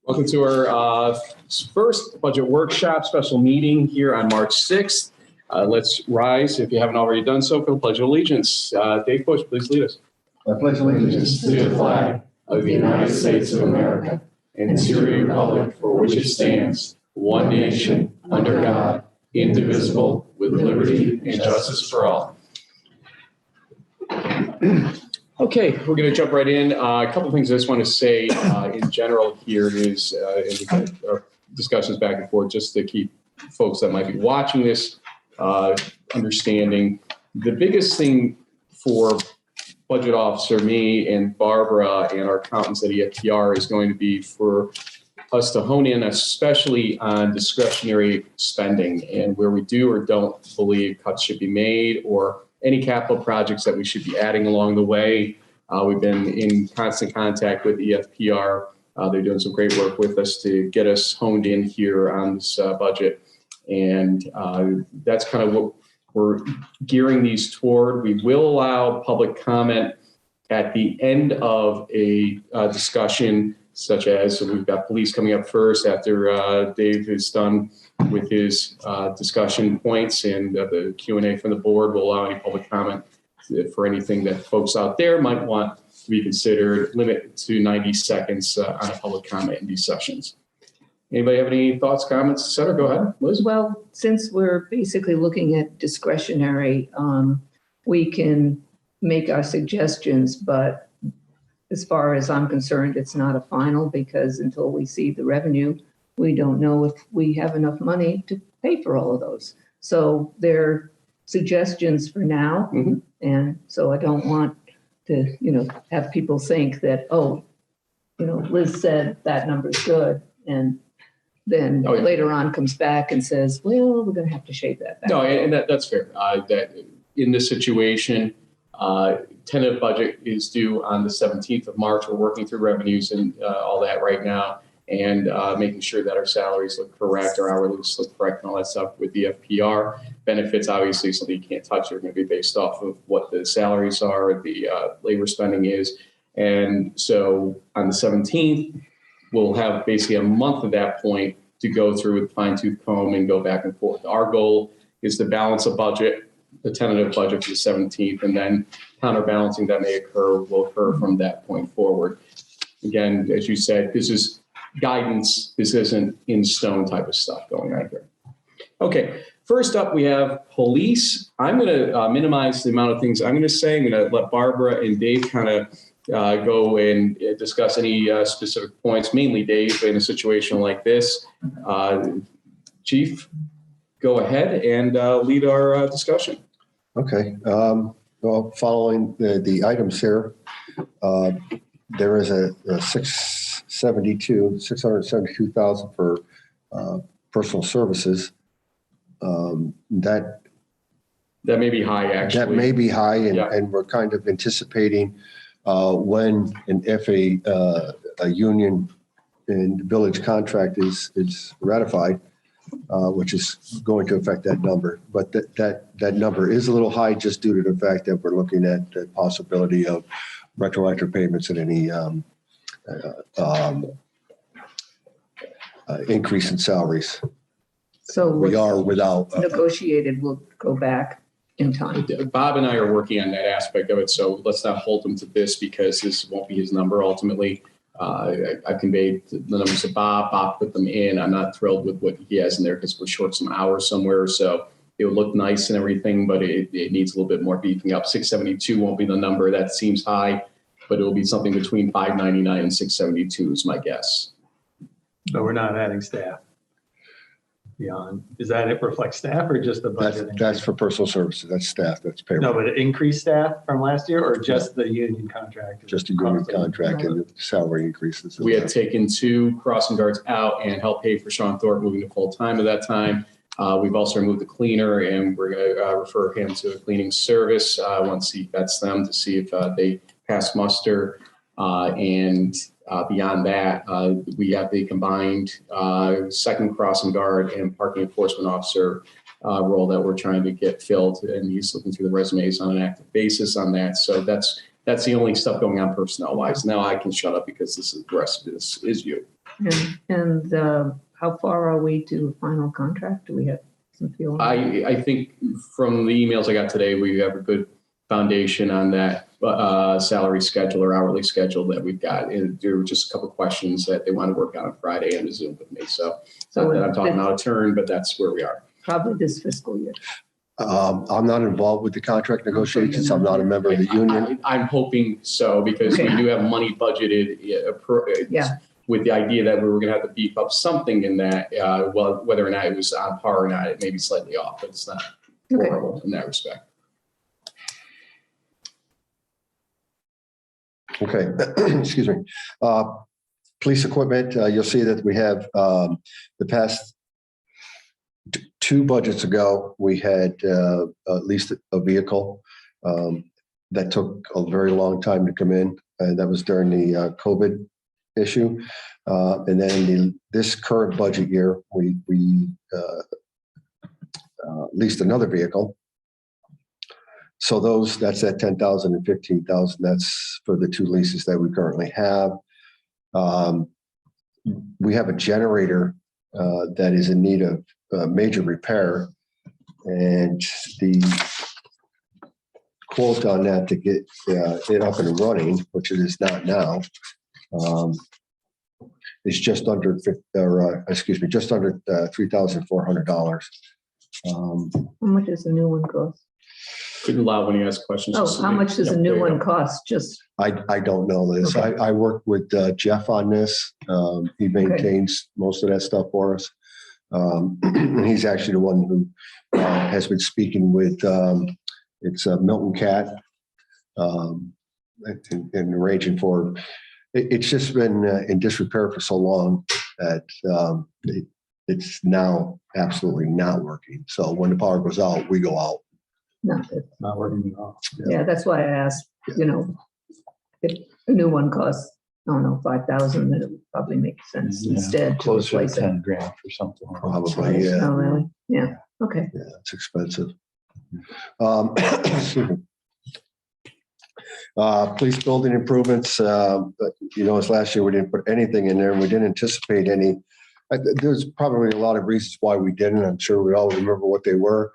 Welcome to our first budget workshop special meeting here on March 6th. Let's rise, if you haven't already done so, for the Pledge of Allegiance. Dave Bush, please lead us. I pledge allegiance to the flag of the United States of America and to the republic for which it stands, one nation, under God, indivisible, with liberty and justice for all. Okay, we're going to jump right in. A couple of things I just want to say in general here is, and we got our discussions back and forth just to keep folks that might be watching this understanding. The biggest thing for budget officer, me and Barbara and our accountants at EFTR is going to be for us to hone in, especially on discretionary spending and where we do or don't believe cuts should be made, or any capital projects that we should be adding along the way. We've been in constant contact with EFPR. They're doing some great work with us to get us honed in here on this budget. And that's kind of what we're gearing these toward. We will allow public comment at the end of a discussion, such as, so we've got police coming up first after Dave is done with his discussion points, and the Q&A from the board will allow any public comment for anything that folks out there might want to be considered. Limit to 90 seconds on a public comment in these sessions. Anybody have any thoughts, comments, et cetera? Go ahead, Liz. Well, since we're basically looking at discretionary, we can make our suggestions, but as far as I'm concerned, it's not a final, because until we see the revenue, we don't know if we have enough money to pay for all of those. So they're suggestions for now. Mm-hmm. And so I don't want to, have people think that, Liz said that number's good. And then later on comes back and says, well, we're going to have to shave that back. No, and that's fair. That in this situation, tentative budget is due on the 17th of March. We're working through revenues and all that right now, and making sure that our salaries look correct, our hourlies look correct, and all that stuff with the FPR. Benefits, obviously, something you can't touch. They're going to be based off of what the salaries are, the labor spending is. And so on the 17th, we'll have basically a month at that point to go through with fine-tooth comb and go back and forth. Our goal is to balance a budget, the tentative budget for the 17th, and then counterbalancing that may occur will occur from that point forward. Again, as you said, this is guidance. This isn't in stone type of stuff going on here. Okay, first up we have police. I'm going to minimize the amount of things I'm going to say. I'm going to let Barbara and Dave kind of go and discuss any specific points, mainly Dave, in a situation like this. Chief, go ahead and lead our discussion. Okay. Well, following the items here, there is a $672,000 for personal services. That may be high, actually. That may be high, Yeah. and we're kind of anticipating when and if a union and village contract is ratified, which is going to affect that number. But that number is a little high just due to the fact that we're looking at the possibility of retroactive payments and any increase in salaries. So We are without negotiated will go back in time. Bob and I are working on that aspect of it, so let's not hold him to this, because this won't be his number ultimately. I conveyed the numbers to Bob. Bob put them in. I'm not thrilled with what he has in there because we're short some hours somewhere. So it would look nice and everything, but it needs a little bit more beefing up. 672 won't be the number. That seems high, but it'll be something between 599 and 672 is my guess. So we're not adding staff beyond. Is that it reflects staff or just the budget? that's for personal services. That's staff. That's payroll. No, but it increased staff from last year, or just the union contract? Just a union contract and the salary increases. We had taken 2 crossing guards out and helped pay for Sean Thorpe moving to full time at that time. We've also removed the cleaner, and we're going to refer him to a cleaning service once he vets them to see if they pass muster. And beyond that, we have the combined second crossing guard and parking enforcement officer role that we're trying to get filled. And he's looking through the resumes on an active basis on that. So that's That's the only stuff going on personnel wise. Now I can shut up because the rest of this is you. And how far are we to a final contract? Do we have some feeling? I think from the emails I got today, we have a good foundation on that salary schedule or hourly schedule that we've got. And there were just a couple of questions that they want to work on Friday on a Zoom with me. So not that I'm talking out of turn, but that's where we are. Probably this fiscal year. I'm not involved with the contract negotiations. I'm not a member of the union. I'm hoping so because we do have money budgeted with the idea that we were going to have to beef up something in that, well, whether or not it was on par or not, it may be slightly off, but it's not horrible in that respect. Okay, excuse me. Police equipment, you'll see that we have the past two budgets ago, we had at least a vehicle that took a very long time to come in. And that was during the COVID issue. And then this current budget year, we leased another vehicle. So that's at 10,000 and 15,000. That's for the two leases that we currently have. We have a generator that is in need of major repair, and the quote on that to get it up and running, which it is not now, is just under $3,400. How much does a new one cost? Couldn't allow when you ask questions. Oh, how much does a new one cost? Just I don't know this. Okay. I work with Jeff on this. He maintains most of that stuff for us. He's actually the one who has been speaking with it's Milton Cat and arranging for. It's just been in disrepair for so long that it's now absolutely not working. So when the power goes out, we go out. Not working at all. yeah, that's why I asked. You know, if a new one costs, I don't know, 5,000, then it would probably make sense instead to Closer to replace it. 10 grand or something. Probably, yeah. Oh, really? Yeah. Okay. Yeah, it's expensive. Excuse me. Police building improvements. As last year we didn't put anything in there, and we didn't anticipate any. There's probably a lot of reasons why we didn't. I'm sure we all remember what they were.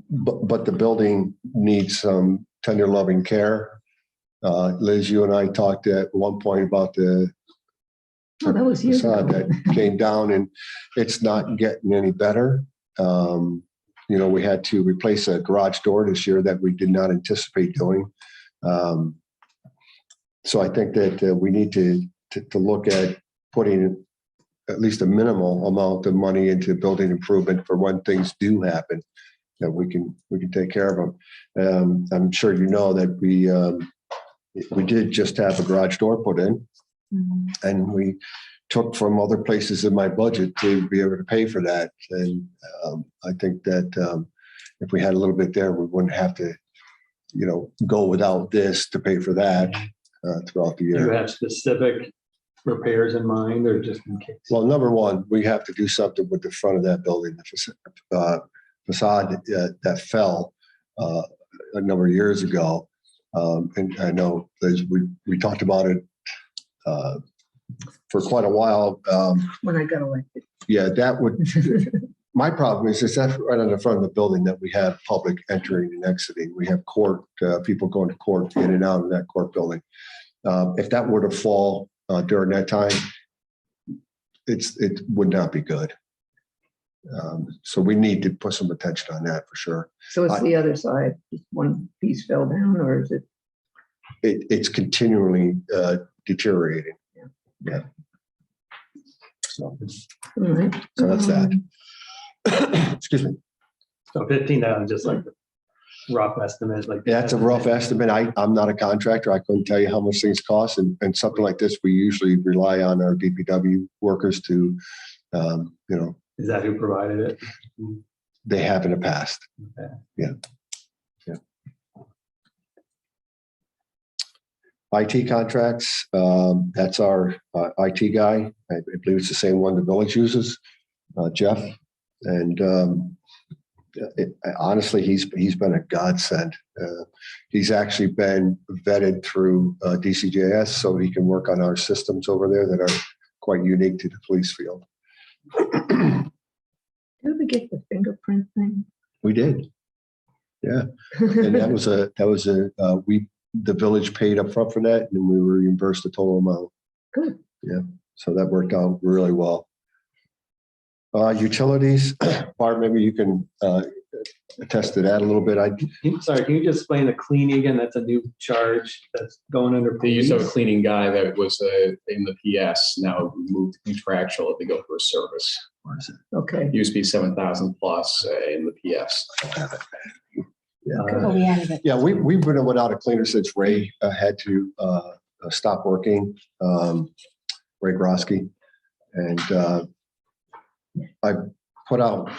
But the building needs some tender, loving care. Liz, you and I talked at one point about the that was years facade ago. that came down, and it's not getting any better. We had to replace a garage door this year that we did not anticipate doing. So I think that we need to look at putting at least a minimal amount of money into building improvement for when things do happen, that we can take care of them. I'm sure you know that we did just have a garage door put in, and we took from other places in my budget to be able to pay for that. And I think that if we had a little bit there, we wouldn't have to, go without this to pay for that throughout the Do you year. have specific repairs in mind or just in case? Well, number one, we have to do something with the front of that building. The facade that fell a number of years ago. And I know we talked about it for quite a while. When I got elected. Yeah, that would. My problem is that's right on the front of the building that we have public entering and exiting. We have court people going to court in and out of that court building. If that were to fall during that time, it would not be good. So we need to put some attention on that for sure. So it's the other side. Just one piece fell down, or is it? It's continually deteriorating. Yeah. So All right. that's that. Excuse me. So 15,000, just like the rough estimate, like. That's a rough estimate. I'm not a contractor. I couldn't tell you how much things cost. And something like this, we usually rely on our DPW workers to, Is that who provided it? they have in the past. Okay. Yeah. IT contracts, that's our IT guy. I believe it's the same one the village uses, Jeff. And Honestly, he's been a godsend. He's actually been vetted through DCJS, so he can work on our systems over there that are quite unique to the police field. Did we get the fingerprint thing? We did, yeah, and the village paid up front for that, and we were reimbursed the total amount. Good. Yeah, so that worked out really well. Utilities, Barb, maybe you can attest to that a little bit. Sorry, can you just explain the cleaning again? That's a new charge that's going under They used to have a police. cleaning guy that was in the PS, now moved to contractual if they go for a service. Okay. Used to be 7,000 plus in the PS. Oh, we added it. Yeah, we've been without a cleaner since Ray had to stop working, Ray Grosky. And I put out,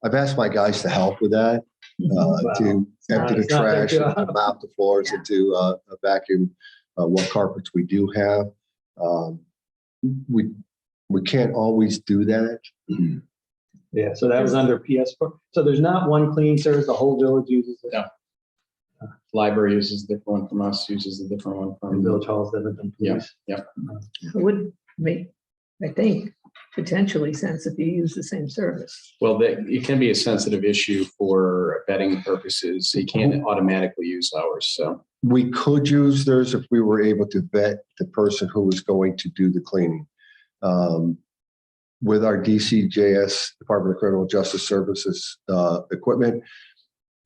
I've asked my guys to help with that, to empty the It's not their trash, and job. mop the floors, and to vacuum what carpets we do have. We can't always do that. Yeah, so that was under PS4. So there's not one cleaning service, the whole village uses it. No. Library uses a different one from us, uses a different one And from village hall's different than police. It would make, I think, potentially sense if you use the same service. Well, it can be a sensitive issue for vetting purposes. You can't automatically use ours. So We could use theirs if we were able to vet the person who was going to do the cleaning. With our DCJS, Department of Criminal Justice Services equipment,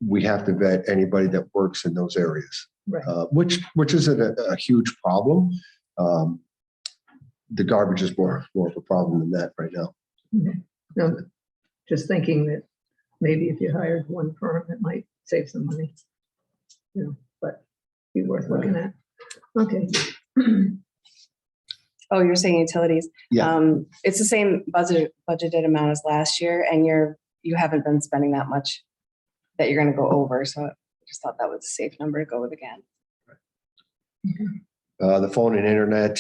we have to vet anybody that works in those areas, Right. which isn't a huge problem. The garbage is more of a problem than that right now. No, just thinking that maybe if you hired one firm, it might save some money. But be worth looking at. Okay. Oh, you're saying utilities. Yeah. It's the same budgeted amount as last year, and you haven't been spending that much that you're going to go over. So I just thought that was a safe number to go with again. The phone and internet,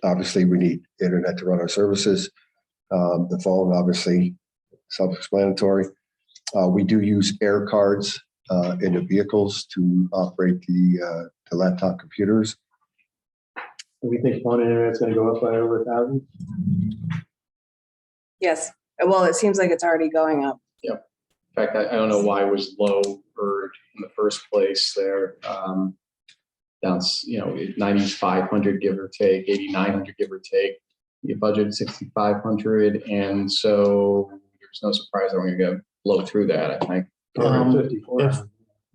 obviously we need internet to run our services. The phone, obviously, self-explanatory. We do use air cards in the vehicles to operate the laptop computers. We think phone internet's going to go up by over 1,000. Yes. Well, it seems like it's already going up. in fact, I don't know why it was low or in the first place there. Down, 9,500 give or take, 8,900 give or take. You budgeted 6,500, and so there's no surprise that we're going to blow through that. I think. 54. If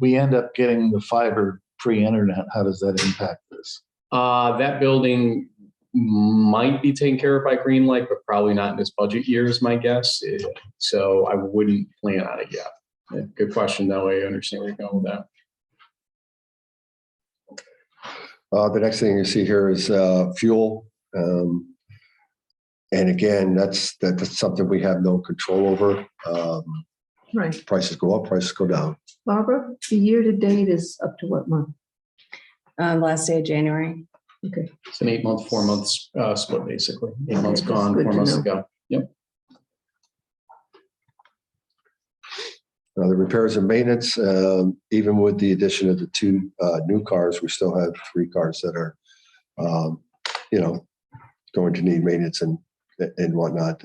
we end up getting the fiber pre-internet, how does that impact this? That building might be taken care of by Greenlight, but probably not in this budget year is my guess. So I wouldn't plan on it yet. Yeah, good question, though. I understand where you're going with that. The next thing you see here is fuel. And again, that's something we have no control over. Right. Prices go up, prices go down. Barbara, the year to date is up to what month? Last day of January. Okay. It's an 8 month, 4 months split, basically. 8 months Okay, that's gone, good 4 to months know. ago. Yep. The repairs and maintenance, even with the addition of the 2 new cars, we still have 3 cars that are, going to need maintenance and whatnot.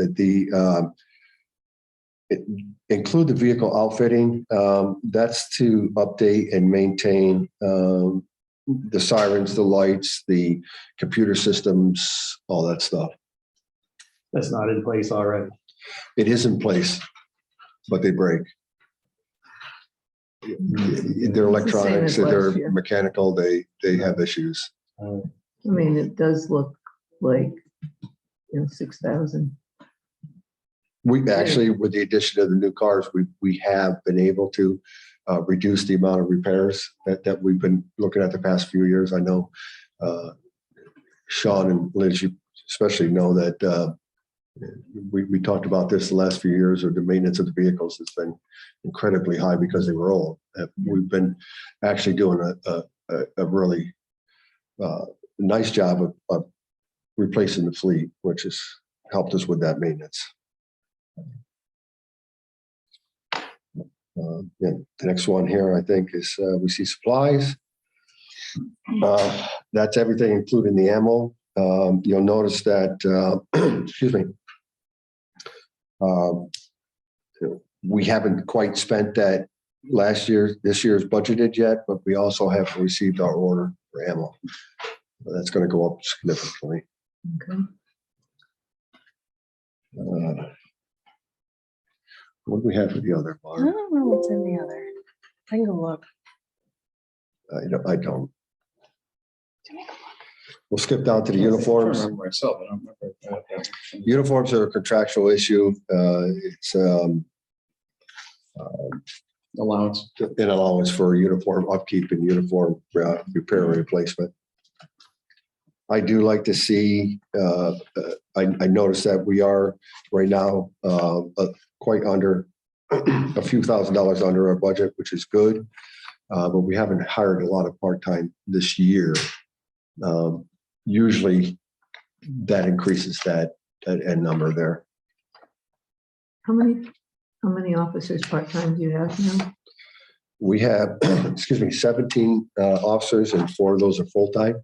Include the vehicle outfitting. That's to update and maintain the sirens, the lights, the computer systems, all that stuff. That's not in place already. It is in place, but they break. They're electronics, as last they're year. mechanical, they have issues. I mean, it does look like, 6,000. We actually, with the addition of the new cars, we have been able to reduce the amount of repairs that we've been looking at the past few years. I know Sean and Liz, you especially know that we talked about this the last few years, or the maintenance of the vehicles has been incredibly high because they were old. We've been actually doing a really nice job of replacing the fleet, which helped us with that maintenance. Yeah, the next one here, I think, is we see supplies. That's everything, including the ammo. You'll notice that, excuse me, we haven't quite spent that this year's budgeted yet, but we also have received our order for ammo. That's going to go up significantly. Okay. What do we have for the other I bar? don't know what's in the other. I can go look. I don't. We'll skip down to the uniforms. I remember myself. I don't remember. Uniforms are a contractual issue. It's Allowance. an allowance for uniform upkeep and uniform repair and replacement. I do like to see, I noticed that we are right now quite under a few $1,000s under our budget, which is good. But we haven't hired a lot of part-time this year. Usually that increases that end number there. How many officers part-time do you have now? We have, 17 officers, and 4 of those are full-time.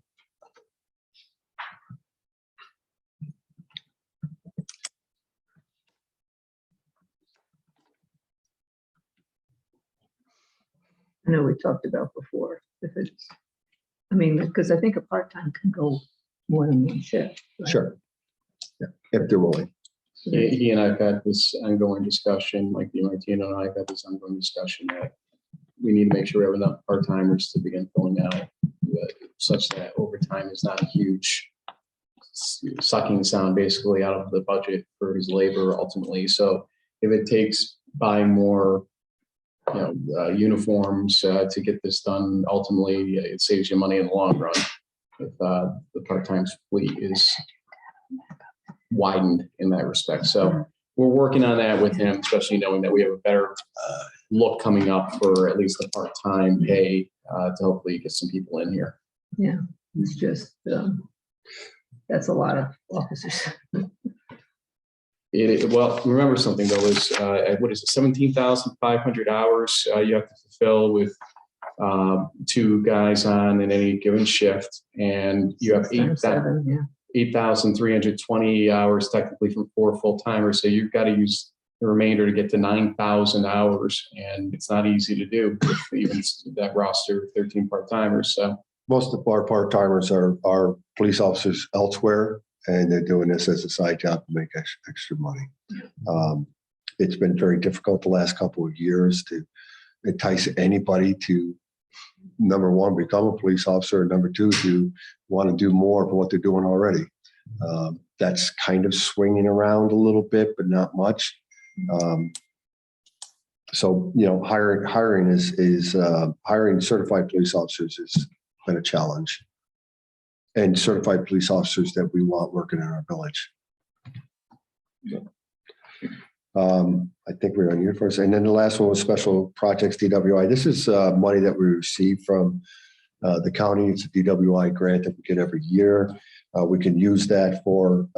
I know we talked about before, because I think a part-time can go more than one shift. Right? Sure. Yeah, if they're willing. He and I've had this ongoing discussion, like the Martina and I have had this ongoing discussion that we need to make sure we have enough part-timers to begin filling out, such that overtime is not a huge sucking sound basically out of the budget for his labor ultimately. So if it takes buying more uniforms to get this done, ultimately it saves you money in the long run if the part-time fleet is widened in that respect. So we're working on that with him, especially knowing that we have a better look coming up for at least the part-time pay to hopefully get some people in here. Yeah, it's just, that's a lot of officers. Well, remember something though, is what is it, 17,500 hours you have to fulfill with 2 guys on in any given shift, and you have 8,320 hours technically from 4 full-timers. So you've got to use the remainder to get to 9,000 hours, and it's not easy to do with even that roster of 13 part-timers. So Most of our part-timers are police officers elsewhere, and they're doing this as a side job to make extra money. It's been very difficult the last couple of years to entice anybody to, number one, become a police officer, and number 2, to want to do more of what they're doing already. That's kind of swinging around a little bit, but not much. So, hiring is hiring certified police officers has been a challenge, and certified police officers that we want working in our village. I think we're on uniforms. And then the last one was special projects, DWI. This is money that we receive from the county. It's a DWI grant that we get every year. We can use that for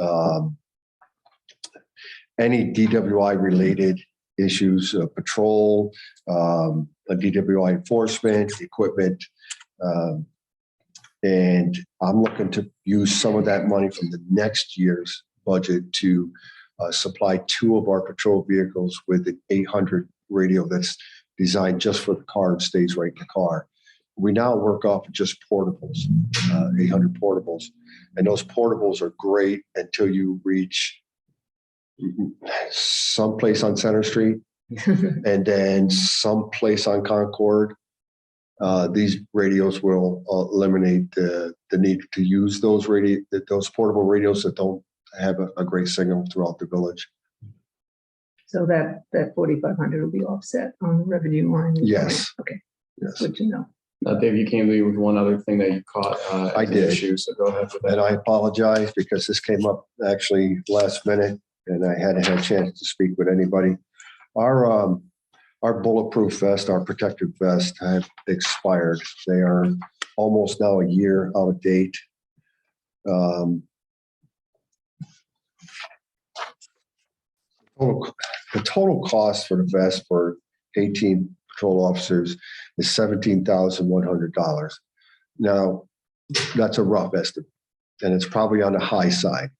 any DWI related issues, patrol, DWI enforcement, equipment. And I'm looking to use some of that money from the next year's budget to supply 2 of our patrol vehicles with an 800 radio that's designed just for the car and stays right in the car. We now work off of just portables, 800 portables. And those portables are great until you reach someplace on Center Street and then someplace on Concord. These radios will eliminate the need to use those portable radios that don't have a great signal throughout the village. So that 4,500 will be offset on the revenue line? Yes. Okay. Yes. Good to know. Dave, you came to me with one other thing that you caught I as an did. issue, so go ahead with that. And I apologize because this came up actually last minute and I hadn't had a chance to speak with anybody. Our bulletproof vest, our protective vest have expired. They are almost now a year out of date. The total cost for the vest for 18 patrol officers is $17,100. Now, that's a rough estimate, and it's probably on the high side.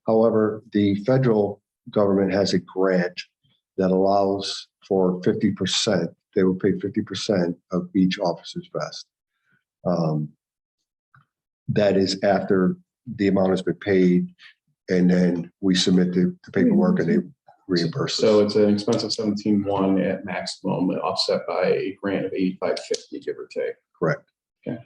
However, the federal government has a grant that allows for 50%. They will pay 50% of each officer's vest. That is after the amount has been paid, and then we submit the paperwork and they reimburse us. So it's an expense of 17.1 at maximum, offset by a grant of 85.50, give or take. Correct. Okay.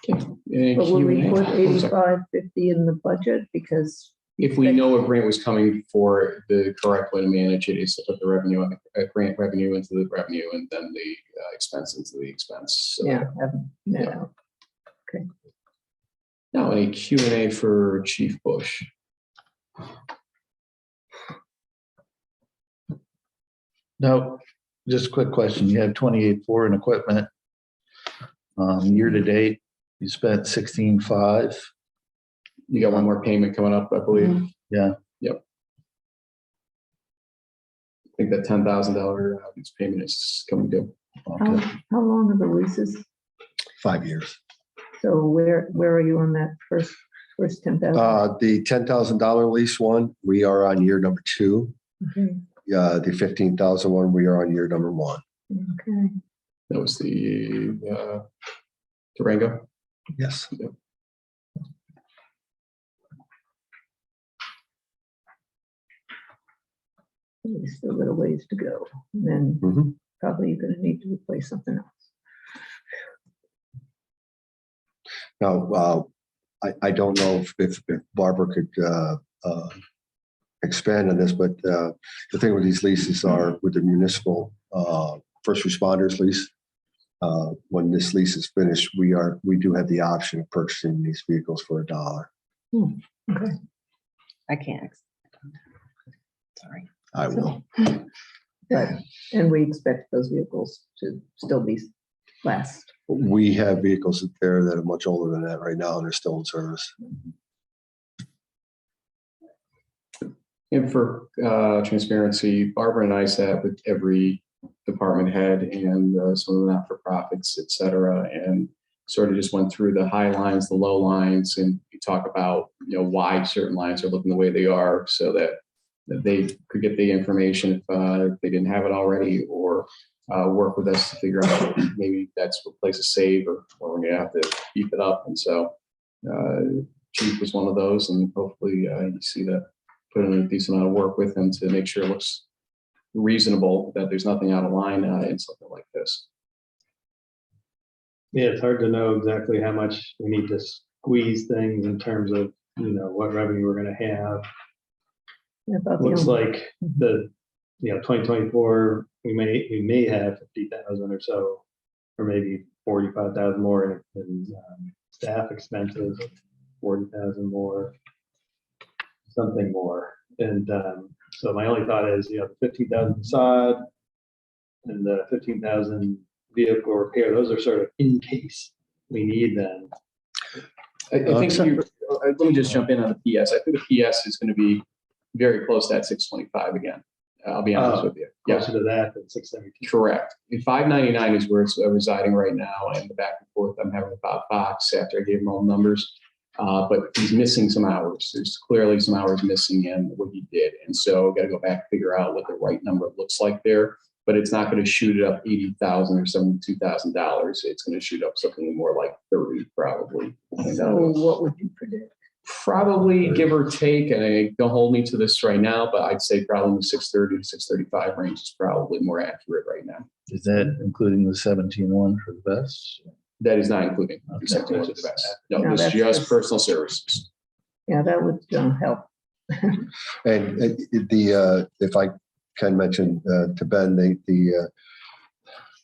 Okay. But will we Q&A? put One second. 8550 in the budget? Because If we know a grant was coming for the correct way to manage it, is to put the revenue, grant revenue into the revenue, and then the expense into the expense. So, yeah, Yeah. yeah. Now, any Q&A for Chief Bush? No, just a quick question. You have 28.4 in equipment. Year to date, you spent 16.5. You got one more payment coming up, I believe. Yeah. Yep. I think that $10,000 payment is coming due. Okay. How long are the leases? 5 years. So where are you on that first 10,000? The $10,000 lease one, we are on year number 2. Okay. The 15,000 one, we are on year number 1. Okay. That was the Durango. Yes. Yep. There's still a little ways to go. And then Mhm. probably you're going to need to replace something else. Now, I don't know if Barbara could expand on this, but the thing with these leases are with the municipal first responders lease. When this lease is finished, we do have the option of purchasing these vehicles for $1. Okay. I can't. Sorry. I will. But, and we expect those vehicles to still be last. We have vehicles there that are much older than that right now, and they're still in service. And for transparency, Barbara and I sat with every department head and some of the not-for-profits, et cetera, and sort of just went through the high lines, the low lines, and we talk about, why certain lines are looking the way they are, so that they could get the information if they didn't have it already, or work with us to figure out maybe that's a place to save, or we're going to have to beef it up. And so Chief was one of those, and hopefully you see that put in a decent amount of work with him to make sure it looks reasonable, that there's nothing out of line in something like this. Yeah, it's hard to know exactly how much we need to squeeze things in terms of, what revenue we're gonna have. Yeah, about the Looks only- like the, 2024, we may have 50,000 or so, or maybe 45,000 more in staff expenses, 40,000 more, something more. And so my only thought is, the 15,000 facade and the 15,000 vehicle repair, those are sort of in case we need them. I think let me just jump in on the PS. I think the PS is going to be very close to that 625 again. I'll be honest with you. Closer to that than 672. Correct. And 599 is where it's residing right now, and the back and forth I'm having with Bob Fox after I gave him all the numbers. But he's missing some hours. There's clearly some hours missing in what he did. And so I've got to go back and figure out what the right number looks like there. But it's not going to shoot it up $80,000 or $72,000. It's going to shoot up something more like 30, probably. So what would you predict? Probably, give or take, and don't hold me to this right now, but I'd say probably the 630 to 635 range is probably more accurate right now. Is that including the 17.1 for the vests? That is not including Okay. the second one to the best. No, No, this is that's just just- personal services. Yeah, that would help. And if I can mention to Ben, the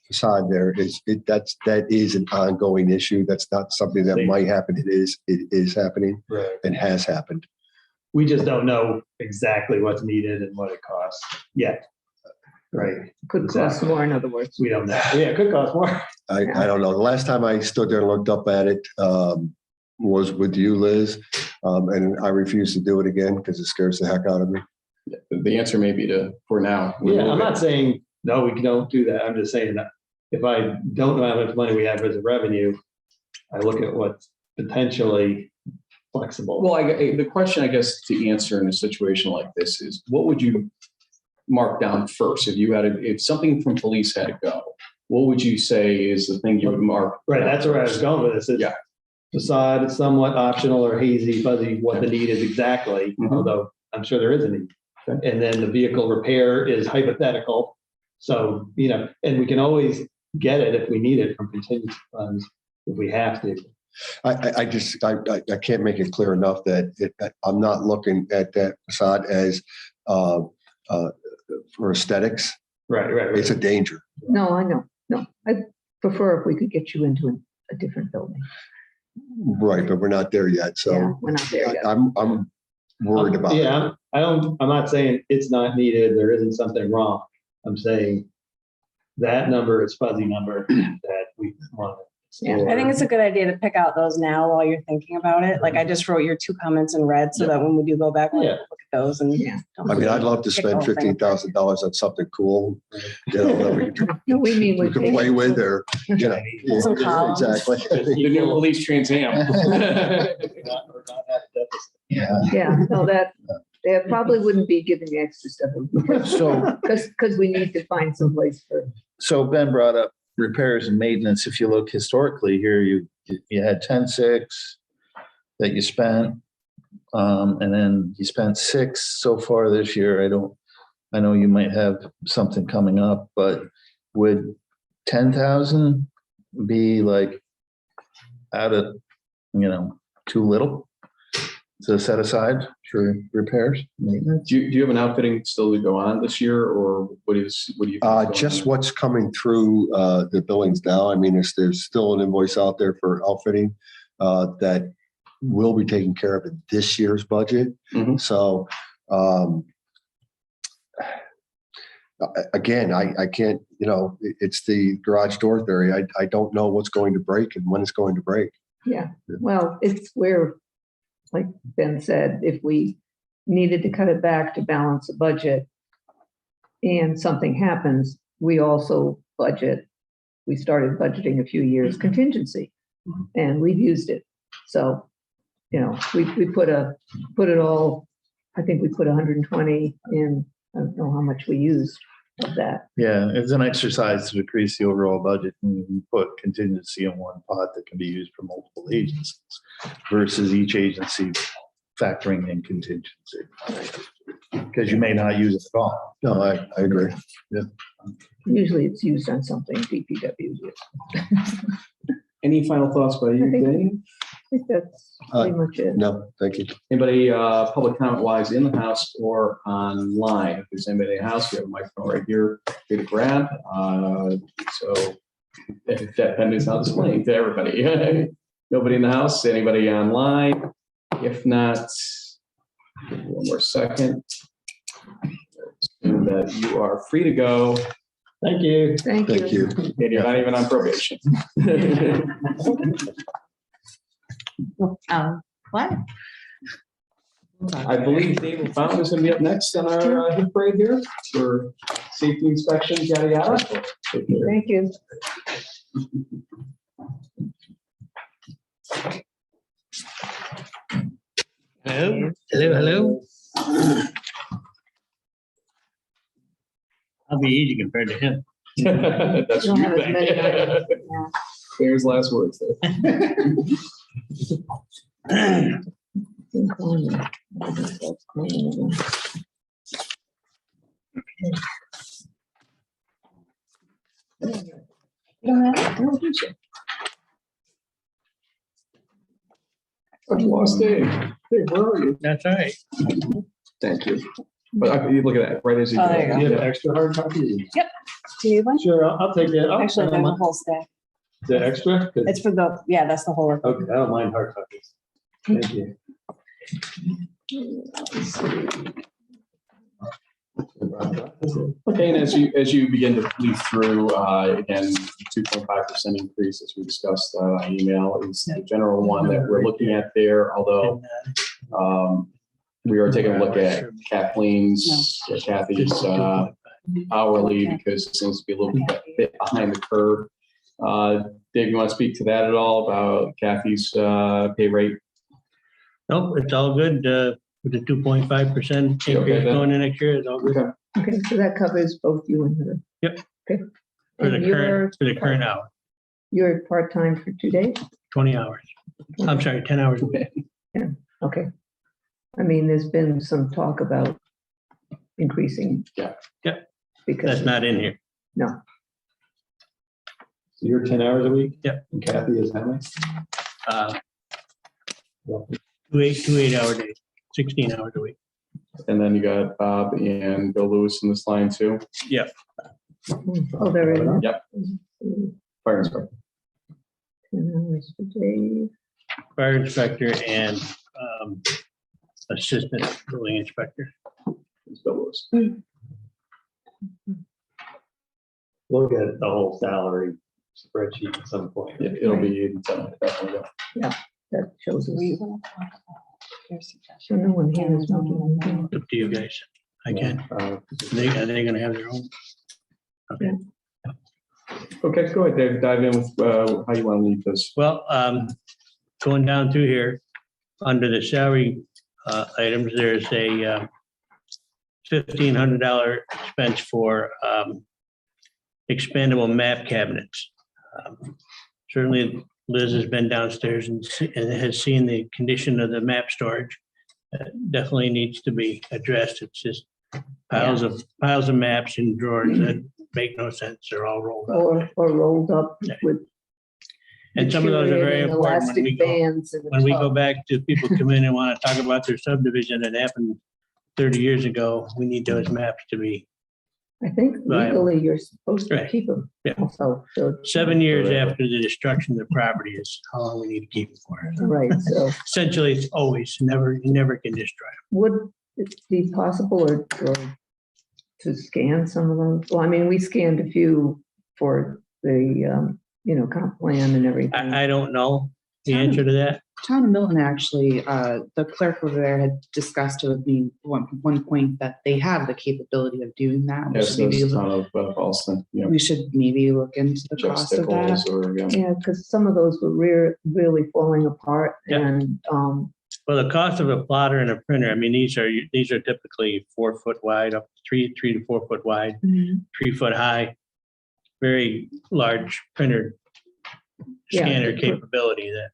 facade there that is an ongoing issue. That's not something that might happen. It is happening Right. and has happened. We just don't know exactly what's needed and what it costs yet. Right. Could cost more, in other words. We don't know. Yeah, it could cost more. I don't know. The last time I stood there and looked up at it was with you, Liz. And I refuse to do it again because it scares the heck out of me. The answer may be for now. Yeah, I'm not saying, no, we don't do that. I'm just saying that if I don't know how much money we have as a revenue, I look at what's potentially flexible. Well, the question, I guess, to answer in a situation like this is, what would you mark down first? If something from police had to go, what would you say is the thing you would mark? Right, that's where I was going with this. Is Yeah. Facade is somewhat optional or hazy, fuzzy, what the need is exactly, Mhm. although I'm sure there is a need. Okay. And then the vehicle repair is hypothetical. So, and we can always get it if we need it from contingency funds, if we have to. I can't make it clear enough that I'm not looking at that facade as for aesthetics. Right. It's a danger. No, I know. No, I prefer if we could get you into a different building. Right, but we're not there yet. Yeah, So we're not there yet. I'm worried about it. Yeah, I'm not saying it's not needed, there isn't something wrong. I'm saying that number is fuzzy number that we want to. Yeah, I think it's a good idea to pick out those now while you're thinking about it. Like I just wrote your 2 comments in red so that when we do go back, we'll Yeah. look at those and. Yeah. I mean, I'd love to Pick the spend whole thing. $15,000 on something cool, that No, we mean we with. can play with, or Some columns. exactly. The new police Trans Am. Yeah, no, that probably wouldn't be giving the extra stuff. So, Because we need to find some place for. so Ben brought up repairs and maintenance. If you look historically here, you had 10.6 that you spent. And then you spent 6 so far this year. I know you might have something coming up, but would 10,000 be like out of, too little to set aside for repairs, maintenance? Do you have an outfitting still to go on this year, or what do you? think is going Just on? what's coming through the billings now. I mean, there's still an invoice out there for outfitting that will be taken care of in this year's budget. Mhm. So again, I can't, it's the garage door theory. I don't know what's going to break and when it's going to break. Yeah, well, it's where, like Ben said, if we needed to cut it back to balance the budget and something happens, we also budget. We started budgeting a few years contingency and we've used it. So, we put it all, I think we put 120 in. I don't know how much we used of that. Yeah, it's an exercise to decrease the overall budget and you put contingency in one pot that can be used for multiple agencies versus each agency factoring in contingency. Because you may not use it at all. No, I agree. Usually it's used on something DPW uses. Any final thoughts by you, Dave? I think that's pretty much it. No, thank you. Anybody, public comment wise in the house or online? If there's anybody in the house, we have a microphone right here for you to grab. So if that pen is not displaying to everybody. Nobody in the house, anybody online? If not, one more second. Assume that you are free to go. Thank you. Thank Thank you. And you're not even on probation. What? I believe Dave Fountain is going to be up next on our hit parade here for safety inspections, yada, yada. Thank you. Hello. I'll be easy compared to him. That's You what don't have you as many items, think. yeah. There's last words there. I've lost Dave. Dave, where are you? That's all right. Thank you. But you look at that, right as you Oh, go. there you go. Do you have extra hard copies? Do you want? Sure, I'll take it. Actually, there's a whole stack. Is that extra? 'Cause- It's for that's the whole. Okay, I don't mind hard copies. Thank you. Okay, and as you begin to leaf through, again, 2.5% increase, as we discussed on email, is the general one that we're looking at there, although we are taking a look at Kathy's hourly, because it seems to be a little bit behind the curve. Dave, you want to speak to that at all about Kathy's pay rate? Nope, it's all good. With the 2.5% increase then. going in next year, it's all good. Okay. Okay, so that covers both you and her. Yep. Okay. For the And current hour, You're part-time for 2 days? 20 hours. I'm sorry, 10 hours a day. Okay. I mean, there's been some talk about increasing. Yeah. Yep. Because. That's not in here. No, So you're 10 hours a week? Yep. And Kathy is how many? Two 8-hour days, 16 hours a week. And then you got Bob and Bill Lewis in this line too. oh, there is. Yep. Fire inspector. 10 hours a day. Fire inspector and assistant building inspector. It's Bill Lewis. We'll get the whole salary spreadsheet at some point. Yeah, it'll be definitely. That shows us. Were you gonna talk about your So suggestion? no one here is making. Up to you guys. I can. Are they gonna have their own? Okay. Okay, go ahead, Dave. Dive in with how you want to lead this. Well, going down through here, under the salary items, there's a $1,500 expense for expandable map cabinets. Certainly Liz has been downstairs and has seen the condition of the map storage. Definitely needs to be addressed. It's just piles of maps in drawers that make no sense. They're all rolled up. Or rolled up with. And some of those are very deteriorating important when elastic we go, bands in the when we go top. back to people come in and want to talk about their subdivision that happened 30 years ago. We need those maps to be I think viable. legally you're supposed to Right. keep them. Yeah. Also, so, 7 years after the destruction of the property is how long we need to keep it for. right, so Essentially, it's always, you never can destroy them. would it be possible or to scan some of those? Well, I mean, we scanned a few for the, comp plan and everything. I don't know the answer to that. Town of Milton actually, the clerk over there had discussed with me one point that they have the capability of doing that. Yes, that's the town of Ballston. Yeah. We should maybe look into the Jeff cost of that. Stickles or, yeah. Yeah, because some of those were really falling apart Yeah. and, Well, the cost of a plotter and a printer, I mean, these are typically 4 foot wide, up to 3 to 4 foot wide, 3 foot high, very large printer Yeah. scanner capability. That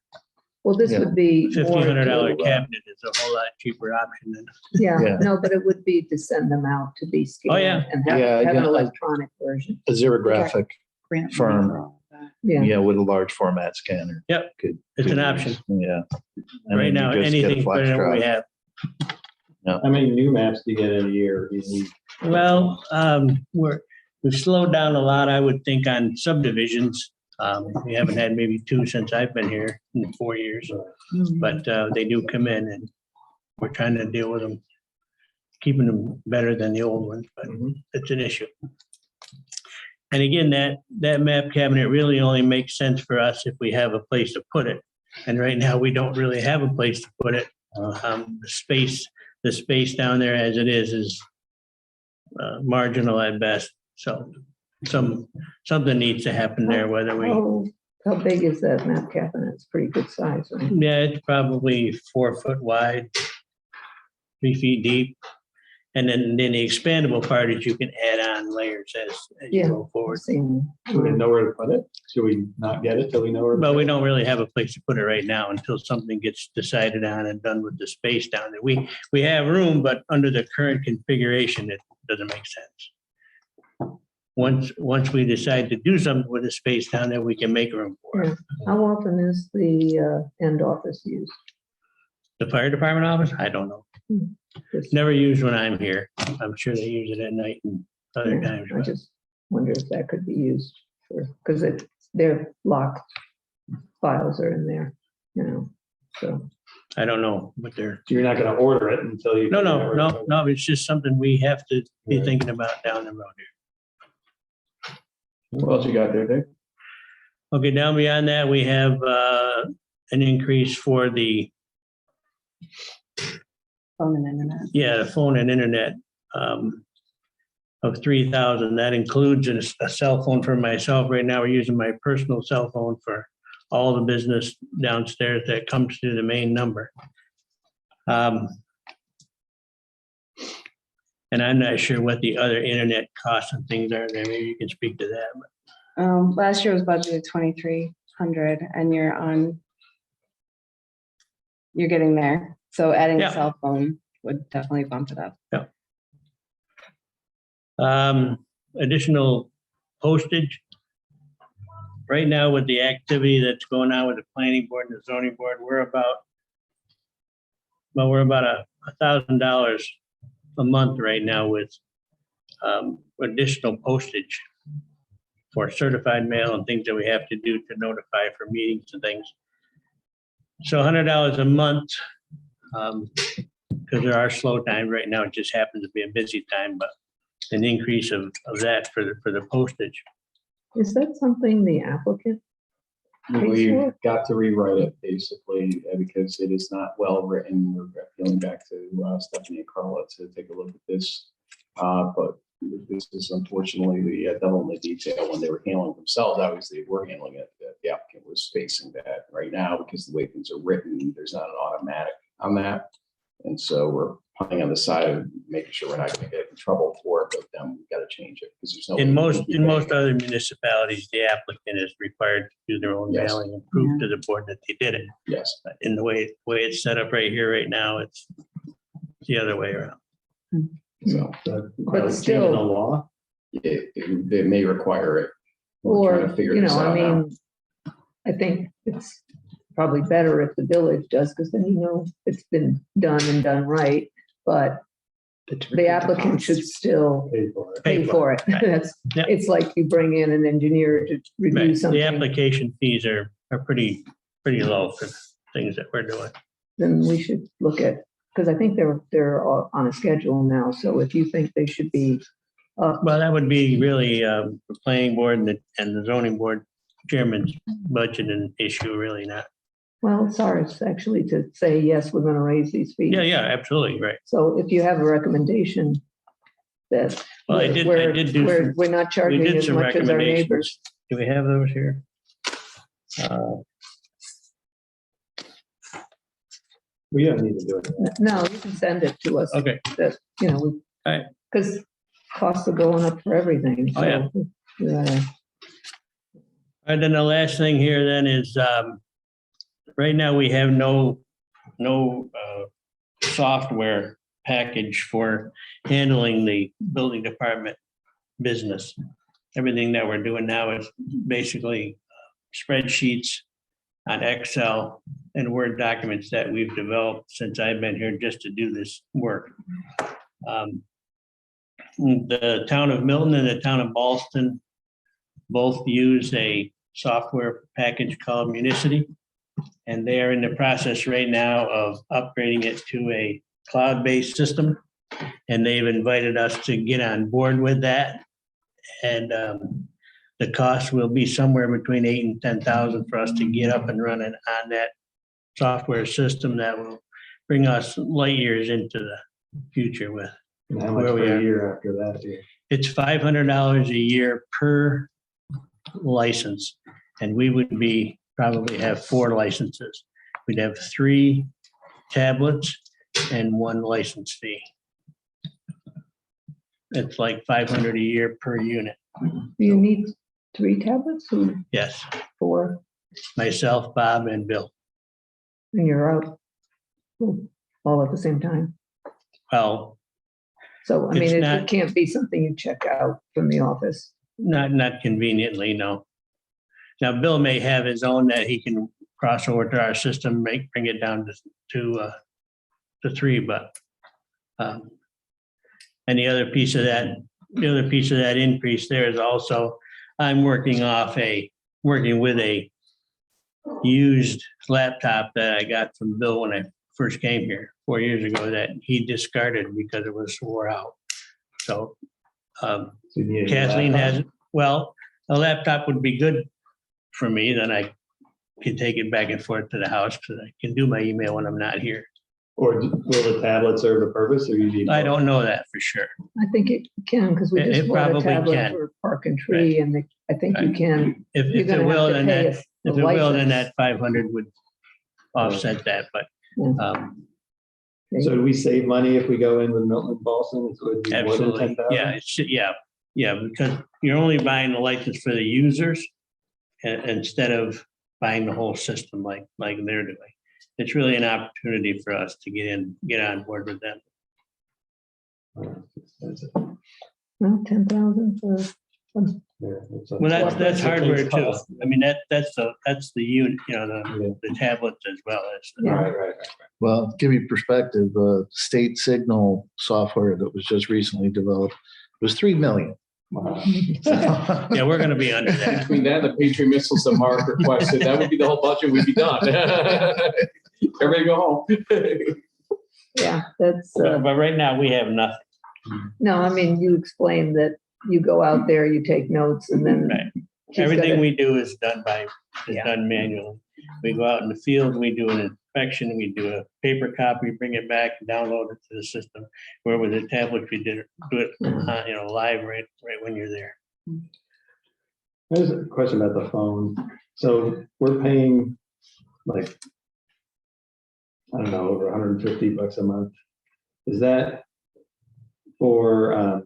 well, this Yeah. would be. more $1,500 to, cabinet is a whole lot cheaper option than. Yeah, Yeah. no, but it would be to send them out to be scanned. Oh, yeah. And Yeah, have an yeah. electronic version. A xerographic, Grant Firm. money for all of that. Yeah. yeah, with a large format scanner. Yep. Could- It's could an use, option. Yeah. And Right then now, you just get a anything's flash better than what we drive. have. How many new maps do you get in a year? Well, we've slowed down a lot, I would think, on subdivisions. We haven't had maybe 2 since I've been here in 4 years, but they do come in and we're trying to deal with them, keeping them better than the old ones, but it's an issue. And again, that map cabinet really only makes sense for us if we have a place to put it. And right now, we don't really have a place to put it. The space down there as it is marginal at best. So something needs to happen there, whether we, How big is that map cabinet? It's pretty good size, right? yeah, it's probably 4 foot wide, 3 feet deep. And then the expandable part is you can add on layers as you Yeah. go forward. Same. Do we know where to put it? Should we not get it till we know where? to But put we it? don't really have a place to put it right now until something gets decided on and done with the space down there. We have room, but under the current configuration, it doesn't make sense. Once we decide to do something with the space down there, we can make room for it. How often is the end office used? The fire department office, I don't know. Just- Never used when I'm here. I'm sure they use it at night and other times. I but- just wonder if that could be used for, because their locked files are in there, so. I don't know what they're, You're not gonna order it until you. no, it's just something we have to be Right. thinking about down the road here. What else you got there, Dave? Okay, down beyond that, we have an increase for the, Phone and internet. the phone and internet of 3,000. That includes a cell phone for myself. Right now, we're using my personal cell phone for all the business downstairs that comes through the main number. And I'm not sure what the other internet costs and things are there. Maybe you can speak to that. Last year was budgeted 2,300 and you're getting there. So adding Yeah. a cell phone would definitely bump it up. Additional postage. Right now with the activity that's going on with the planning board and the zoning board, we're about $1,000 a month right now with additional postage for certified mail and things that we have to do to notify for meetings and things. So $100 a month, because there are slow times right now. It just happens to be a busy time, but an increase of that for the postage. Is that something the applicant? We've got to rewrite it basically because it is not well written. We're going back to Stephanie and Carla to take a look at this. But this is unfortunately the devil in the detail. When they were handling themselves, obviously we're handling it. The applicant was facing that right now because the way things are written, there's not an automatic on that. And so we're punting on the side of making sure we're not going to get in trouble for it, but then we've got to change it because there's no. In most other municipalities, the applicant is required to do their own Yes. mailing and prove to the board that they did it. Yes. But in the way it's set up right here, right now, it's the other way around. So But still- The law. they may require it. We're trying Or, to figure this I out now. mean, I think it's probably better if the village does, because then it's been done and done right, but the applicant should still Pay for it. pay for it. Right. That's, Yeah. it's like you bring in an engineer to review Right. The something, application fees are pretty low for things that we're doing. then we should look at, because I think they're all on a schedule now, so if you think they should be up, Well, that would be really the planning board and the zoning board chairman's budget and issue, really not. well, it's ours actually to say, yes, we're gonna raise these fees. Yeah, absolutely, right. So if you have a recommendation that Well, I did do some- we're not We charging did as some much as our neighbors. recommendations. Do we have those here? We don't need to do it. No, you can send it to us, Okay, that, Right. because costs are going up for everything. Oh, yeah. So, yeah. and then the last thing here then is, right now we have no software package for handling the building department business. Everything that we're doing now is basically spreadsheets on Excel and Word documents that we've developed since I've been here just to do this work. The town of Milton and the town of Ballston both use a software package called Municity. And they are in the process right now of upgrading it to a cloud-based system. And they've invited us to get on board with that. And the cost will be somewhere between 8,000 and 10,000 for us to get up and running on that software system that will bring us light years into the future with. And how much Where we per are. year after that? Yeah. It's $500 a year per license. And we would probably have 4 licenses. We'd have 3 tablets and 1 license fee. It's like $500 a year per unit. Do you need 3 tablets or Yes, 4, myself, Bob, and Bill. and you're out all at the same time? Well, So, I mean, It's it not- can't be something you check out from the office. not conveniently, no. Now, Bill may have his own that he can cross over to our system, bring it down to 3, but and the other piece of that increase there is also, I'm working with a used laptop that I got from Bill when I first came here 4 years ago that he discarded because it was wore out. So So you need a new Kathleen laptop? has, well, a laptop would be good for me, then I can take it back and forth to the house because I can do my email when I'm not here. Or will the tablet serve a purpose or you need? I both? don't know that for sure. I think it can, because we It just bought a probably tablet can. for Park and Tree, and I think you Right. can. If You're it gonna will, have to then pay that, us if the it will, then license. that 500 would offset that, but So do we save money if we go in with Milton and Ballston? It's going to be more than absolutely, 10,000? yeah, yeah, because you're only buying the license for the users instead of buying the whole system like they're doing. It's really an opportunity for us to get on board with them. Well, 10,000 for, Well, that's hardware too. I mean, that's the unit, the tablets as well as. Yeah. Right. Well, give you perspective, state signal software that was just recently developed was 3 million. Wow. Yeah, we're gonna be under that. Between that and the Patriot missiles that Mark requested, that would be the whole budget, we'd be done. Everybody go home. yeah, that's, But right now, we have nothing. no, I mean, you explained that you go out there, you take notes, and then. Right. she's Everything gotta- we do is done Yeah. done manually. We go out in the field, we do an inspection, we do a paper copy, bring it back, download it to the system. Where with the tablet, we do it, live right when you're there. There's a question about the phone. So we're paying like, I don't know, over $150 a month. Is that for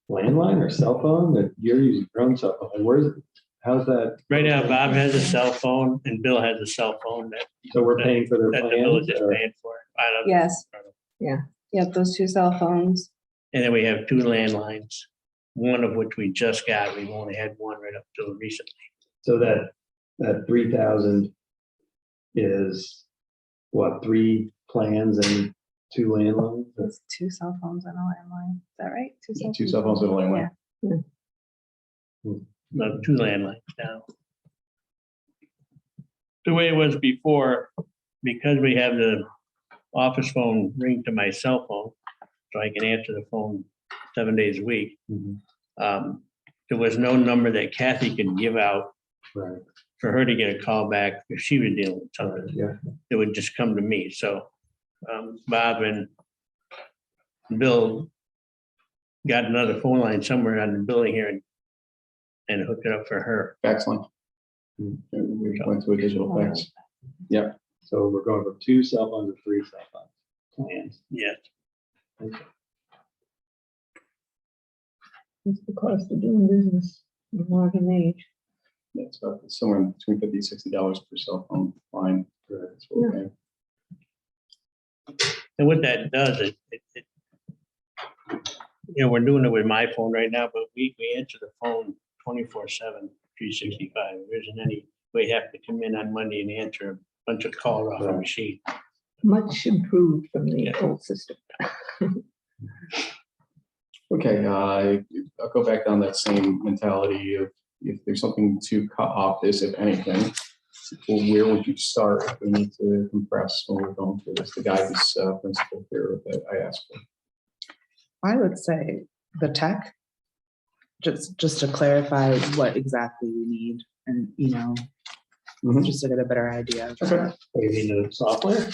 landline or cell phone that you're using your own cell phone? Like, where's it? How's that? Right now, Bob has a cell phone and Bill has a cell phone So we're paying for their that the plans? village is or- paying for. I don't know. Yes. Yeah. Yep, those 2 cell phones. And then we have 2 landlines, one of which we just got. We've only had one right up till recently. So that 3,000 is what, 3 plans and 2 landlines? It's 2 cell phones and a landline. Is that right? 2 cell phones and a landline. No, 2 landlines now. The way it was before, because we have the office phone ring to my cell phone, so I can answer the phone 7 days a week. There was no number that Kathy could give out Right. for her to get a call back if she was dealing with something. Yeah. It would just come to me. So Bob and Bill got another phone line somewhere on the building here and hooked it up for her. Fax line. We went to a digital fax. So we're going from 2 cell phones to 3 cell phone plans. Yes. What's the cost of doing business in modern age? That's about somewhere between $50 and $60 per cell phone line. That's what we're paying. And what that does is, we're doing it with my phone right now, but we answer the phone 24/7, 365. There isn't any, we have to come in on Monday and answer a bunch of calls off the machine. Much improved from the Yeah. old system. Okay, I'll go back down that same mentality of if there's something to cut off this, if anything, well, where would you start if we need to compress when we're going through this? The guidance principle here that I asked for. I would say the tech, just to clarify what exactly we need and, just to get a better idea. Of that. You mean the software?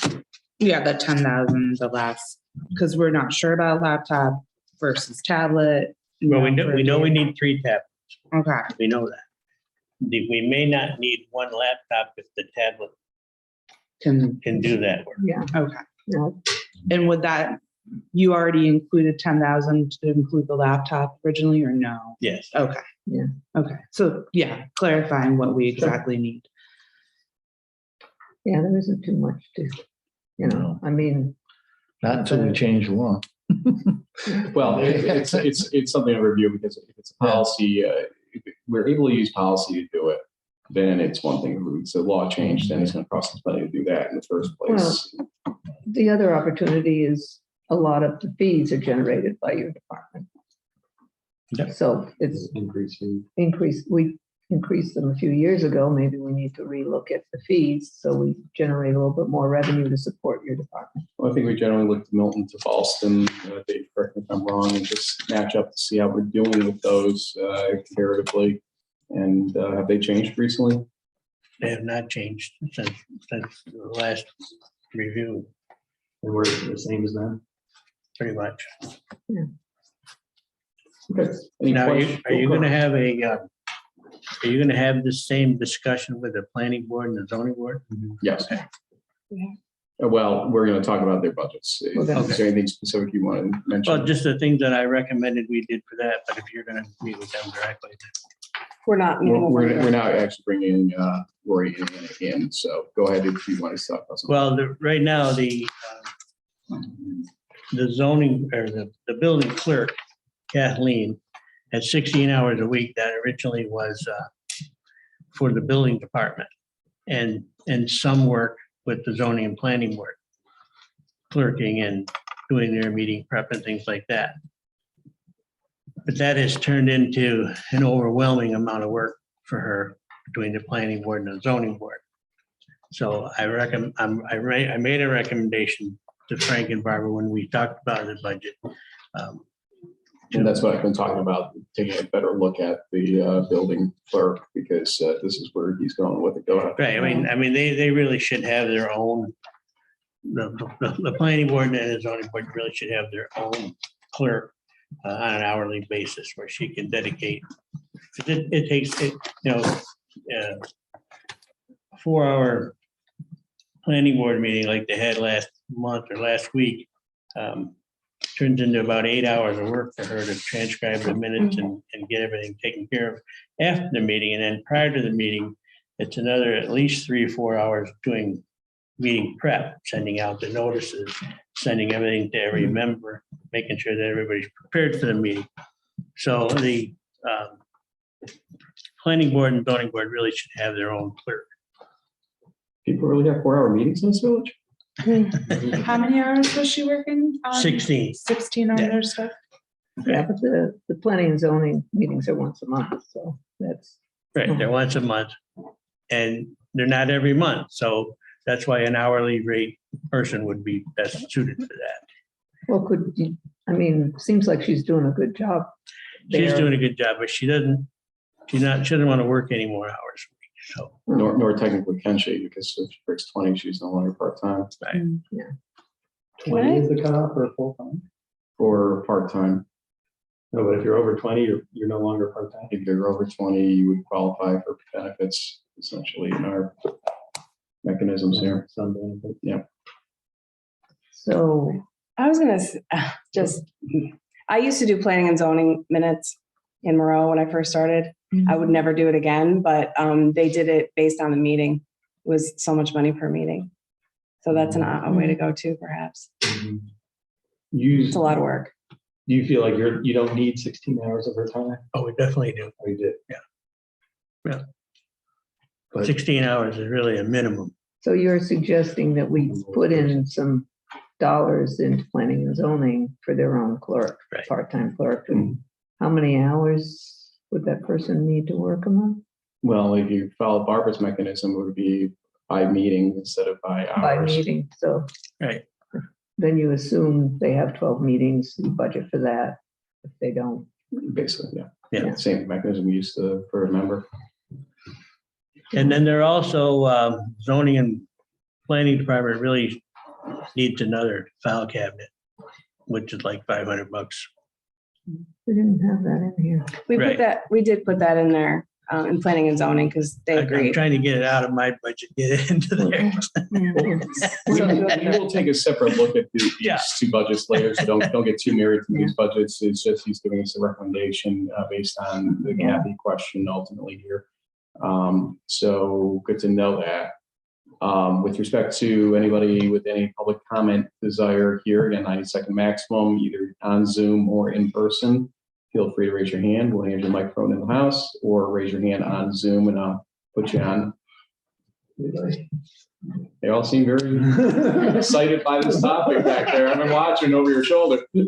Yeah, the 10,000, the last, because we're not sure about laptop versus tablet. Well, we know we need 3 tablets. Okay, We know that. We may not need 1 laptop if the tablet can do that work. Yeah, okay. yeah. And would that, you already included 10,000 to include the laptop originally or no? Yes. Okay. Yeah. Okay, so yeah, clarifying what we exactly need. Yeah, there isn't too much to, I mean, Not until we change the law. Well, it's something to review because if it's a policy, if we're able to use policy to do it, then it's one thing. If it's a law change, then it's going to cost us money to do that in the first place. the other opportunity is a lot of the fees are generated by your department. Yep. So it's Increase fee. increased, increased them a few years ago. Maybe we need to relook at the fees so we generate a little bit more revenue to support your department. Well, I think we generally look to Milton to Ballston, Dave, correct me if I'm wrong, and just match up to see how we're doing with those comparatively. And have they changed recently? They have not changed since the last review, And we're the same as them. pretty much. Okay. Any Now, questions? are you gonna have are you gonna have the same discussion with the planning board and the zoning board? Yes. Yeah. Well, we're going to talk about their budgets. Is Okay. there anything specific you want to mention? Well, just the things that I recommended we did for that, but if you're gonna meet with them directly. We're not meeting with We're them. now actually bringing Rory in again, so go ahead if you want to talk about something. Well, right now, the zoning or the building clerk, Kathleen, at 16 hours a week. That originally was for the building department and some work with the zoning and planning board, clerking and doing their meeting prep and things like that. But that has turned into an overwhelming amount of work for her between the planning board and the zoning board. So I made a recommendation to Frank and Barbara when we talked about the budget. And that's what I've been talking about, taking a better look at the building clerk, because this is where he's going with it. Go ahead. Right, I mean, they really should have their own, the planning board and the zoning board really should have their own clerk on an hourly basis where she can dedicate. It takes, a 4-hour planning board meeting like they had last month or last week turns into about 8 hours of work for her to transcribe the minutes and get everything taken care of after the meeting. And then prior to the meeting, it's another at least 3 or 4 hours doing meeting prep, sending out the notices, sending everything to every member, making sure that everybody's prepared for the meeting. So the planning board and zoning board really should have their own clerk. People really have 4-hour meetings in this village? How many hours was she working? 16. 16 on Yeah. their stuff? Yeah, but the planning and zoning meetings are once a month, so that's, Right, they're once a month and they're not every month. So that's why an hourly rate person would be best suited for that. well, seems like she's doing a good job. She's there. doing a good job, but she doesn't want to work any more hours a week. So, Nor technically can she, because if she breaks 20, she's no longer part-time. right. 20 is the cutoff for full-time? Or part-time. No, but if you're over 20, you're no longer part-time. If you're over 20, you would qualify for benefits, essentially, in our mechanisms here. Some benefit. So, I was gonna I used to do planning and zoning minutes in Moreau when I first started. I would never do it again, but they did it based on the meeting. It was so much money per meeting. So that's a way to go too, perhaps. It's a lot of work. Do you feel like you don't need 16 hours of her time? Oh, we definitely do. Oh, you did? Yeah. But 16 hours is really a minimum. so you're suggesting that we put in some dollars into planning and zoning for their own clerk, Right. part-time clerk. And how many hours would that person need to work a month? Well, if you follow Barbara's mechanism, it would be by meeting instead of by By hours. meeting, so Right. then you assume they have 12 meetings, you budget for that. If they don't, Basically, yeah. Yeah. Same mechanism we used to for a member. And then there are also zoning and planning department really needs another file cabinet, which is like $500. we didn't have that in here. We did put that in there in planning and zoning because they I'm agreed. trying to get it out of my budget, get it into there. We will take a separate look at these Yeah. two budgets later, so don't get too married to these budgets. It's just he's giving us a recommendation based on the Yeah. Kathy question ultimately here. So good to know that. With respect to anybody with any public comment desire here, again, 90-second maximum, either on Zoom or in person, feel free to raise your hand. We'll hand you a microphone in the house, or raise your hand on Zoom and I'll put you on. They all seem very excited by this topic back there. I've been watching over your shoulder. I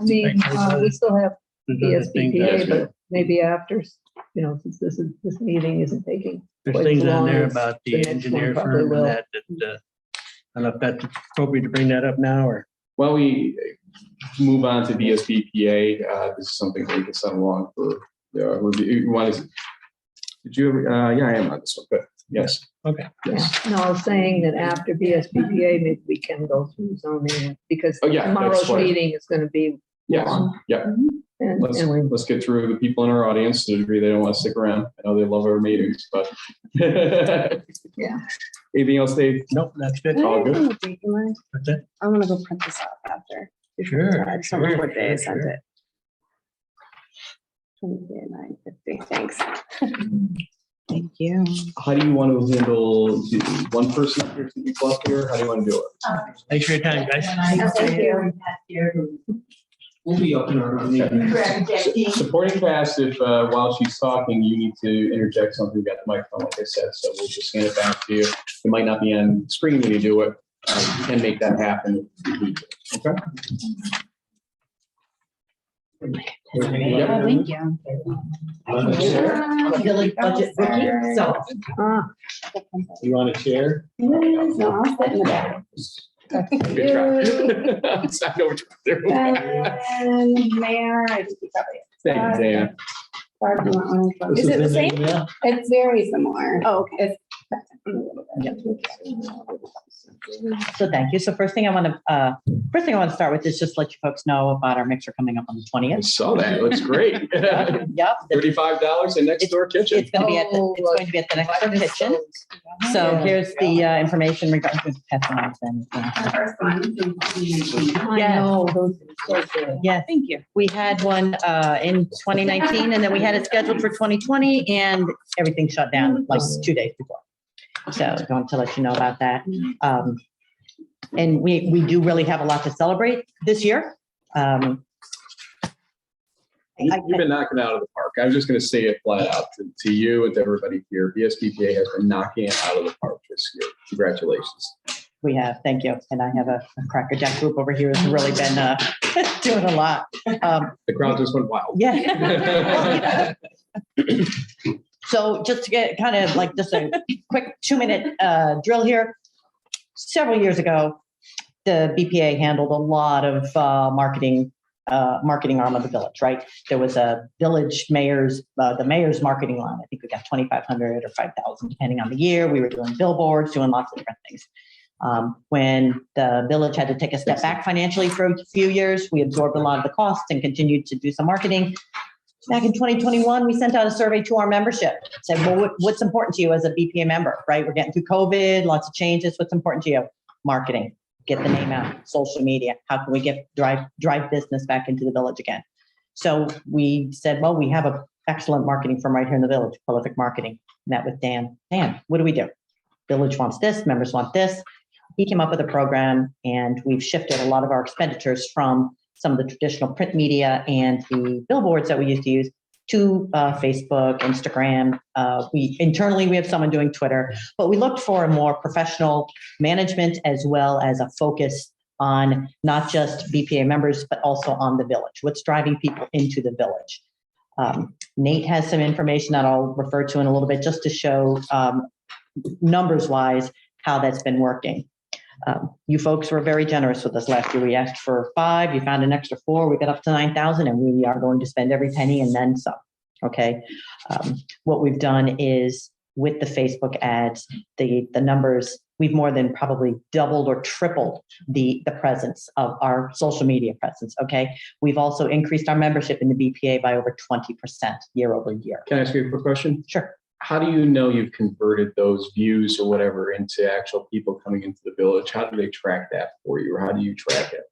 mean, we still have There's other things PSBPA, that- but maybe after since this meeting isn't taking. There's quite things as on long there as about the the next engineer one probably firm will. and that, I don't know if that's appropriate to bring that up now or. Well, we move on to BSBPA. This is something that we can send along for review. You want to? Did you? Yeah, I am on this one. But yes. Okay. Yes. No, I was saying that after BSBPA, maybe we can go through zoning because Oh, yeah, that's tomorrow's fine. meeting is going to be Yes. long. Yeah. And we Let's get through the people in our audience to the degree they don't want to stick around. I know they love our meetings, but Yeah. Anything else, Dave? Nope, that's good. All good. What's that? I want to go print this out after. Sure. I just don't know sure, what day I sure, sent sure. it. Tuesday at 9:50. Thanks. Thank you. How do you want to handle one person here to be up here? How do you want to do it? Thanks for your time, guys. Thank you. We'll be open our meeting. Supporting Cass, if while she's talking, you need to interject something, we've got the microphone, like I said, so we'll just hand it back to you. It might not be on screen when you do it. You can make that happen. Okay? Yep. Thank you. I'm a village budget rookie, so. You want to share? No, I'll sit in the back. Good try. It's not over there. And Mayor, I think you probably. Thank you, Dana. Barb, you want one? Is it the same? It's very similar. Oh, okay. So thank you. So first thing I want to start with is just let you folks know about our mixer coming up on the I 20th. saw that. It looks great. Yep. $35 in next door kitchen. It's going to be at the next door kitchen. So here's the information regarding pest and The first one. I Yeah. know, those are so good. yeah, thank you. We had one in 2019 and then we had it scheduled for 2020 and everything shut down like 2 days before. So I want to let you know about that. And we do really have a lot to celebrate this year. You've been knocking it out of the park. I was just going to say it flat out to you and to everybody here. BSBPA has been knocking it out of the park this year. Congratulations. We have, thank you. And I have a Cracker Jack group over here who's really been doing a lot. The crowd just went wild. Yeah. So just to get kind of like just a quick 2-minute drill here. Several years ago, the BPA handled a lot of marketing arm of the village, right? There was a village mayor's, the mayor's marketing line. I think we got 2,500 or 5,000, depending on the year. We were doing billboards, doing lots of different things. When the village had to take a step back financially for a few years, we absorbed a lot of the costs and continued to do some marketing. Back in 2021, we sent out a survey to our membership. Said, well, what's important to you as a BPA member, right? We're getting through COVID, lots of changes. What's important to you? Marketing, get the name out, social media. How can we drive business back into the village again? So we said, well, we have an excellent marketing firm right here in the village, Prolific Marketing. Met with Dan. Dan, what do we do? Village wants this, members want this. He came up with a program and we've shifted a lot of our expenditures from some of the traditional print media and the billboards that we used to use to Facebook, Instagram. Internally, we have someone doing Twitter, but we looked for a more professional management as well as a focus on not just BPA members, but also on the village. What's driving people into the village? Nate has some information that I'll refer to in a little bit just to show numbers-wise how that's been working. You folks were very generous with us last year. We asked for 5, you found an extra 4, we got up to 9,000 and we are going to spend every penny and then some, okay? What we've done is with the Facebook ads, the numbers, we've more than probably doubled or tripled the presence of our social media presence, okay? We've also increased our membership in the BPA by over 20% year over year. Can I ask you a quick question? Sure. How do you know you've converted those views or whatever into actual people coming into the village? How do they track that for you, or how do you track it?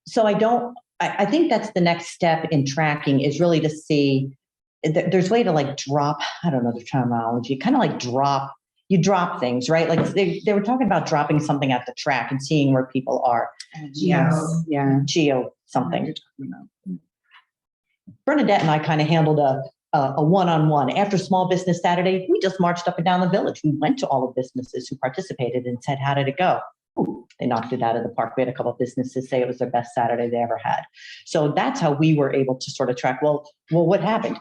So I think that's the next step in tracking is really to see, there's a way to like drop, I don't know the terminology, kind of like you drop things, right? Like they were talking about dropping something at the track and seeing where people are. Yes, yeah. Geo something. Bernadette and I kind of handled a one-on-one. After Small Business Saturday, we just marched up and down the village. We went to all the businesses who participated and said, how did it go? Ooh, They knocked it out of the park. We had a couple of businesses say it was their best Saturday they ever had. So that's how we were able to sort of track, well, what happened?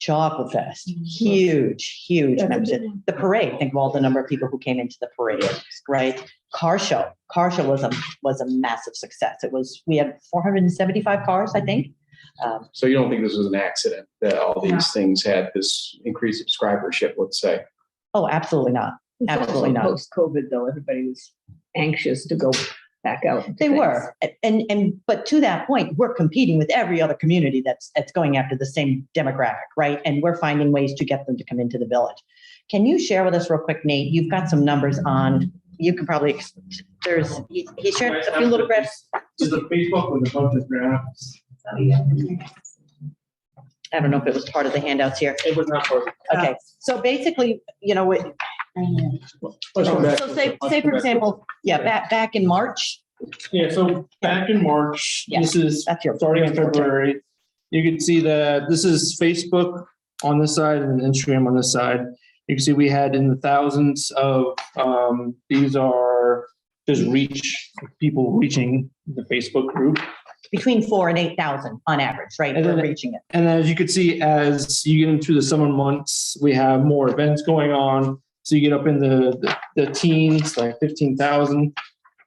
Chocolate Fest, huge That's a membership. big one. The parade, think of all the number of people who came into the parade, right? Car show was a massive success. We had 475 cars, I think. So you don't think this was an accident that all these things had this increased subscribership, let's say? Oh, absolutely not. It's also Absolutely not. Post-COVID though, everybody was anxious to go back out. into They things. were, but to that point, we're competing with every other community that's going after the same demographic, right? And we're finding ways to get them to come into the village. Can you share with us real quick, Nate? You've got some numbers on. You can probably. He shared a few little graphs. Just a Facebook with a bunch of graphs. I don't know if it was part of the handouts here. It was not part of it. Okay, so basically, so say for example, back in March. Yeah, so back in March, this is That's your starting in February. You can see that this is Facebook on this side and Instagram on this side. You can see we had in the thousands of, these are just people reaching the Facebook group. Between 4,000 and 8,000 on average, right? And We're then- reaching it. And as you can see, as you get into the summer months, we have more events going on. So you get up in the teens, like 15,000.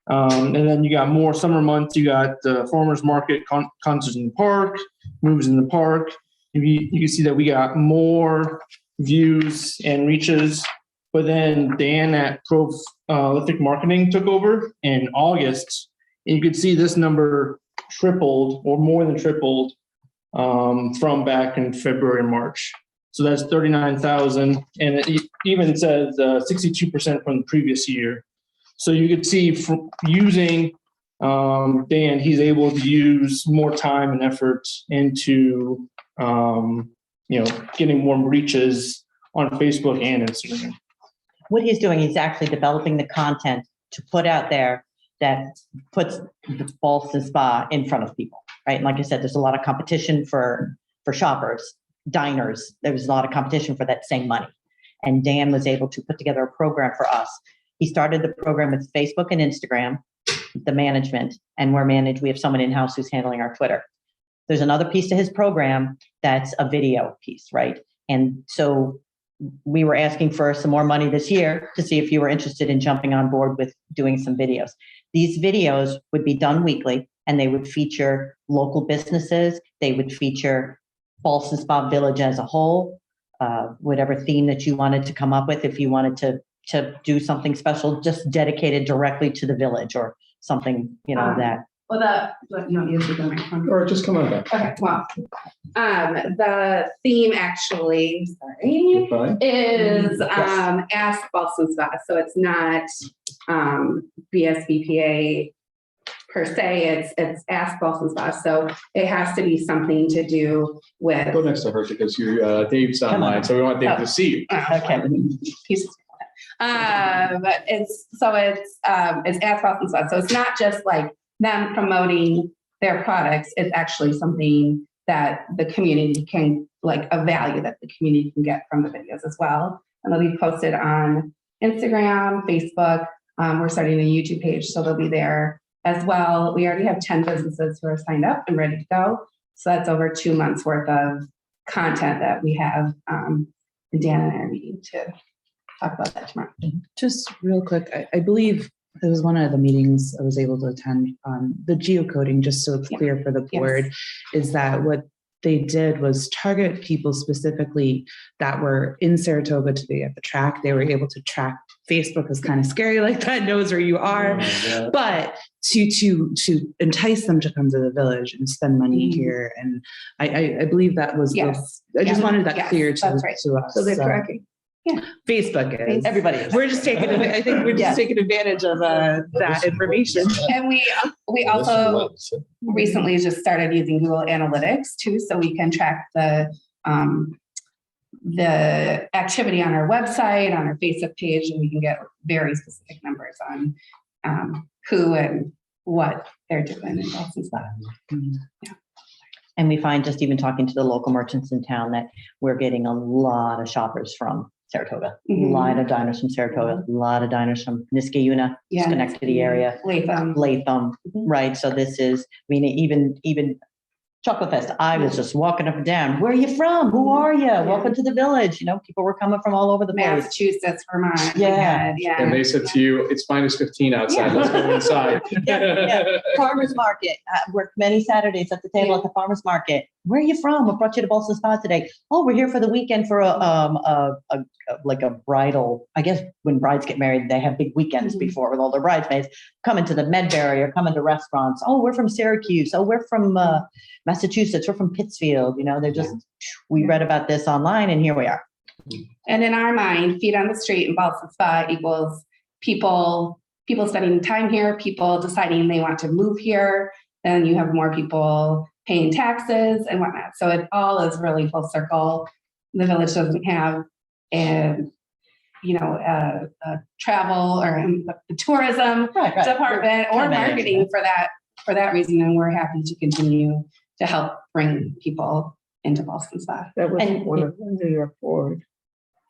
And then you got more summer months. You got the farmers market, concerts in the park, moves in the park. You can see that we got more views and reaches. But then Dan at Prolific Marketing took over in August. And you could see this number tripled or more than tripled from back in February and March. So that's 39,000. And it even says 62% from the previous year. So you could see from using Dan, he's able to use more time and effort into, getting more reaches on Facebook and Instagram. What he's doing, he's actually developing the content to put out there that puts the Ballston Spa in front of people, right? And like I said, there's a lot of competition for shoppers, diners. There's a lot of competition for that same money. And Dan was able to put together a program for us. He started the program with Facebook and Instagram, the management, and we have someone in-house who's handling our Twitter. There's another piece to his program that's a video piece, right? And so we were asking for some more money this year to see if you were interested in jumping on board with doing some videos. These videos would be done weekly, and they would feature local businesses. They would feature Ballston Spa Village as a whole, whatever theme that you wanted to come up with. If you wanted to do something special, just dedicated directly to the village or something, that. Well, you want to use the microphone? Or just come on back. Okay, well, the theme actually, You're fine. is Ask Ballston Spa. So it's not BSBPA per se, it's Ask Ballston Spa. So it has to be something to do with. Go next to her because Dave's online, so we want Dave to see you. Okay. But it's Ask Ballston Spa. So it's not just like them promoting their products. It's actually something that the community can, like a value that the community can get from the videos as well. And they'll be posted on Instagram, Facebook. We're starting a YouTube page, so they'll be there as well. We already have 10 businesses who are signed up and ready to go. So that's over 2 months worth of content that we have. And Dan and I are meeting to talk about that tomorrow. Just real quick, I believe it was one of the meetings I was able to attend on the geocoding, just so it's clear for the board, is that what they did was target people specifically that were in Saratoga to be at the track. They were able to track. Facebook is kind of scary like that, knows where you are, but to entice them to come to the village and spend money here. And I believe that was, I just wanted that clear to us. So they're tracking. Yeah. Facebook is. Everybody is. We're just taking, I think we're just taking advantage of that information. And we also recently just started using Google Analytics too, so we can track the activity on our website, on our Facebook page, and we can get very specific numbers on who and what they're doing and all stuff. Yeah. And we find just even talking to the local merchants in town that we're getting a lot of shoppers from Saratoga. A Mhm. lot of diners from Saratoga, a lot of diners from Niskayuna, Yeah, Schenectady area, Latham. Latham, Mhm. right? So this is, I mean, even Chocolate Fest, I was just walking up and down. Where are you from? Who are you? Welcome to the village. You know, people were coming from all over the place. Massachusetts, Vermont. we Yeah. had, yeah. And they said to you, it's -15 outside, let's go inside. Yeah. Farmers market. Worked many Saturdays at the table at the farmers market. Where are you from? What brought you to Ballston Spa today? Oh, we're here for the weekend for like a bridal. I guess when brides get married, they have big weekends Mhm. before with all their bridesmaids. Coming to the Medbury or coming to restaurants. Oh, we're from Syracuse. Oh, we're from Massachusetts. We're from Pittsfield. You know, they're just. We read about this online, and here we are. And in our mind, feet on the street in Ballston Spa equals people spending time here, people deciding they want to move here, and you have more people paying taxes and whatnot. So it all is really full circle. The village doesn't have, travel or the tourism Right. department or Kind of marketing for that reason, and we're happy to continue to help bring people into Ballston Spa. That was And- one of the New York Forward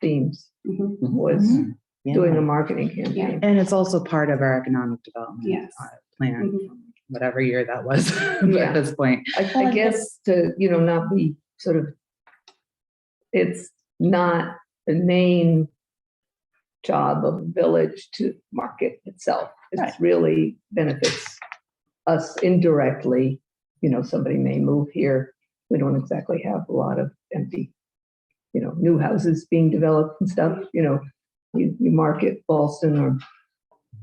themes, Mhm. was Yeah. doing a marketing campaign. And it's also part of our economic development Yes. plan, Mhm. whatever year that was Yeah. at this point. I guess to, not be sort of, it's not the main job of the village to market itself. Right. It's really benefits us indirectly. Somebody may move here. We don't exactly have a lot of empty, new houses being developed and stuff. You market Ballston or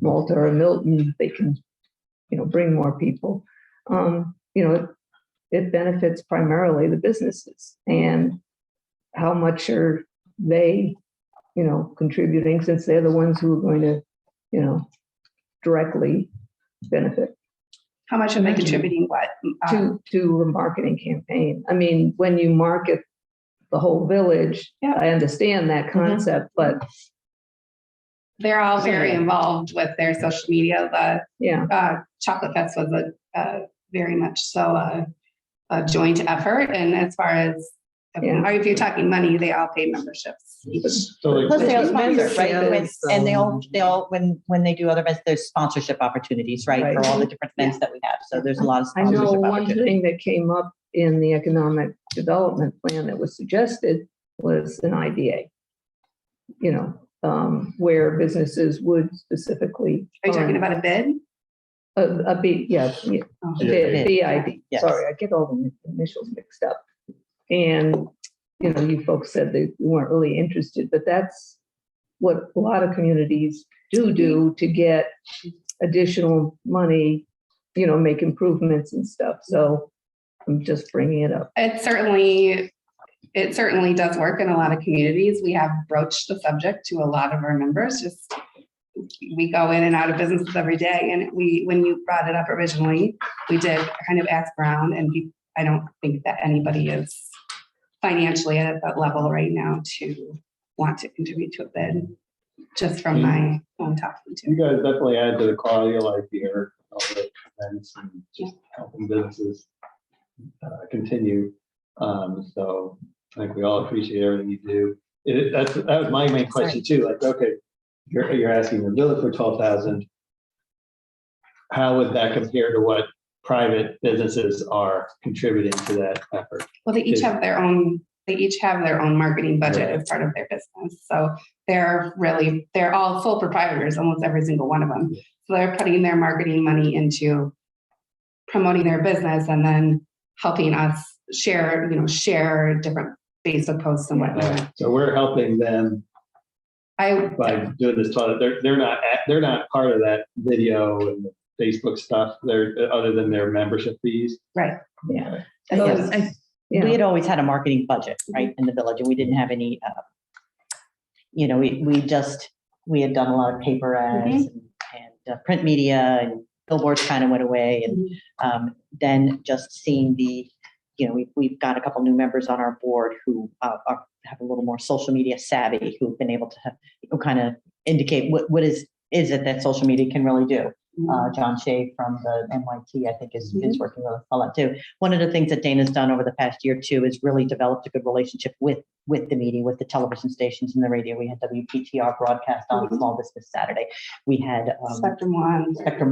Malta or Milton, they can, bring more people. It benefits primarily the businesses. And how much are they, contributing, since they're the ones who are going to, directly benefit How much are they contributing? What? to a marketing campaign? I mean, when you market the whole village, Yeah. I understand that concept, but They're all very involved with their social media. yeah, Chocolate Fest was a very much so a joint effort. And as far as, Yeah. if you're talking money, they all pay memberships. So Plus they all Which sponsor, makes right? sense, And they all, when they do other events, there's sponsorship opportunities, right? For Right. all the different events that we have. So there's a lot of I know sponsorship one opportunities. thing that came up in the economic development plan that was suggested was an IDA. Where businesses would specifically. Are you talking about a bid? A B, yeah, Oh. BID. Yes. Sorry, I get all the initials mixed up. And, you folks said that you weren't really interested, but that's what a lot of communities do to get additional money, make improvements and stuff. So I'm just bringing it up. It certainly does work in a lot of communities. We have broached the subject to a lot of our members. Just we go in and out of businesses every day. And when you brought it up originally, we did kind of ask around, and I don't think that anybody is financially at that level right now to want to contribute to a bid, just from my own talking to. you guys definitely add to the quality of life here, all the events and just helping businesses continue. So I think we all appreciate everything you do. That was my main question too. Like, okay, you're asking the village for 12,000. How would that compare to what private businesses are contributing to that effort? Well, they each have their own marketing budget as part of their business. So they're all sole proprietors, almost every single one of them. So they're putting their marketing money into promoting their business and then helping us share different Facebook posts and whatnot. So we're helping them by doing this. They're not part of that video and the Facebook stuff. They're other than their membership fees. Right. Yeah. We had always had a marketing budget, right, in the village, and we didn't have any, we had done a lot of paper ads and print media, and billboards kind of went away. And then just seeing we've got a couple new members on our board who have a little more social media savvy, who've been able to kind of indicate what is it that social media can really do. John Shea from the NYT, I think is working with us a lot too. One of the things that Dana's done over the past year too is really developed a good relationship with the media, with the television stations and the radio. We had WPTR broadcast on Small Business Saturday. We had Spectrum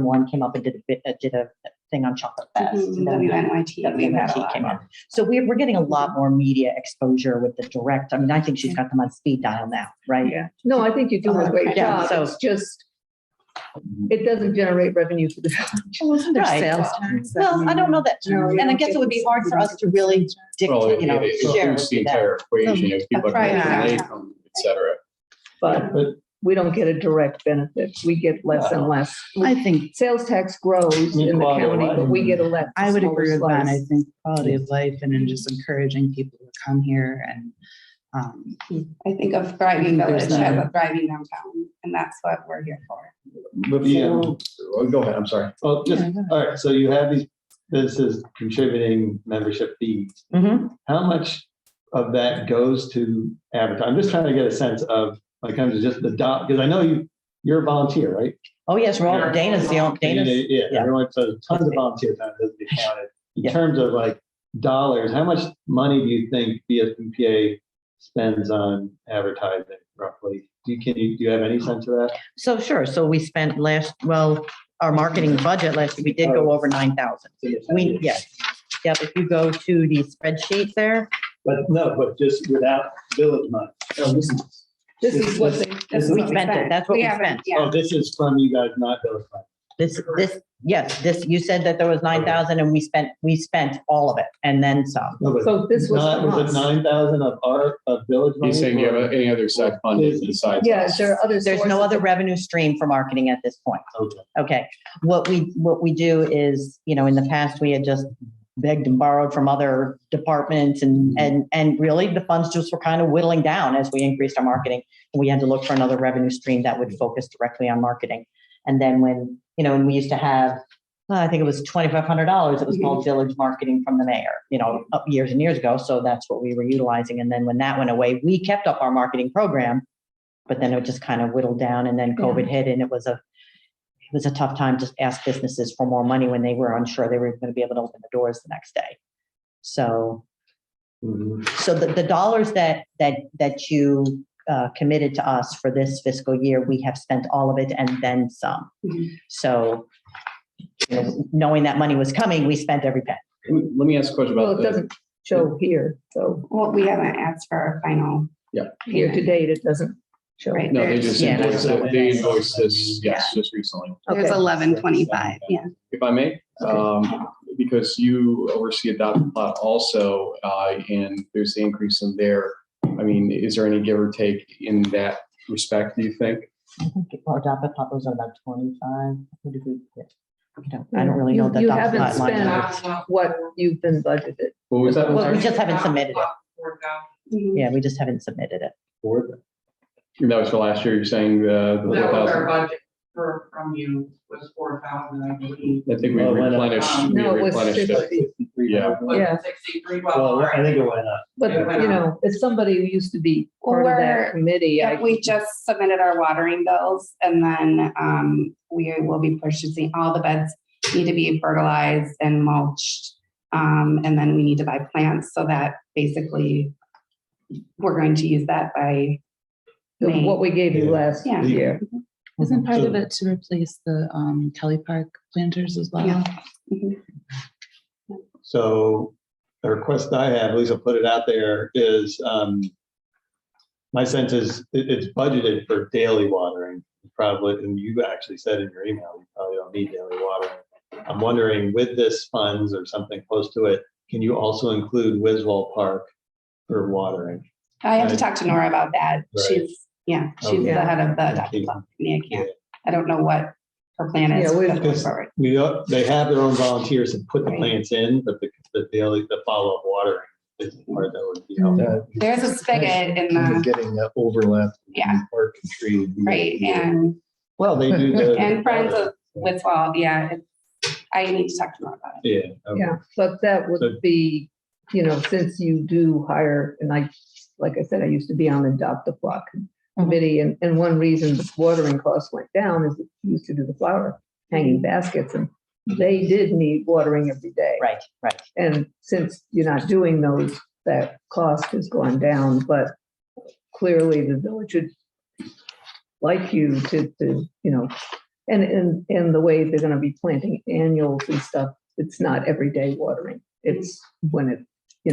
One came up and did a thing on Chocolate Fest. And then WNYT. We've had a WNYT lot. came up. So we're getting a lot more media exposure with the direct. I mean, I think she's got them on speed dial now, right? Yeah. No, I think you do a great Yeah, job. so- It's just, it doesn't generate revenue for the village. Wasn't there Right. sales tax? Well, I don't know that. No, you And I don't guess get it would be hard for us to really Well, dictate, it share includes the with that. entire equation, as people are That's right. making income, et cetera. But we don't get a direct benefit. We get less and less. I think Sales tax grows in the Quality of county, life. but we get a less. I would agree with that. I slice. think quality of life and in just encouraging people to come here and, I think of thriving I think village there's as a thriving downtown, and that's what we're here for. Before, oh, go ahead, I'm sorry. Well, just, Yeah, go ahead. all right, so you have these businesses contributing membership fees. Mhm. How much of that goes to advertising? I'm just trying to get a sense of, like, kind of just the dot, because I know you're a volunteer, right? Oh, yes, we're all, Dana's the only, Dana's, Yeah, yeah. everyone, so tons of volunteer time doesn't get counted. In Yeah. terms of like dollars, how much money do you think BSBPA spends on advertising roughly? Do you have any sense of that? So sure. So we spent our marketing budget last year, we did go over 9,000. Yes. Yep. If you go to the spreadsheet there, But just without village money. This is what they. This is we what spent it. That's what we haven't- spent. Yeah. Oh, this is from you guys, not village money. Yes, you said that there was 9,000 and we spent all of it and then some. No, but So this was not- from Was us. it 9,000 of village money? He's saying, do you have any other side funding besides? Yeah, is there other? There's no sources other of- revenue stream for marketing at this point. Okay. Okay, what we do is, in the past, we had just begged and borrowed from other departments and really the funds just were kind of whittling down as we increased our marketing. We had to look for another revenue stream that would focus directly on marketing. And then when we used to have, I think it was $2,500, it was called village marketing from the mayor, years and years ago. So that's what we were utilizing. And then when that went away, we kept up our marketing program, but then it just kind of whittled down and then COVID hit and it was a tough time to ask businesses for more money when they were unsure they were going to be able to open the doors the next day. So, so the dollars that you committed to us for this fiscal year, we have spent all of it and then some. So, knowing that money was coming, we spent every penny. Let me ask a question Well, about it doesn't show here, so Well, we haven't asked for our final. here to date, it doesn't show. Right. No, they just Yeah. invoiced it. They invoiced this, yes, just recently. There's Okay. 1125, yeah. If I may, because you oversee adopted plot also, and there's the increase in there. I mean, is there any give or take in that respect, do you think? I think our adopted was at about 25. What did we get? I don't really know the You adopted haven't plot line. spent what you've been budgeted. What was that? Well, we just haven't submitted it. Mhm. Yeah, we just haven't submitted it. That was for last year, you're saying the That was our 4,000? budget from you was 4,000, I believe. I think we Oh, it went up. replenished, we No, it was replenished it. 50. Yeah. Was Yeah. 63, Well, well, I think it went up. But, as somebody who used to be part of that committee, Yeah, we just submitted our watering bills and then we will be purchasing, all the beds need to be fertilized and mulched. And then we need to buy plants so that basically we're going to use that by May. what we gave you last Yeah. year. isn't part of it to replace the Kelly Park planters as well? Yeah. Mhm. So the request I have, at least I'll put it out there, is my sense is it's budgeted for daily watering. Probably, and you actually said in your email, you probably don't need daily watering. I'm wondering with this funds or something close to it, can you also include Wiswall Park for watering? I have to talk to Nora about that. Right. She's Okay. the head of the adopted club company. I don't know what her plan is. Yeah, we- going forward. They have their own volunteers to put the Right. plants in, but the follow-up watering is the part that would be helpful. There's a spigot in the, Getting that overlap. between Yeah. Park and tree. would be- right, and Well, they do the. And Friends of Witswall, I need to talk to Nora about it. Yeah. okay. Yeah, but that So- would be, since you do hire, and like I said, I used to be on the Adopt a Flock committee, and one reason the watering costs went down is it used to do the flower hanging baskets, and they did need watering every day. Right, right. And since you're not doing those, that cost has gone down, but clearly the village would like you to, and the way they're gonna be planting annuals and stuff, it's not everyday watering. It's when it, you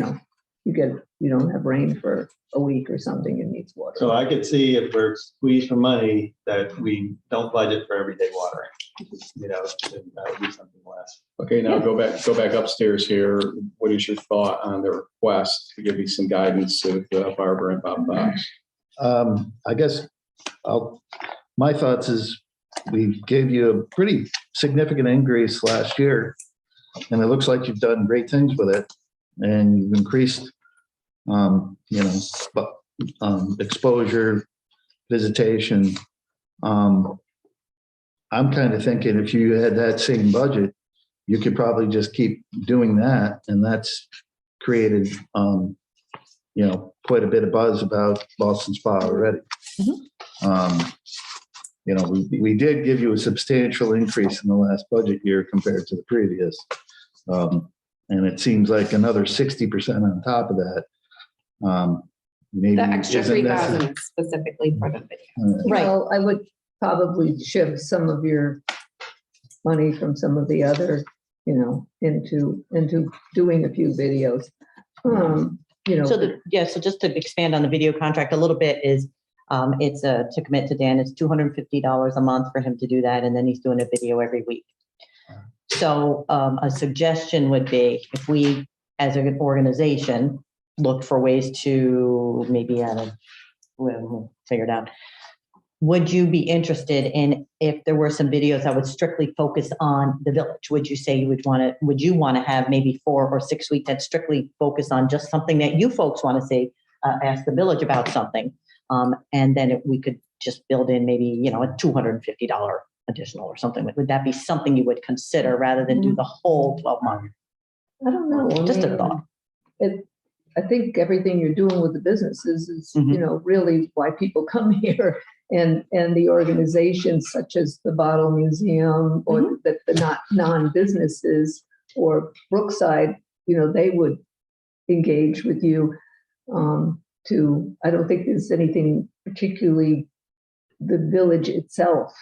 don't have rain for a week or something, it needs water. So I could see if we're squeezed for money that we don't budget for everyday watering. And that would be something less. Okay, now go back upstairs here. What is your thought on the request to give you some guidance of Barbara and Bob Fox? I guess my thoughts is we gave you a pretty significant increase last year, and it looks like you've done great things with it, and you've increased, exposure, visitation. I'm kind of thinking if you had that same budget, you could probably just keep doing that, and that's created, quite a bit of buzz about Ballston Spa already. We did give you a substantial increase in the last budget year compared to the previous. And it seems like another 60% on top of that. Maybe The extra isn't 3,000 specifically for the video. Right. Well, I would probably shift some of your money from some of the other, into doing a few videos. So just to expand on the video contract a little bit is, it's to commit to Dan, it's $250 a month for him to do that. And then he's doing a video every week. So a suggestion would be if we, as an organization, look for ways to maybe we'll figure it out. Would you be interested in if there were some videos that would strictly focus on the village? Would you say would you want to have maybe 4 or 6 weeks that strictly focus on just something that you folks want to say, ask the village about something? And then we could just build in maybe, a $250 additional or something. Would that be something you would consider rather than do the whole 12 month? I don't know. Just a thought. I think everything you're doing with the businesses is, Mhm. really why people come here, and the organizations such as the Bottle Museum or the non-businesses or Brookside, they would engage with you. I don't think there's anything particularly the village itself.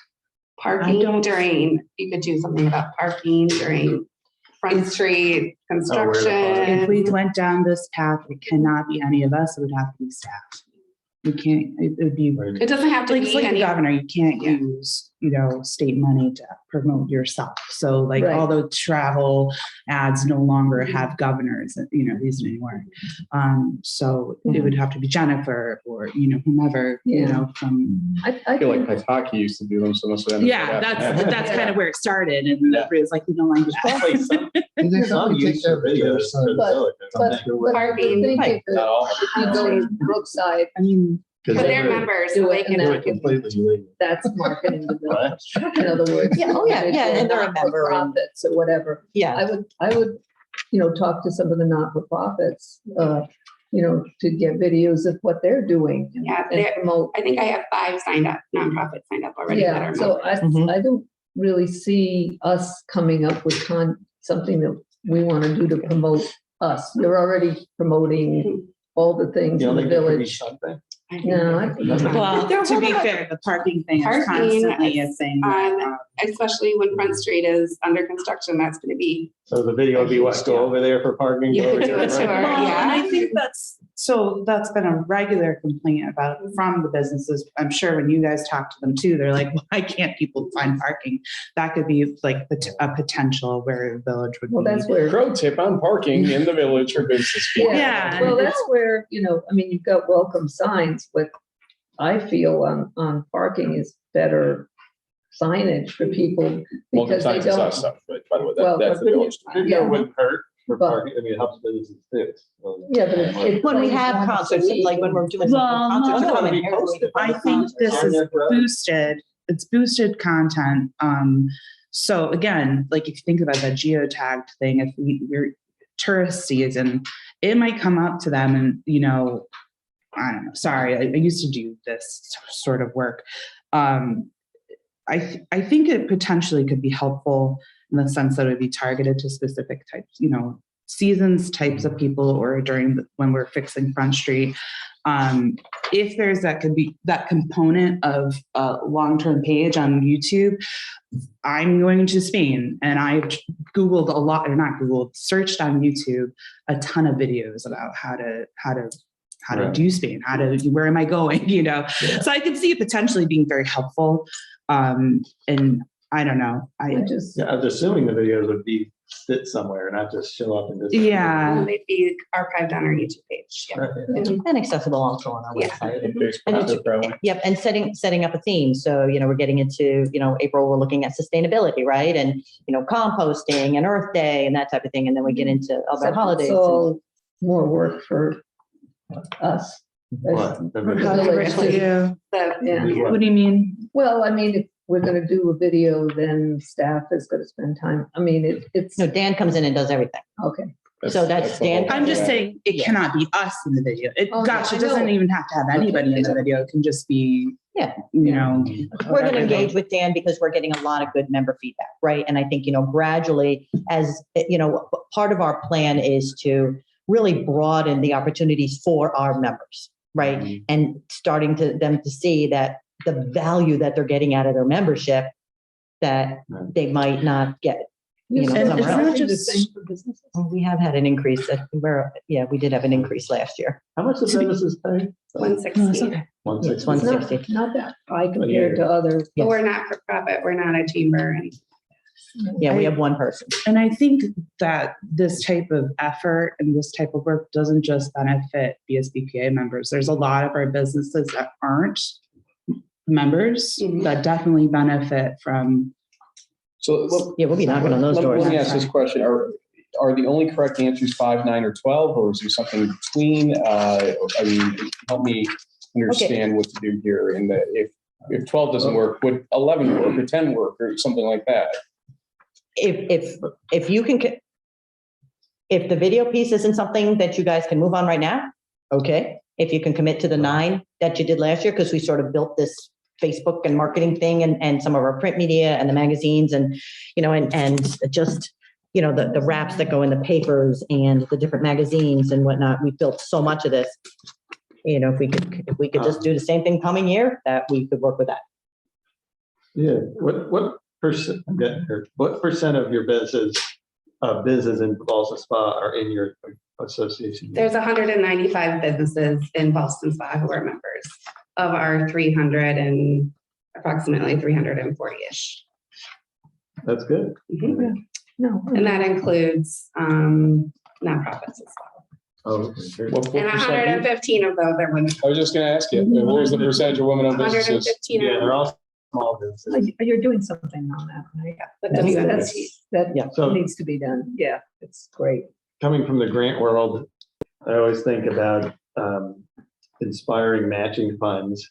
Parking during, you could do something about parking during Front Street construction. If we went down this path, it cannot be any of us, it would have to be staff. We can't, it would be. It doesn't have to Like, be it's like the any. governor, you can't use, state money to promote yourself. So like Right. all the travel ads no longer have governors, these anymore. So it would have to be Jennifer or, whomever, from. I feel like think Hockey used to do them, so most of them. Yeah, that's kind of where it started. And everybody's like, we don't like that. Some use their videos for the But- village. I'm not sure what- I think if Not all. you go to Brookside, I mean, Because But they're they members, do so they it can. and do then- it completely illegal. that's marketing the village. In other words. Yeah, oh, yeah, yeah, and they're a member and- Not-for-profits or whatever. Yeah. I would, talk to some of the not-for-profits, to get videos of what they're doing. and- Yeah, and they're- promote. I think I have 5 nonprofits signed up already that Yeah, are so members. I don't really see us coming up with something that we want to do to promote us. You're already promoting all the things in the village. I think No, I they're- think- well, They're to be one of fair, the parking thing is Parking constantly a thing. on- Especially when Front Street is under construction, that's gonna be, So the video would be what, go over there for parking? You go could over do there a for- tour. Well, and yeah. I think that's been a regular complaint from the businesses. I'm sure when you guys talk to them too, they're like, why can't people find parking? That could be like a potential where a village would Well, be. that's where. Pro tip on parking in the village for business people. Yeah. Well, that's where, you've got welcome signs, but I feel on parking is better signage for people Well, the because they signs is us don't. stuff, but by the way, Well, that's the but- village. Video wouldn't hurt for But- parking. I mean, it helps businesses too. So- Yeah, but it's. When we have concerts, like when we're doing Well, something, concerts no, come in here. I think this is boosted. It's boosted content. So again, like if you think about that geotagged thing, if your tourist season, it might come up to them and, I don't know. Sorry, I used to do this sort of work. I think it potentially could be helpful in the sense that it would be targeted to specific types, seasons, types of people, or when we're fixing Front Street. If there's that component of a long-term page on YouTube, I'm going to Spain, and I've Googled a lot, or not Googled, searched on YouTube a ton of videos about how to do Spain, where am I going, So I could see it potentially being very helpful. And I don't know. I was assuming the videos would be sit somewhere, not just show up in this. Yeah. They'd be archived on our YouTube page. Yeah. And accessible also on our Yeah. website. And Yep, and setting up a theme. So, we're getting into, April, we're looking at sustainability, right? And, composting and Earth Day and that type of thing. And then we get into other holidays. So more work for us. What? How's it work for you? Yeah. What do you mean? Well, I mean, if we're going to do a video, then staff is going to spend time. I mean, it's No, Dan comes in and does everything. okay. So that's the whole Dan. thing. I'm just saying it Yeah. cannot be us in the video. It Oh, gosh, I it doesn't know. even have to have anybody in the video. It can just be, Yeah. you know. We're going to whatever they- engage with Dan because we're getting a lot of good member feedback, right? And I think, gradually, as, part of our plan is to really broaden the opportunities for our members, right? And starting them to see that the value that they're getting out of their membership that they might not get. And it's somewhere not else. just, Well, we have had an increase. We did have an increase last year. How much does businesses pay? 160. okay. It's 160. 160. Not that high compared to other. Yes. We're not for profit. We're not a chamber. And Yeah, we have one person. And I think that this type of effort and this type of work doesn't just benefit BSBPA members. There's a lot of our businesses that aren't members that definitely benefit from. So Yeah, we'll be knocking on those doors. Let me ask this question. Are the only correct answers 5, 9, or 12, or is there something in between? Help me understand what to do here. And if 12 doesn't work, would 11 work or 10 work or something like that? If you can, if the video piece isn't something that you guys can move on right now, okay. If you can commit to the 9 that you did last year, because we sort of built this Facebook and marketing thing and some of our print media and the magazines and just, the wraps that go in the papers and the different magazines and whatnot. We built so much of this. If we could just do the same thing coming year, that we could work with that. Yeah. What percent? I'm getting here. What percent of your business in Ballston Spa are in your association? there's 195 businesses in Ballston Spa who are members of our 300 and approximately 340-ish. That's good. No. And that includes nonprofits as well. Oh, okay. Great. What And percent? 115 of those are women. I was just going to ask you, what was the percentage of women-owned businesses? 115 Yeah, of they're all small businesses. You're doing something on that, right? But That Yeah. So- needs to be done. Yeah, it's great. Coming from the grant world, I always think about inspiring matching funds.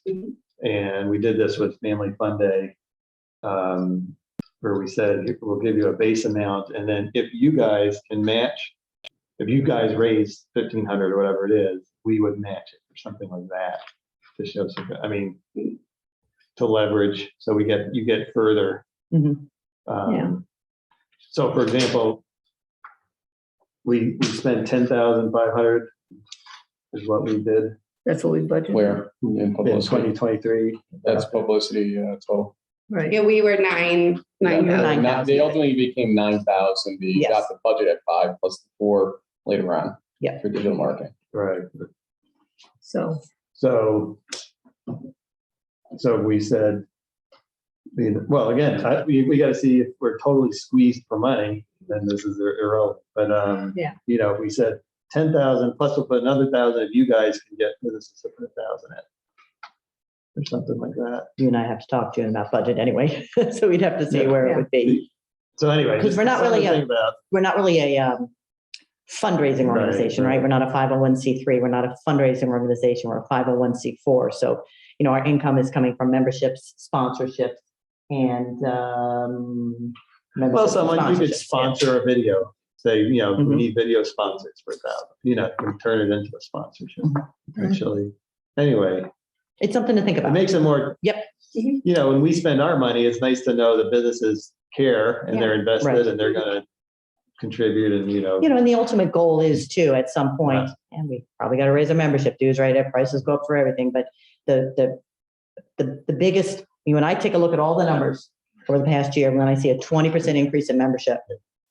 And we did this with Family Fun Day, where we said, we'll give you a base amount. And then if you guys can match, if you guys raise 1,500 or whatever it is, we would match it or something like that to show some, to leverage. So you get further. Mhm. Yeah. So for example, we spent 10,500 is what we did That's what we budgeted. Where? In in publicity. 2023. That's publicity total. Right. Yeah, we were 9,000. They ultimately became 9,000. We Yes. got the budget at 5 plus the 4 later on. Yeah. For digital marketing. Right. So, So we said, well, again, we got to see if we're totally squeezed for money, then this is irrelevant. But, Yeah. We said 10,000 plus we'll put another 1,000 if you guys can get businesses to put 1,000 in. Or something like that. You and I have to talk to you about budget anyway, so we'd have to see Yeah. where it would be. So anyway. 'Cause we're not something really to think about. We're not really a fundraising Right, organization, right? right. We're not a 501c3. We're not a fundraising organization. We're a 501c4. So, our income is coming from memberships, sponsorships, and Well, memberships and someone, you could sponsorships. sponsor a video, say, we Mhm. need video sponsors for 1,000, you turn it into a sponsorship, Mhm. actually. Anyway, It's something to think it about. makes it more. Yep. you know, when we spend our money, it's nice to know the businesses care and they're invested Right. and they're gonna contribute and, you know. And the ultimate goal is too, at some point, and we probably got to raise our membership dues, right? Our prices go up for everything, but the biggest, when I take a look at all the numbers over the past year, when I see a 20% increase in membership,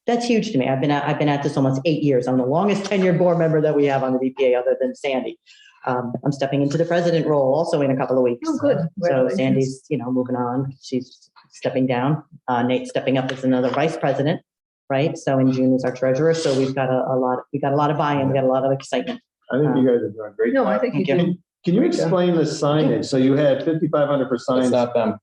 that's huge to me. I've been at this almost 8 years. I'm the longest tenured board member that we have on the BPA other than Sandy. I'm stepping into the president role also in a couple of weeks. Oh, good. So Congratulations. Sandy's, moving on. She's stepping down. Nate's stepping up as another vice president, right? So in June is our treasurer. So we've got a lot of buy-in. We got a lot of excitement. I think you guys are doing a great No, job. I think you Thank do. Can you explain the signage? So you had 5,500 for It's signs. not them.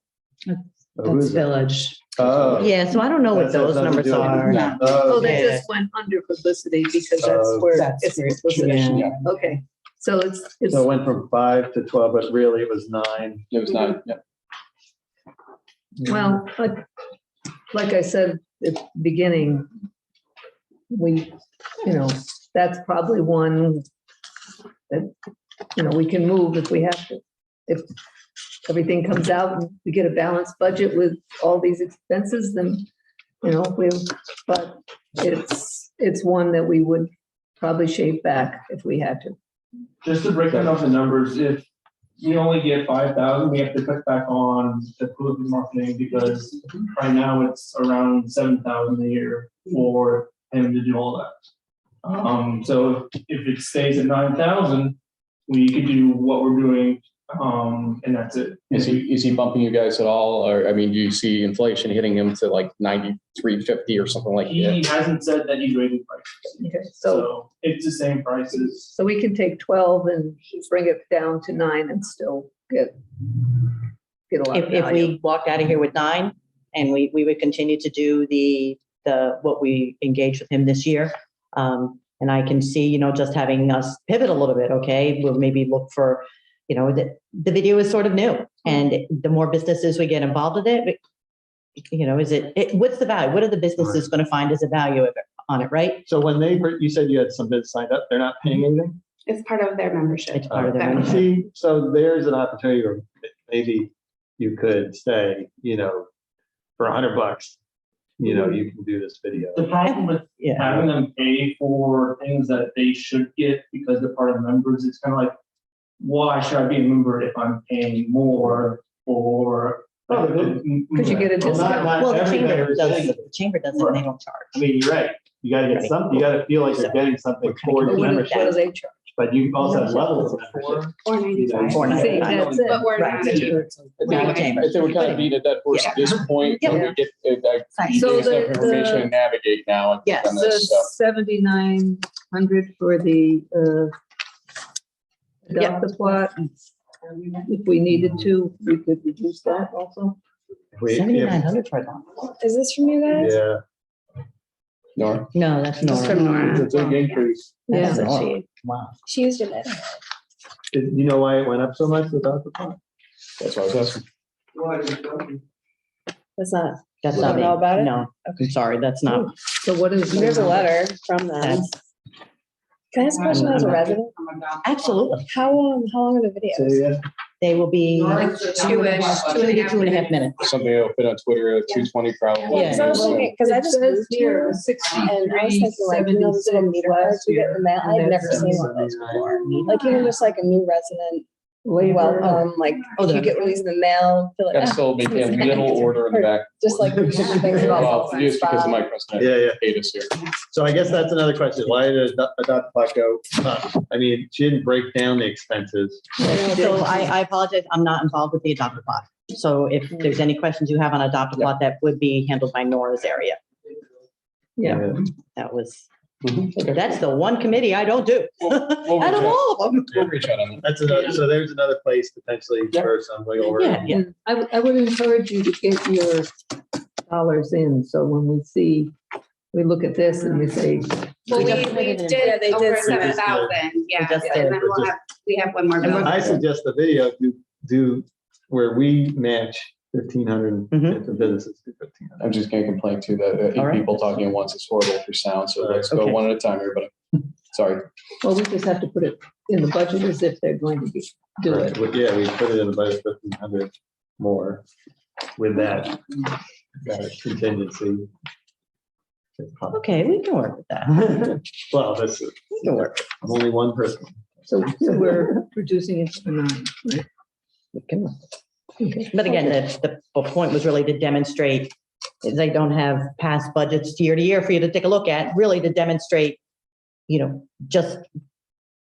Who That's is it? Village. Oh. Yeah, so I don't know what That has those nothing to numbers do with it. are. No. Oh, that Yeah. just went under publicity because that's where That's it's where it's publicity. Yeah. Okay, so it's, So it went from 5 to 12, but really it was 9. It was not, yeah. well, like I said at the beginning, we, that's probably one that, we can move if we have to. If everything comes out and we get a balanced budget with all these expenses, then, but it's one that we would probably shave back if we had to. Just to break down the numbers, if we only get 5,000, we have to cut back on the clothing marketing because right now it's around 7,000 a year for him to do all that. So if it stays at 9,000, we could do what we're doing, and that's it. Is he bumping you guys at all? Or, do you see inflation hitting him to like 93.50 or something like that? He hasn't said that he's raising prices, Okay, so so it's the same prices. we can take 12 and bring it down to 9 and still get a lot of If value. we walked out of here with 9 and we would continue to do the what we engaged with him this year. And I can see, just having us pivot a little bit, okay, we'll maybe look for, the video is sort of new. And the more businesses we get involved with it, what's the value? What are the businesses going to find as a value on it, right? So when you said you had some bids signed up, they're not paying anything? It's part of their membership. It's part of their That- membership. See, so there's an opportunity where maybe you could say, for $100, you can do this video. The problem with Yeah. having them pay for things that they should get because they're part of members, it's kind of like, why should I be a member if I'm paying more for? Because you get a discount. Well, the chamber every does, member the chamber does it, and they don't charge. I mean, you're right. You gotta get something, you gotta feel like you're getting something We're for kinda your What membership, do they charge? but you also have levels of membership. $4.95. See, $4.95. that's it. But we're Right. not. I think we're kind of beat at that horse at this point. Yeah. When we get, you So guys have the- information to navigate now. I think, Yes. on The this, so. 7,900 for the Yeah. adopt a plot. If we needed to, we could reduce that also. We- 7,900 for that. Is this from you guys? Yeah. Nora? No, that's Just from Nora. Nora. It's a big increase. That's Yeah. Nora. Wow. She used it. You know why it went up so much without the pump? That's what I was asking. That's not. That's You not don't me. know about it? No, I'm sorry, that's not. So what is? There's a letter from them. That's- Can I ask a question as a resident? Absolutely. How long are the videos? They will be Two-ish, 2.5 minutes. Something will fit on Twitter at 220 probably. Yeah. Because I was thinking, because I just moved here, here, the 63, and I was thinking like, those little meter cards you get in the mail, I'd never seen one of those before. Like even just like a new resident, welcome, like Oh, if you get released in the mail, feel like, Gotta still make a little order in the back. just like things about. Well, just because of my president. Yeah, yeah. Hate us here. So I guess that's another question. Why did Adopt Black go up? I mean, she didn't break down the expenses. So I apologize, I'm not involved with the Adopt a Plot. So if there's any questions you have on Adopt a Plot, that would be handled by Nora's area. Yeah. That was, Okay. that's the one committee I don't do. We'll Out reach of out. all of them. We'll reach out on that. That's another, so there's another place potentially for some wiggle room. Yeah, yeah. And I would encourage you to get your dollars in, so when we look at this and we say, Well, We we just put it in. did they over did 7,000, yeah, just and did. then we have one more And bill. I suggest the video do where we match 1,500 Mhm. if the businesses do 1,500. I'm just gonna complain too that All eight right. people talking at once is horrible for sound. So let's go Okay. one at a time, everybody. Sorry. well, we just have to put it in the budget as if they're going to be doing Right, it. well, yeah, we put it in the budget 1,500. more with that contingency. Okay, we can work with that. Well, this is, We can work. I'm only one person. So we're reducing it to 9, right? We can. Okay. But again, the point was really to demonstrate, they don't have past budgets year to year for you to take a look at, really to demonstrate, just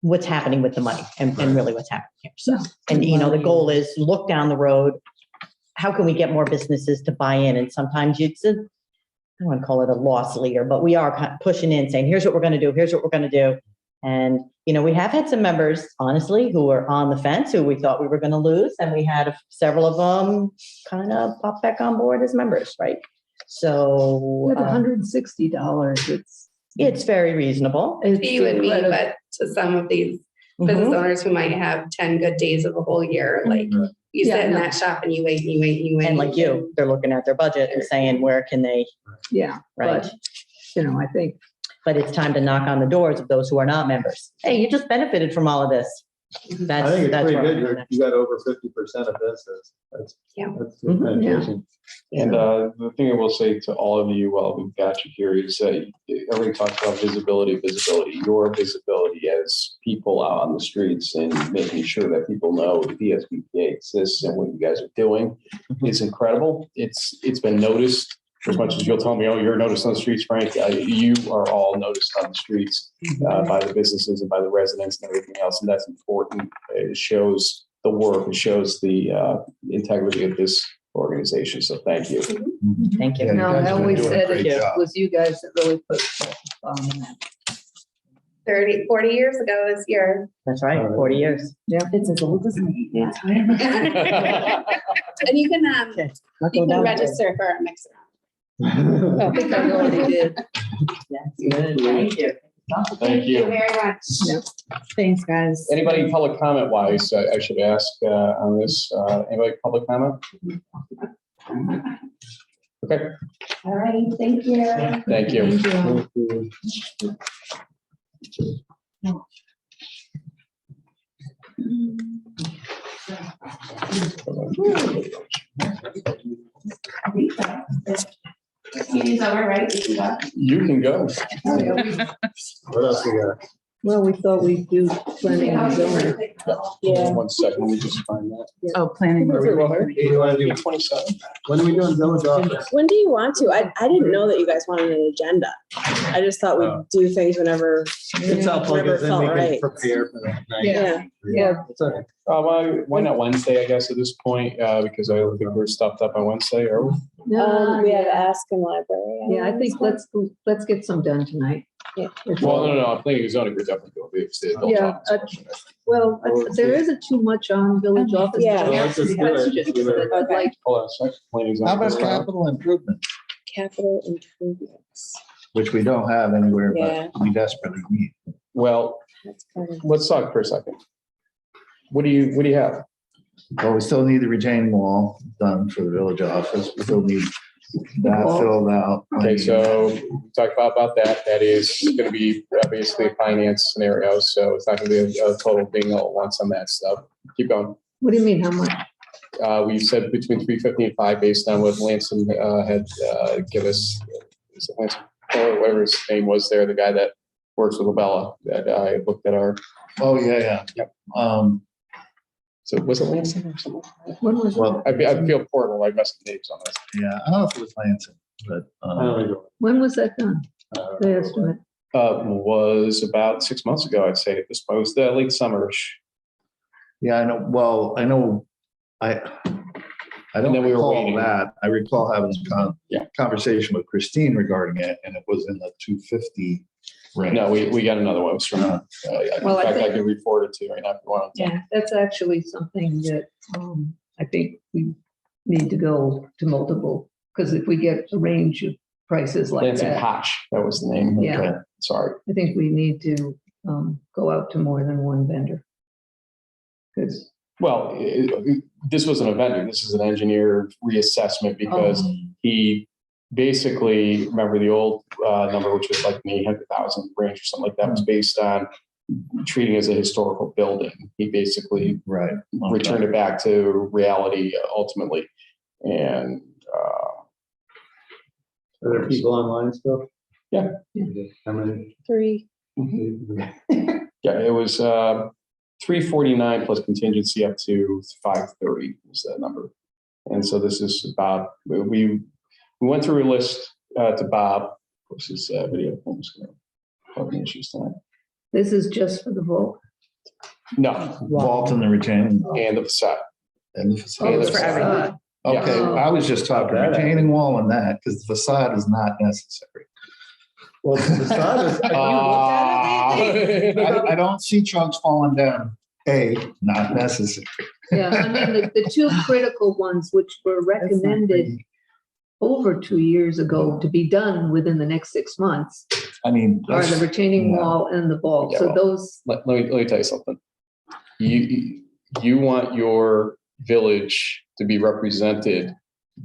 what's happening with the money and really what's happening here. So, and the goal is look down the road. How can we get more businesses to buy in? And sometimes I don't want to call it a loss leader, but we are kind of pushing in saying, here's what we're going to do. Here's what we're going to do. And, we have had some members, honestly, who were on the fence, who we thought we were going to lose. And we had several of them kind of pop back on board as members, right? So With $160, it's very reasonable. it's To you and me, incredible. but to some of these business Mhm. owners who might have 10 good days of a whole year, like you Yeah, sit in no. that shop and you wait and you wait and you wait. And like you, they're looking at their budget and saying, where can they, Yeah, right? but, I think But it's time to knock on the doors of those who are not members. Hey, you just benefited from all of this. That's, I think it's that's pretty where good. I'm going. You got over 50% of business. That's good Mhm. penetration. And the thing I will say to all of you while we've got you here is everybody talks about visibility. Your visibility as people out on the streets and making sure that people know the VSBPA exists and what you guys are doing is incredible. It's been noticed. As much as you'll tell me, oh, you're noticed on the streets, Frank, you are all noticed on the streets by the businesses and by the residents and everything else. And that's important. It shows the work. It shows the integrity of this organization. So thank you. Thank you. Yeah, you No, guys I have been always doing a said great it job. was you guys that really put on that. 30, 40 years ago this year. That's right, 40 years. It's as old as me. Yeah. And you can, Okay. I'll you go can down there. register for a mix around. I think I already did. That's good. Thank you. Thank you. very much. Thanks, guys. Anybody public comment wise, I should ask on this, anybody public comment? Okay, All right, thank you. thank you. Thank you. Meeting's over, right? You can go. You can go. What else we got? Well, we thought we'd do planning and zoning. Yeah. 1 second, let me just find that. Oh, planning. Are we and rolling? zoning. You want to do, 27. when are we doing village office? When do you want to? I didn't know that you guys wanted an agenda. I just thought we'd do things whenever. It's helpful Whenever because it then we felt can right. prepare for that night. Yeah. Yeah. It's okay. Why not Wednesday, I guess, at this point, because I don't think we're stuffed up on Wednesday, are we? No, We have yeah. Aspen Library. Yeah, I think let's get some done tonight. Yeah. Well, no, I'm thinking zoning could definitely go. It's the adult Yeah, office portion. Well, there isn't too much on village office. Yeah. but I Well, have some let's just do it. questions that I'd like. Hold on a second. Planning How zoning. about capital improvement, Capital improvements. which we don't have anywhere, Yeah. but we desperately need? Well, That's kind of. let's talk for a second. What do you have? Well, we still need the retaining wall done for the village office. We still need that filled out. Okay, so we talked about that. That is going to be basically a finance scenario. So it's not going to be a total thing all at once on that stuff. Keep going. What do you mean, how much? We said between 350 and 5 based on what Lansing had give us. Is it Lansing? Or whatever his name was there, the guy that works with Labella that I looked at our. Oh, yeah. Yep. So was it Lansing or something? When was it? Well, I feel horrible. I messed the names on this. yeah, I don't know if it was Lansing, but, When was that done? The estimate? Was about 6 months ago, I'd say. At this point, it was the late summerish. yeah, I know, well, I know, I And don't then we were recall waiting. that. I recall having a Yeah. conversation with Christine regarding it, and it was in the 250 range. No, we got another one. It was from, in Well, I fact, I think- can report it to you right now if you want. Yeah, that's actually something that I think we need to go to multiple, because if we get a range of prices like Lansing that, Hotch, that was the name. Yeah. Okay, sorry. I think we need to go out to more than one vendor. Because, Well, this wasn't a vendor. This is an engineer reassessment because he basically, remember the old number, which was like an 800,000 range or something like that, was based on treating as a historical building. He basically Right. returned it back to reality ultimately. And Are there people online still? Yeah. How many? 3. yeah, it was 349 plus contingency up to 530 was that number. And so this is about, we went through a list to Bob. Of course, his video. I'm just going to plug in issues tonight. This is just for the vote. No, Vault and the retaining wall. and the facade. And the Oh, facade. it's for for everything. everyone. Okay, Oh. I was just talking That- retaining wall and that, because the facade is not necessary. Well, the facade is. I don't see trucks falling down. Not necessary. Yeah, I mean, the two critical ones, which were recommended over 2 years ago to be done within the next 6 months, I mean, are the retaining yeah. wall and the vault. Yeah, So well, those, let me tell you something. You want your village to be represented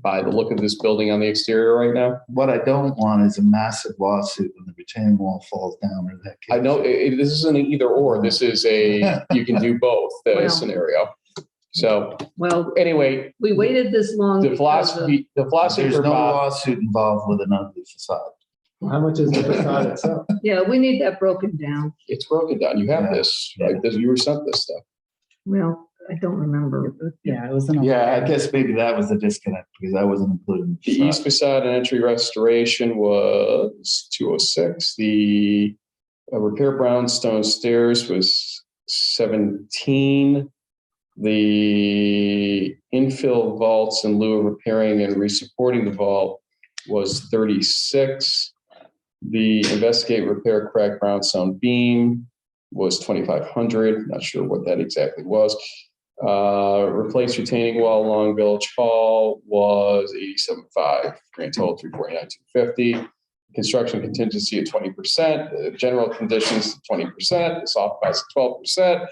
by the look of this building on the exterior right now. What I don't want is a massive lawsuit when the retaining wall falls down or that. I know this isn't an either or. This is a you can do both Well. scenario. So well, anyway, we waited this long. the because of- philosophy There's for no Bob. lawsuit involved with an ugly facade. How much is the facade itself? Yeah, we need that broken down. It's broken down. You have Yeah. this, right? You were sent this stuff. Well, I don't remember. Yeah, it was an. Yeah, I guess maybe that was the disconnect because I wasn't including The east facade and entry restoration was 206. The repair brownstone stairs was 17. The infill vaults in lieu of repairing and resupporting the vault was 36. The investigate, repair, crack brownstone beam was 2,500. Not sure what that exactly was. Replace retaining wall along Village Hall was 87.5. Grand total 349,250. Construction contingency at 20%. General conditions 20%. The soft cost 12%.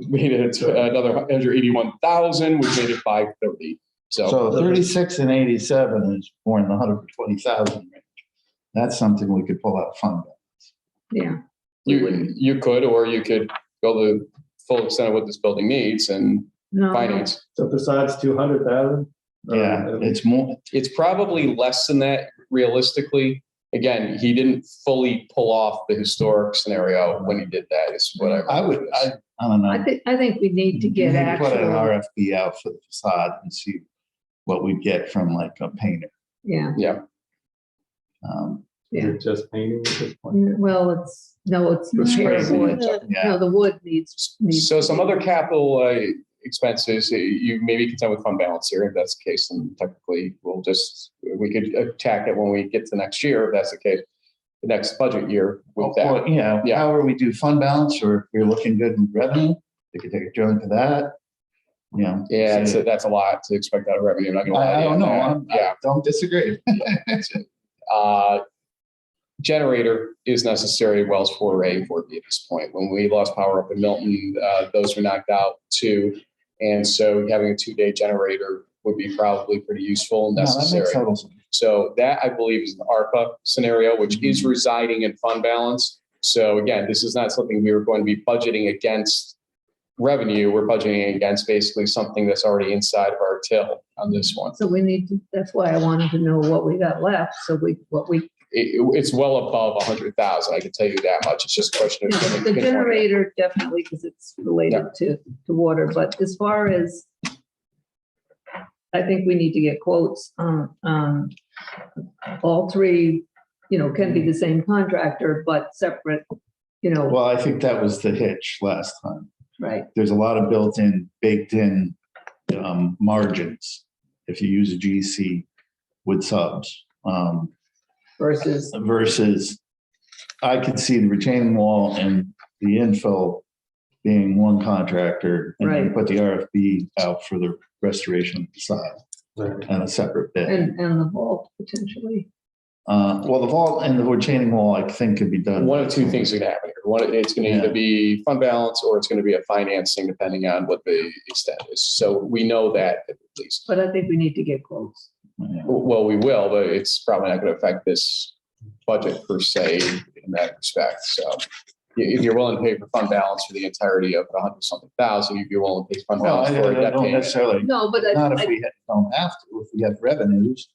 Made it another 181,000, which made it 530. So 36 and 87 is more in the 120,000 range. That's something we could pull out fund balance. Yeah. You could, or you could go the full extent of what this building needs and No. finance. So facade's 200,000? Yeah, it's more. It's probably less than that realistically. Again, he didn't fully pull off the historic scenario when he did that. Is what I I don't know. I think we need to get You need to put an actual, RFP out for the facade and see what we get from like a painter. yeah. Is Yeah. it just painting at this point? Well, it's repair Spray wood. Yeah. No, the wood needs. So some other capital expenses, you may be content with fund balance here. If that's the case, then technically we could attack it when we get to next year. If that's the case, the next budget year with that. Well, yeah, however we do fund balance, or if you're looking good in revenue, you could take a chunk of that. Yeah, so- that's a lot to expect out of revenue. I'm not gonna lie to I you don't on know. that. Yeah. I don't disagree. Generator is necessary at Wells 4A and 4B at this point. When we lost power up in Milton, those were knocked out too. And so having a 2-day generator would be probably pretty useful and No, that necessary. makes total sense. So that I believe is an ARPA scenario, which is residing in fund balance. So again, this is not something we were going to be budgeting against revenue. We're budgeting against basically something that's already inside of our till on this one. So we need to, that's why I wanted to know what we got left. So It's well above 100,000. I can tell you that much. It's just a question of the generator definitely, because it's related to water, but as far as, I think we need to get quotes on all three, can be the same contractor, but separate, Well, I think that was the hitch last time. right? There's a lot of baked in margins if you use a GC with subs. Versus I could see the retaining wall and the infill being one contractor and then Right. put the RFP out for the restoration of the facade and a separate bid. And the vault potentially. Well, the vault and the retaining wall, I think, could be done. One of two things are going to happen here. It's going to either be fund balance or it's going to be a financing, depending on what the extent is. So we know that at least. But I think we need to get quotes. Yeah. Well, we will, but it's probably not going to affect this budget per se in that respect. So if you're willing to pay for fund balance for the entirety of 100-something thousand, you'd be willing to pay fund Well, balance for a I debt don't payment. necessarily, No, but not if I, we don't have to, if we have revenues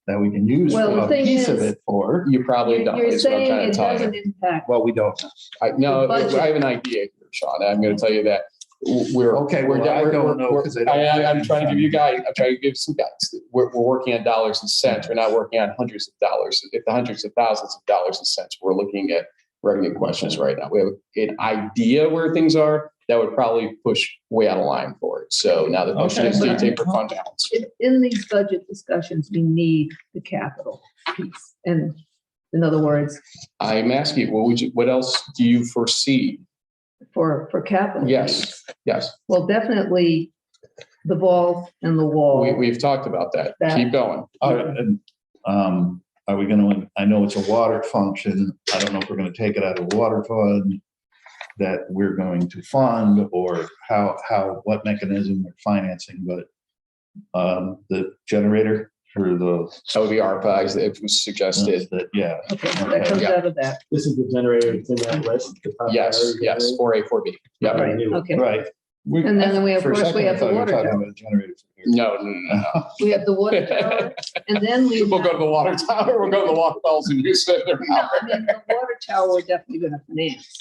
that we can use Well, the a thing piece of is- it for. You probably don't, you're is what I'm saying trying it to tell doesn't you. impact. Well, we don't. No, the budget. I have an idea here, Sean. I'm going to tell you that we're. Okay, we're- well, I we're- don't know, we're- 'cause I don't have I'm any trying to give you fund. guys, I'm trying to give some guys. We're working on dollars and cents. We're not working on hundreds of dollars. If the hundreds of thousands of dollars and cents, we're looking at revenue questions right now. We have an idea where things are that would probably push way out of line for it. So now the question is, do you take for fund balance? In these budget discussions, we need the capital piece. And in other words, I'm asking you, what else do you foresee? for capital. Yes, needs. yes. Well, definitely the ball and the wall. We've talked about that. That- Keep going. Are we gonna, I know it's a water function. I don't know if we're gonna take it out of the water fund that we're going to fund, or what mechanism we're financing, but the generator or the. That would be ARPA, as it was suggested. Yeah. Okay, that comes Yeah. out of that. This is the generator that's in that list. the top Yes, priority yes, generator. 4A, 4B. Yeah. Right, New. okay. Right. And then we, of For a course, second, we I have the thought you were water talking tower. about a generator. No. We have the water tower, and then we. We'll go to the water tower, we'll go to the water wells in Houston. No, I mean, the water tower, we're definitely gonna finance,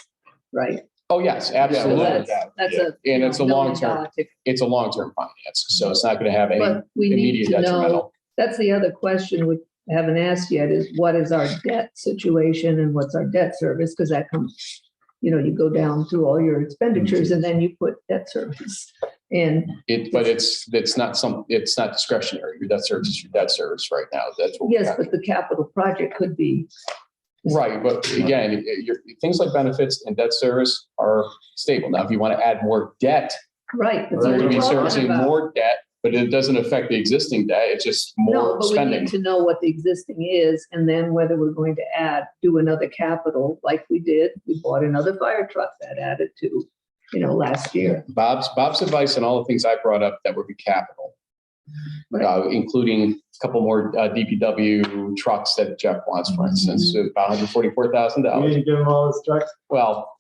right? Oh, yes, So absolutely. that's a. And it's a long-term- $1 million ticket. It's a long-term finance, so it's not going to have any But we need immediate to know, detrimental. that's the other question we haven't asked yet, is what is our debt situation and what's our debt service? Because that comes, you go down through all your expenditures and then you put debt service. And But it's not discretionary. Your debt service is your debt service right now. That's what we yes, have. but the capital project could be. Right, but again, things like benefits and debt service are stable. Now, if you want to add more debt, Right. that's you're what going to we're be talking servicing about. more debt, but it doesn't affect the existing debt. It's just No, more but we spending. need to know what the existing is and then whether we're going to do another capital like we did. We bought another fire truck that added to, last year. Bob's advice and all the things I brought up that would be capital, including a couple more DPW trucks that Jeff wants, for instance, about You $144,000. need to give them all those trucks. Well,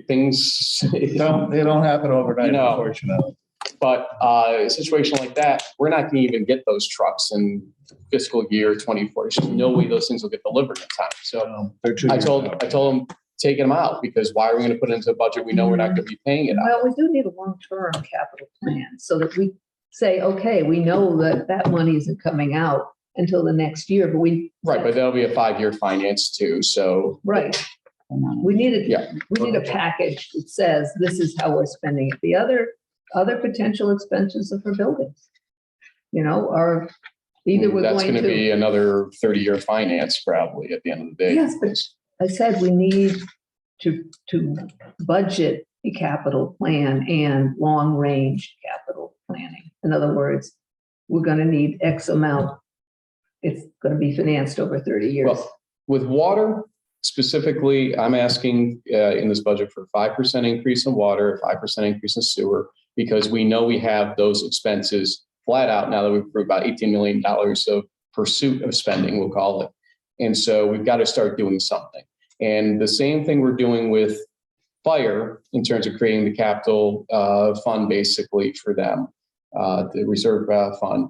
things. They don't happen overnight, No. unfortunately. But a situation like that, we're not going to even get those trucks in fiscal year 24. There's just no way those things will get delivered in time. So They're 2 I years told out. them, take them out, because why are we going to put it into a budget we know we're not going to be paying it out? Well, we do need a long-term capital plan so that we say, okay, we know that money isn't coming out until the next year, but Right, but that'll be a 5-year finance too. So right. We need Yeah. a package that says this is how we're spending it. The other potential expenses are for buildings. Are either we're that's going going to to. be another 30-year finance probably at the end of the day. Yes, but I said we need to budget a capital plan and long-range capital planning. In other words, we're going to need X amount. It's going to be financed over 30 years. Well, with water specifically, I'm asking in this budget for 5% increase in water, 5% increase in sewer, because we know we have those expenses flat out now that we've approved about $18 million of pursuit of spending, we'll call it. And so we've got to start doing something. And the same thing we're doing with fire in terms of creating the capital fund basically for them, the reserve fund.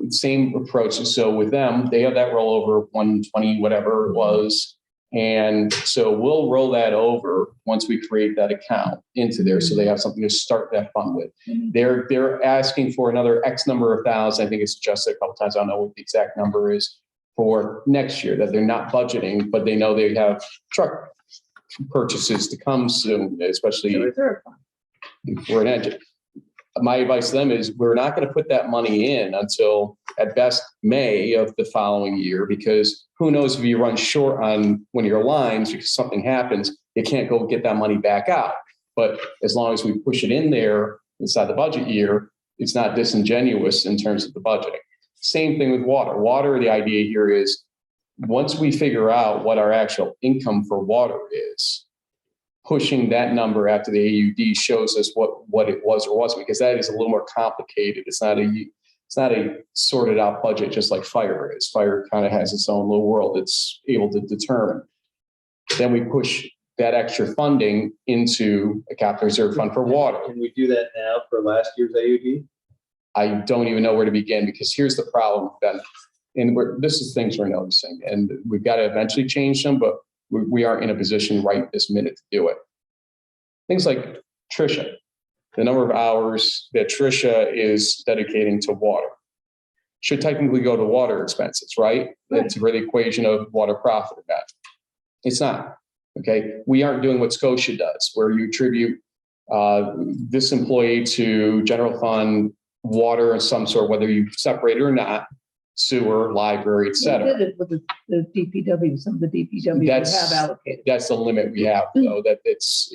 Same approach. So with them, they have that rollover 120, whatever it was. And so we'll roll that over once we create that account into there. So they have something to start that fund with. They're asking for another X number of thousand. I think it's adjusted a couple times. I don't know what the exact number is for next year that they're not budgeting, but they know they have truck purchases to come soon, especially The reserve fund. for an engine. My advice to them is we're not going to put that money in until at best May of the following year, because who knows if you run short on one of your lines because something happens, you can't go get that money back out. But as long as we push it in there inside the budget year, it's not disingenuous in terms of the budgeting. Same thing with water. Water, the idea here is once we figure out what our actual income for water is, pushing that number after the AUD shows us what it was or wasn't, because that is a little more complicated. It's not a sorted out budget just like fire is. Fire kind of has its own little world it's able to determine. Then we push that extra funding into a capital reserve fund for water. Can we do that now for last year's AUD? I don't even know where to begin, because here's the problem, Ben. And this is things we're noticing, and we've got to eventually change them, but we aren't in a position right this minute to do it. Things like Tricia, the number of hours that Tricia is dedicating to water should technically go to water expenses, right? It's where the equation of water profit is at. It's not. Okay. We aren't doing what Scotia does, where you attribute this employee to general fund, water of some sort, whether you separate it or not, sewer, library, et We cetera. did it with the DPW, some of the DPW have allocated. That's the limit we have, though, that's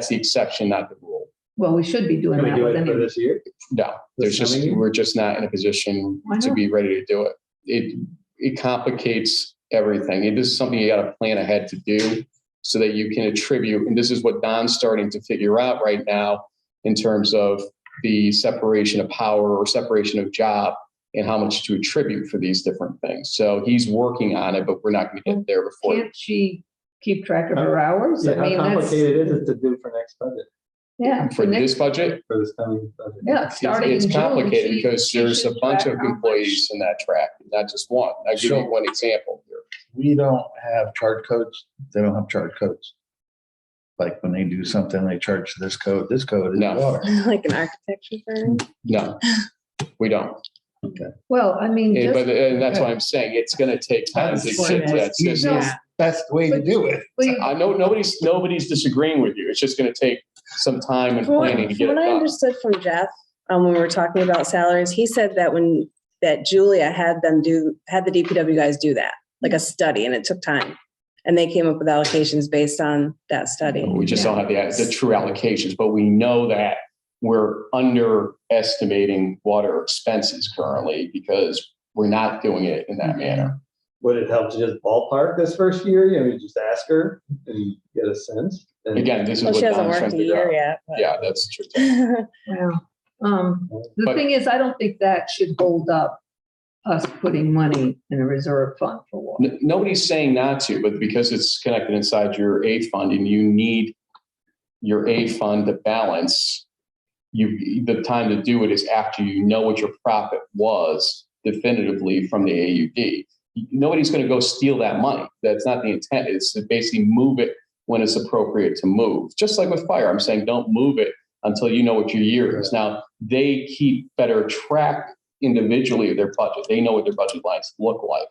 the exception, not the rule. Well, we should be doing Can we that do with it for any. this year? No, there's This just, coming year? we're just not in a position Why to not? be ready to do it. It complicates everything. It is something you got to plan ahead to do so that you can attribute. And this is what Don's starting to figure out right now in terms of the separation of power or separation of job and how much to attribute for these different things. So he's working on it, but we're not going to get there before. Can't she keep track of her hours? Yeah, how complicated is it to do for next budget, Yeah. For this budget, for this coming budget? Yeah, starting in it's June. complicated she- because she there's a should bunch track of how much- employees in that track, not just one. I'll give you Sure. one example here. We don't have chart codes. They don't have chart codes. Like when they do something, they charge this code is No. water. Like an architecture firm. No, we don't. Well, I mean, And that's why I'm saying it's going to take time to get to that system. Best way to do it. I know nobody's disagreeing with you. It's just going to take some time and From what planning to get it from what I done. understood from Jeff, when we were talking about salaries, he said that Julia had the DPW guys do that, like a study, and it took time. And they came up with allocations based on that study. We just don't have the true allocations, but we know that we're underestimating water expenses currently because we're not doing it in that manner. Would it help to just ballpark this first year? You know, just ask her and get a sense? And Again, this is Well, what she hasn't Don's trying worked to a figure year out. yet. but- Yeah, that's true. Yeah. The But- thing is, I don't think that should hold up us putting money in a reserve fund for water. Nobody's saying not to, but because it's connected inside your aid fund and you need your aid fund to balance, the time to do it is after you know what your profit was definitively from the AUD. Nobody's going to go steal that money. That's not the intent. It's to basically move it when it's appropriate to move. Just like with fire, I'm saying don't move it until you know what your year is. Now, they keep better track individually of their budget. They know what their budget lines look like.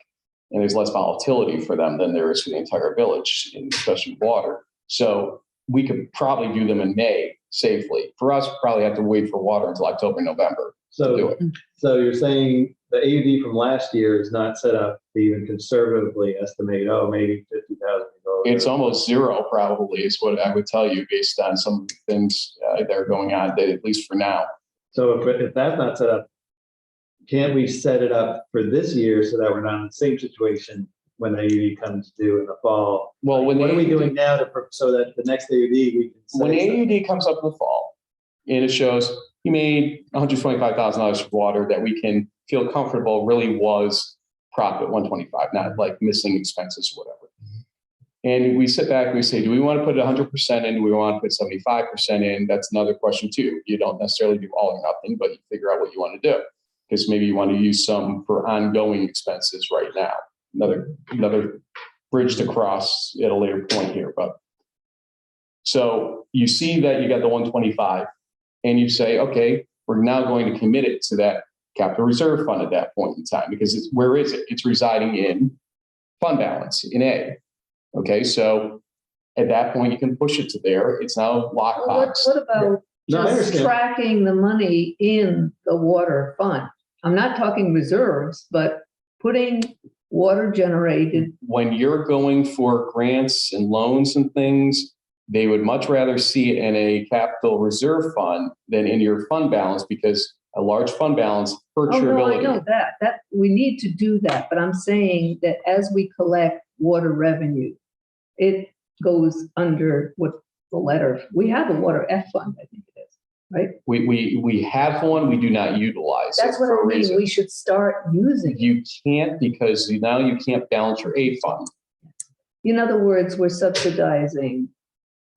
And there's less volatility for them than there is for the entire village, especially water. So we could probably do them in May safely. For us, we probably have to wait for water until October, November to do it. So you're saying the AUD from last year is not set up to even conservatively estimate, maybe 50,000. It's almost zero probably is what I would tell you based on some things that are going on, at least for now. So if that's not set up, can't we set it up for this year so that we're not in the same situation when the AUD comes due in the fall? Well, What are we doing now so that the next AUD we can say when something? AUD comes up in the fall and it shows he made $125,000 for water that we can feel comfortable really was profit 125, not like missing expenses or whatever. And we sit back and we say, do we want to put 100% in? Do we want to put 75% in? That's another question too. You don't necessarily do all or nothing, but you figure out what you want to do. Because maybe you want to use some for ongoing expenses right now. Another bridge to cross at a later point here. But so you see that you got the 125 and you say, okay, we're now going to commit it to that capital reserve fund at that point in time, because where is it? It's residing in fund balance in A. Okay, so at that point you can push it to there. It's now lockbox. What about No, I just understand. tracking the money in the water fund? I'm not talking reserves, but putting water generated. When you're going for grants and loans and things, they would much rather see it in a capital reserve fund than in your fund balance, because a large fund balance hurts Oh, your no, I ability. know that we need to do that, but I'm saying that as we collect water revenue, it goes under what the letter, we have a water F fund, I think it is, right? We have one, we do not utilize it That's what for I a mean, reason. we should start using it. You can't, because now you can't balance your aid fund. In other words, we're subsidizing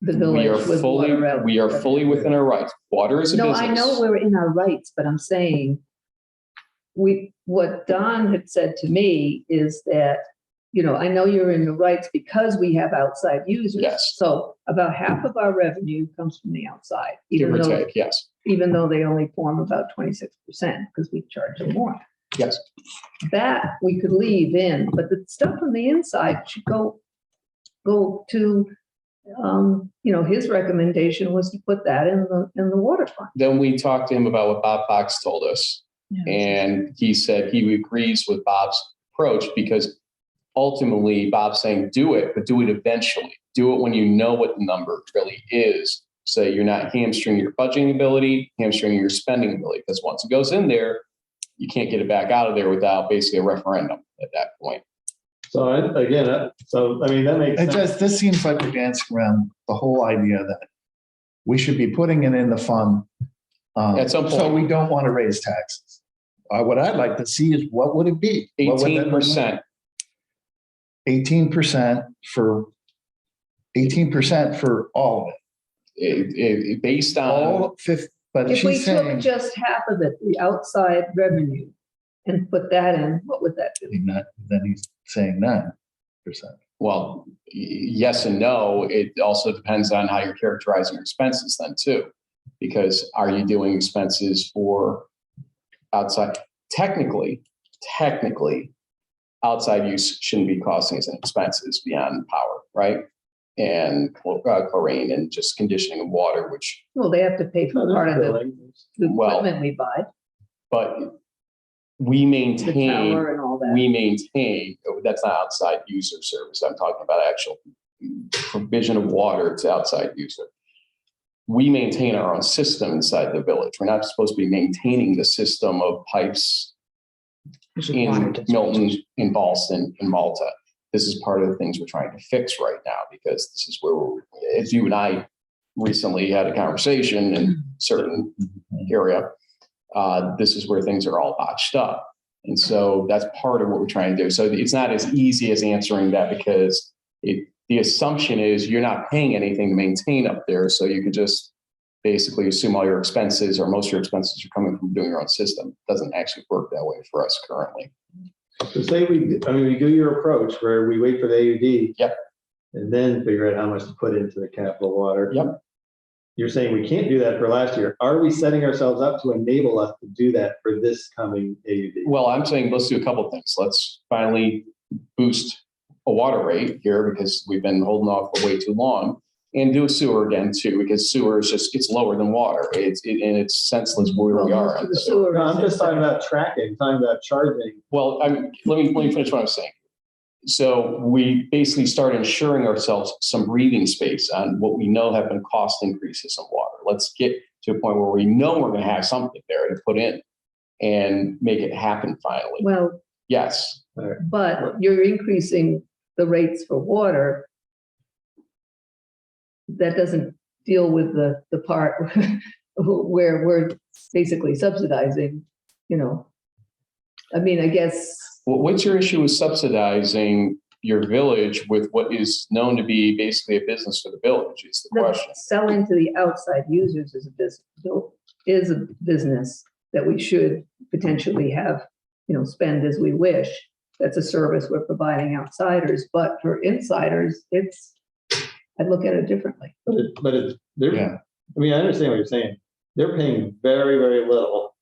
the We are village with fully, water. we are fully within our rights. Water is a No, business. I know we're in our rights, but I'm saying what Don had said to me is that, I know you're in the rights because we have outside users. Yes. So about half of our revenue comes from the outside, Give even or though, take, yes. even though they only form about 26% because we charge them more. Yes. That we could leave in, but the stuff from the inside should go to, his recommendation was to put that in the water fund. Then we talked to him about what Bob Fox told us. And he said he agrees with Bob's approach because ultimately Bob's saying, do it, but do it eventually. Do it when you know what the number really is. So you're not hamstringing your budgeting ability, hamstringing your spending ability. Because once it goes in there, you can't get it back out of there without basically a referendum at that point. So again, that makes sense. This seems like we're dancing around the whole idea that we should be putting it in the fund. At some point. So we don't want to raise taxes. What I'd like to see is what would it be? 18%. 18% for 18% for all of it. Based on All fifth, but If we she's took saying just half of it, the outside revenue, and put that in, what would that do? then he's saying 9%. well, yes and no. It also depends on how you're characterizing your expenses then too, because are you doing expenses for outside? Technically, outside use shouldn't be costing us any expenses beyond power, right? And chlorine and just conditioning of water, which, Well, they have to pay for part of the Well, equipment we buy, but we the maintain, tower and all that. that's not outside user service. I'm talking about actual provision of water to outside user. We maintain our own system inside the village. We're not supposed to be maintaining the system of pipes in Milton, in Ballston, in Malta. This is part of the things we're trying to fix right now, because this is where, as you and I recently had a conversation in a certain area, this is where things are all botched up. And so that's part of what we're trying to do. So it's not as easy as answering that, because the assumption is you're not paying anything to maintain up there. So you could just basically assume all your expenses or most of your expenses are coming from doing your own system. It doesn't actually work that way for us currently. So say we do your approach where we wait for the AUD. Yep. And then figure out how much to put into the capital water. Yep. You're saying we can't do that for last year. Are we setting ourselves up to enable us to do that for this coming AUD? Well, I'm saying let's do a couple of things. Let's finally boost a water rate here, because we've been holding off for way too long, and do a sewer again too, because sewer is just, it's lower than water. And it's senseless where we are. The sewer No, I'm is- just talking about tracking, talking about charging. Well, let me finish what I'm saying. So we basically start ensuring ourselves some breathing space on what we know have been cost increases in water. Let's get to a point where we know we're going to have something there to put in and make it happen finally. Well, Yes. but you're increasing the rates for water. That doesn't deal with the part where we're basically subsidizing, I mean, I guess. Well, what's your issue with subsidizing your village with what is known to be basically a business for the village? Is the question. Selling to the outside users is a business that we should potentially have, spend as we wish. That's a service we're providing outsiders, but for insiders, I'd look at it differently. But I mean, I understand what you're saying. They're paying very, very little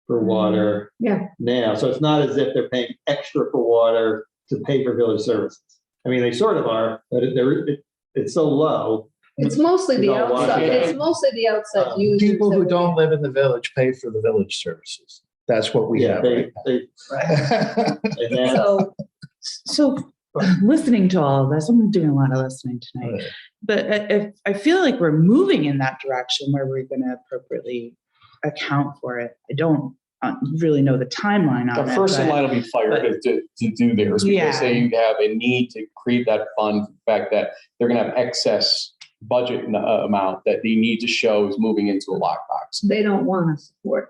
for water now. So it's not as if they're paying extra for water to pay for village services. I mean, they sort of are, but it's so low. It's mostly the Don't watch outside, it. it's mostly the outside users. People who that don't live in the village pay for the village services. That's what we have. They, and then, So listening to all of this, I'm doing a lot of listening tonight, but I feel like we're moving in that direction where we're going to appropriately account for it. I don't really know the timeline on it. The first in line will be fire to do theirs, because they have a need to create that fund. The fact that they're going to have excess budget amount that they need to show is moving into a lockbox. They don't want to support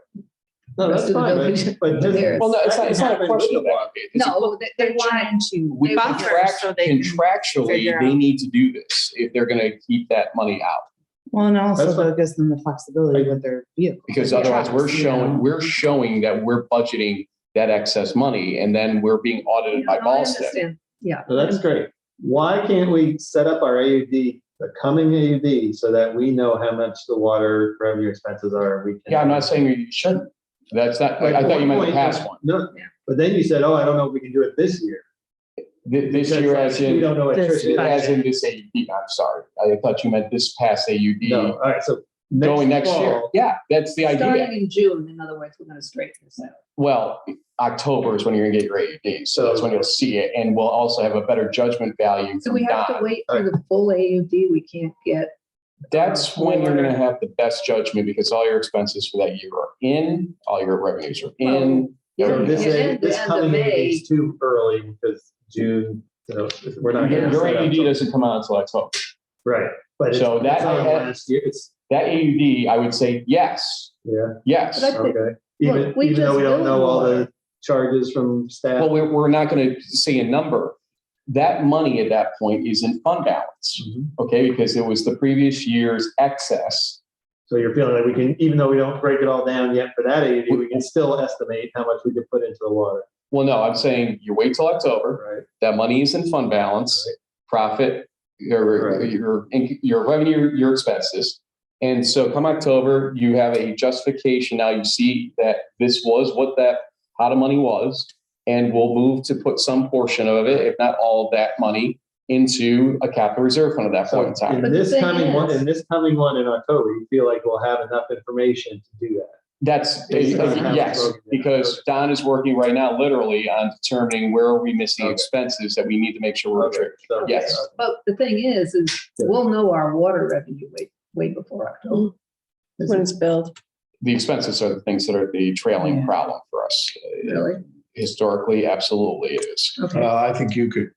No, rest that's of the fine, village. but this- Theirs. Well, no, it's That not can a happen question of with that. It's a- No, they want to We buffer so they can contractually, figure they out. need to do this if they're going to keep that money out. Well, and also That's fine. that gives them the flexibility with their vehicle. Because otherwise we're showing that we're budgeting that excess money and then we're being audited by I Ballston. understand. Yeah. So that's great. Why can't we set up our AUD, the coming AUD, so that we know how much the water revenue expenses are? We can. Yeah, I'm not saying you shouldn't. That's not, Like, I thought you meant the point, past one. No, but then you said, oh, I don't know if we can do it this year. This year as We in, don't know what This attrition is. as in this AUD, I'm sorry. I thought you meant this past AUD No, all right, so going next year. fall, Yeah, that's the idea. Starting in June, in other words, we're going to straighten this out. Well, October is when you're gonna get your AUD, so that's when you'll see it, and we'll also have a better judgment value So from we have to Don. wait for the full AUD. We can't get. That's when you're gonna have the best judgment because all your expenses for that year are in, all your revenues are in. Yeah, So this, yeah, and this the end coming of AUD May. is too early because June, we're not. Your gonna set up AUD till- doesn't come out until October. Right, but it's So it's that- on last year, it's, That AUD, I would say yes, yeah, yes. But I think- okay. Look, we Even though we just don't know all billed the charges from staff. Well, we're not gonna say a number. That money at that point is in fund balance, Mhm. okay? Because it was the previous year's excess. So you're feeling like we can, even though we don't break it all down yet for that AUD, we can still estimate how much we could put into the water, Well, no, I'm saying you wait till October. right? That money is in fund balance, profit, your Right. your revenue, your expenses. And so come October, you have a justification. Now you see that this was what that pot of money was, and we'll move to put some portion of it, if not all of that money, into a capital reserve fund at that point in So time. in But the this thing coming one, is- in this coming one in October, you feel like we'll have enough information to do that? That's, Based on how it's yes, broken down. because Don is working right now literally on determining where are we missing Okay. expenses that we need to make sure we're Okay, triggered. so- Yes. But the thing is we'll know our water revenue way before October. When it's billed. The expenses are the things that are the trailing Yeah. problem for us. Really? Historically, absolutely it is. Okay. I think you could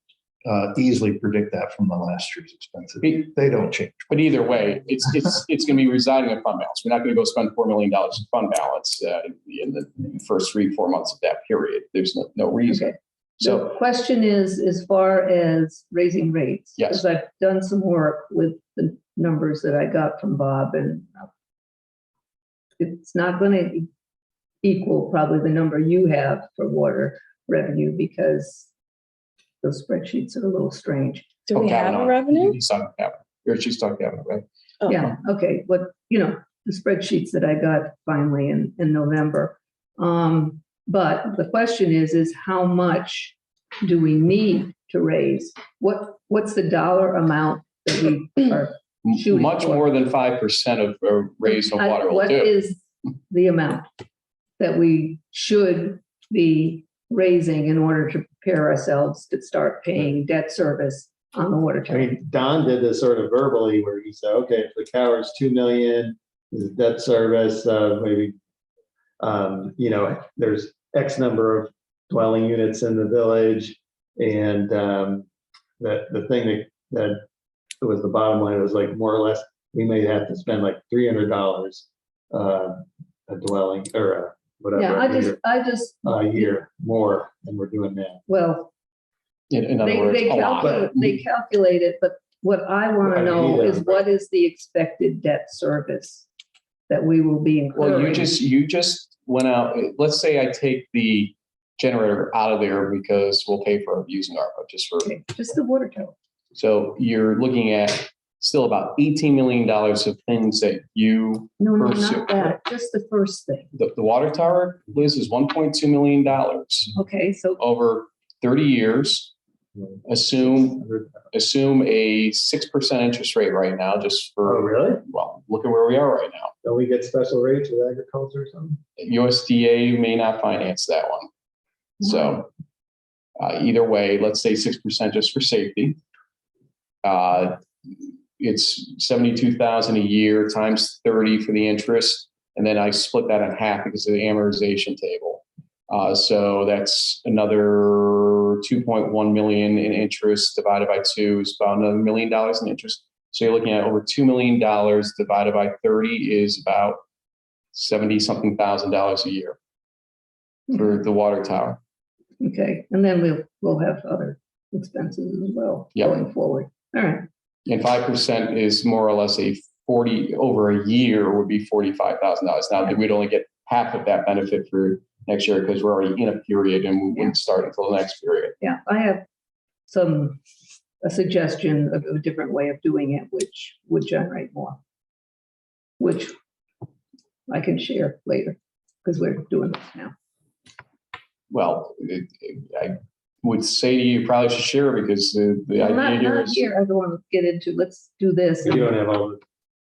easily predict that from the last year's expenses. They don't change. But either way, it's going to be residing in fund balance. We're not going to go spend $4 million in fund balance in the first 3-4 months of that period. There's no reason. Okay. So The question is, as far as raising rates. Yes. Because I've done some work with the numbers that I got from Bob, and it's not going to equal probably the number you have for water revenue because those spreadsheets are a little strange. Do we have a revenue? He's talking capital. Or she's talking capital, right? Oh. Yeah, okay, but, the spreadsheets that I got finally in November. But the question is how much do we need to raise? What's the dollar amount that we are shooting Much for? more than 5% of a raise of water will What do. is the amount that we should be raising in order to prepare ourselves to start paying debt service on the water I tower? mean, Don did this sort of verbally where he said, okay, if the tower is 2 million, the debt service, maybe, there's X number of dwelling units in the village. And the thing that was the bottom line was like more or less, we may have to spend like $300 a dwelling or whatever. Yeah, I just, A year more than we're doing now. well, In other words, a lot. they calculate it, but what I want to Right, know either, is right. what is the expected debt service that we will be incurring? Well, you just went out, let's say I take the generator out of there because we'll pay for using ARPA just for, Okay, just the water tower. so you're looking at still about $18 million of things that you, No, Pursue. not that, just the first thing. the water tower, Liz, is $1.2 million Okay, so over 30 years. Assume a 6% interest rate right now, just Oh, for, really? well, look at where we are right now. Don't we get special rates with agriculture or something? USDA may not finance that one. So either way, let's say 6% just for safety. It's 72,000 a year times 30 for the interest. And then I split that in half because of the amortization table. So that's another 2.1 million in interest divided by 2 is about another $1 million in interest. So you're looking at over $2 million divided by 30 is about 70 something thousand dollars a year. for the water tower. Okay, and then we'll have other expenses as well Yeah. going forward. All right, And 5% is more or less over a year would be $45,000. Now, we'd only get half of that benefit for next year because we're already in a period and we wouldn't start until the next period. yeah, I have a suggestion of a different way of doing it, which would generate more, which I can share later because we're doing this now. Well, I would say to you, probably should share because the Well, idea here not is. here, I don't want to get into, let's do this. You don't have all the.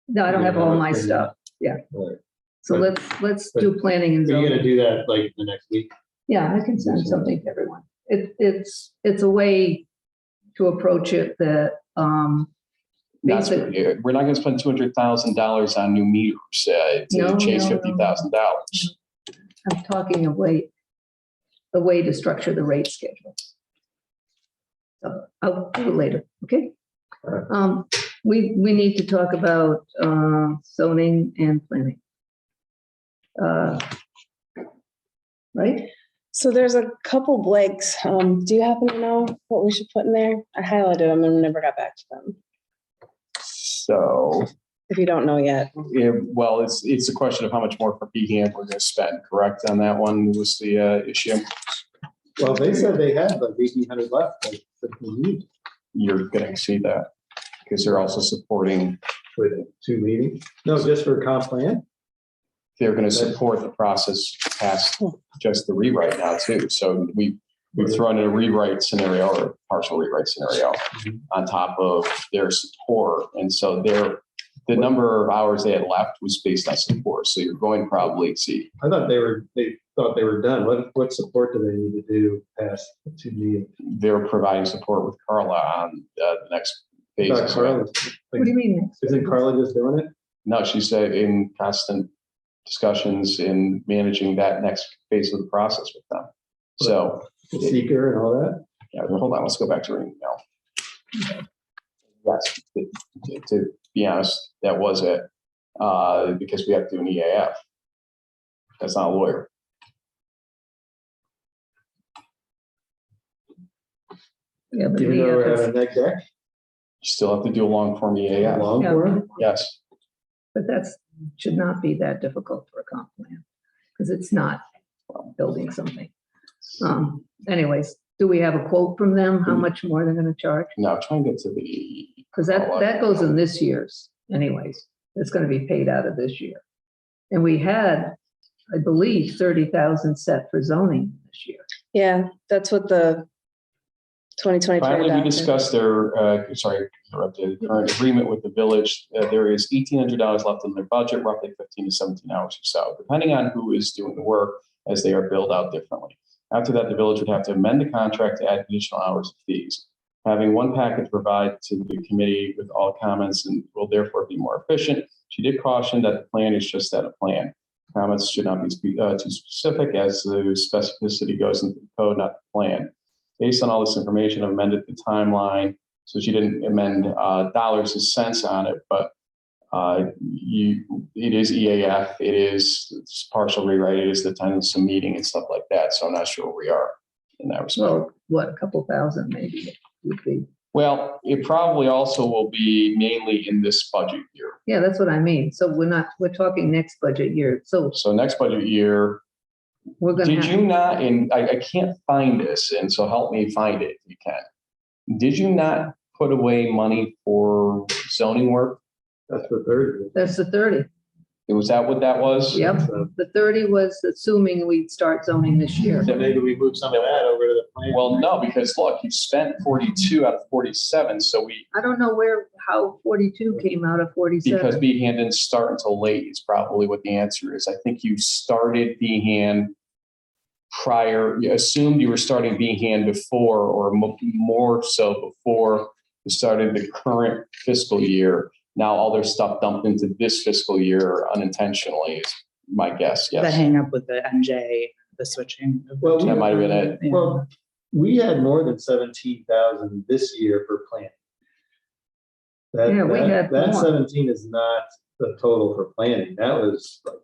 No, I don't have all my Yeah. stuff. Yeah. Right. So But- let's do planning and Are you zoning. gonna do that like the next week? Yeah, I can send something to everyone. It's a way to approach it that, That's basic- what- we're not going to spend $200,000 on new meters to No, chase no, no. $50,000. I'm talking a way to structure the rate schedule. So I'll do it later, okay? We need to talk about zoning and planning. Right? So there's a couple blanks. Do you happen to know what we should put in there? I highlighted them and never got back to them. So, If you don't know yet. well, it's a question of how much more for Behan we're going to spend, correct? On that one was the issue. Well, they said they had like 1,800 left, like, that we need You're going to see that because they're also supporting, for the 2 meetings. No, just for comp plan? they're going to support the process past just the rewrite now too. So we've thrown in a rewrite scenario or partial rewrite scenario on top of their support. And so the number of hours they had left was based on support. So you're going to probably exceed. I thought they thought they were done. What support do they need to do past the 2 meetings? They're providing support with Carla on the next phase. Thought Carla, What do you mean? isn't Carla just doing it? No, she's in constant discussions in managing that next phase of the process with them. So, Seeker and all that? yeah, hold on, let's go back to her email. Yes, to be honest, that was it, because we have to do an EAF. That's not a lawyer. Yeah, but Even though we're the, having a neg deck, You still have to do a long form EAF. long form? Yes, but should not be that difficult for a comp plan, because it's not building something. Anyways, do we have a quote from them? How much more they're gonna charge? now try and get to the. Because that goes in this year's anyways. It's gonna be paid out of this year. And we had, I believe, 30,000 set for zoning this year. Yeah, that's what the 2023. Finally, we adopted. discussed their, interrupted, current agreement with the village. There is $1,800 left in their budget, roughly 15 to 17 hours or so, depending on who is doing the work as they are billed out differently. After that, the village would have to amend the contract to add additional hours and fees. Having one packet to provide to the committee with all comments and will therefore be more efficient. She did caution that the plan is just that, a plan. Comments should not be too specific as the specificity goes into the code, not the plan. Based on all this information, I've amended the timeline. So she didn't amend dollars and cents on it, but it is EAF, it's partial rewrite, it is the attendance of meeting and stuff like that. So I'm not sure where we are in that respect. Well, what, a couple thousand maybe would be. Well, it probably also will be mainly in this budget year. Yeah, that's what I mean. So we're talking next budget year. So So next budget year, we're gonna did you have, not, and I can't find this, and so help me find it if you can. Did you not put away money for zoning work? That's the third. that's the 30. Was that what that was? Yep, the 30 was assuming we'd start zoning this year. So maybe we move some of that over to the plan. Well, no, because look, you spent 42 out of 47, so I don't know how 42 came out of because 47. Behan didn't start until late is probably what the answer is. I think you started Behan prior, you assumed you were starting Behan before, or more so before the start of the current fiscal year. Now all their stuff dumped into this fiscal year unintentionally is my guess, The yes. hang up with the MJ, the switching. of the Well, That might have been it. Yeah. Well, we had more than 17,000 this year for planning. Yeah, we had That more. 17 is not the total for planning. That was like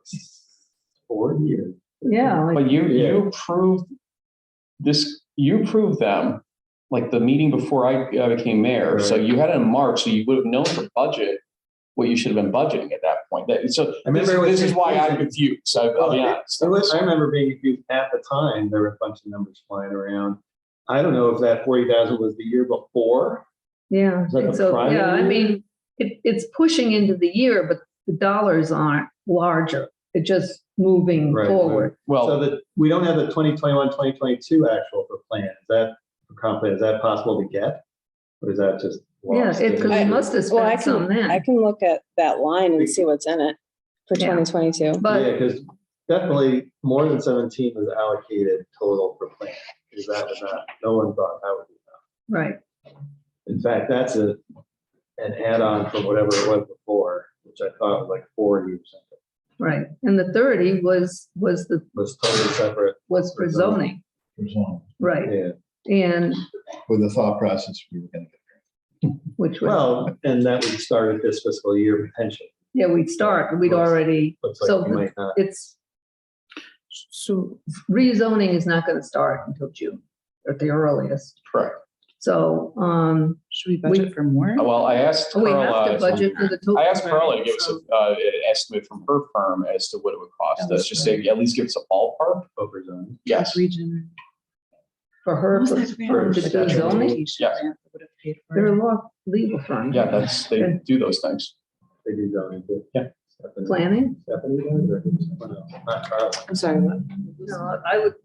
40 or Yeah. But you approved this, you approved them, like the meeting before I became mayor. So you had it in March, so you would have known the budget, what you should have been budgeting at that point. So I remember it was this is why I'm confusing. confused. So I'll be honest. I remember being confused at the time. There were a bunch of numbers flying around. I don't know if that 40,000 was the year before. Yeah. Is that the So, prior yeah, I year? mean, it's pushing into the year, but the dollars aren't larger. It's just moving Right, forward. So Well, that we don't have the 2021, 2022 actual for plan. Is that for comp plan? Is that possible to get? Or is that just Yeah, lost? because we must have Well, I spent some can, I then. can look at that line and see what's in it for Yeah. 2022. Yeah, But because definitely more than 17 was allocated total for plan. Because that was not, no one thought that would be enough. right, In fact, that's an add-on from whatever it was before, which I thought was like 40 or something. right. And the 30 was Was totally separate. for zoning, right? Yeah. And With the thought process, we were gonna get. which was, Well, and that would start this fiscal year potentially. yeah, we'd start, we'd already, Looks so like we might not. it's, So rezoning is not going to start until June at the earliest. correct. So, should we budget for more? Well, I asked we have to Carla, budget for the total. I asked Carla to give us an estimate from her firm as to what it would cost us. Just say, at least give us a ballpark. Over zone. Yes. Region. For her, What for was that grant? to do zoning, Yes. they're a law, legal firm. Yeah, they do those things. They do zoning too. Yeah. Stephanie- Planning? Stephanie does, or someone else? Not Carla. I'm sorry, what? No, I would,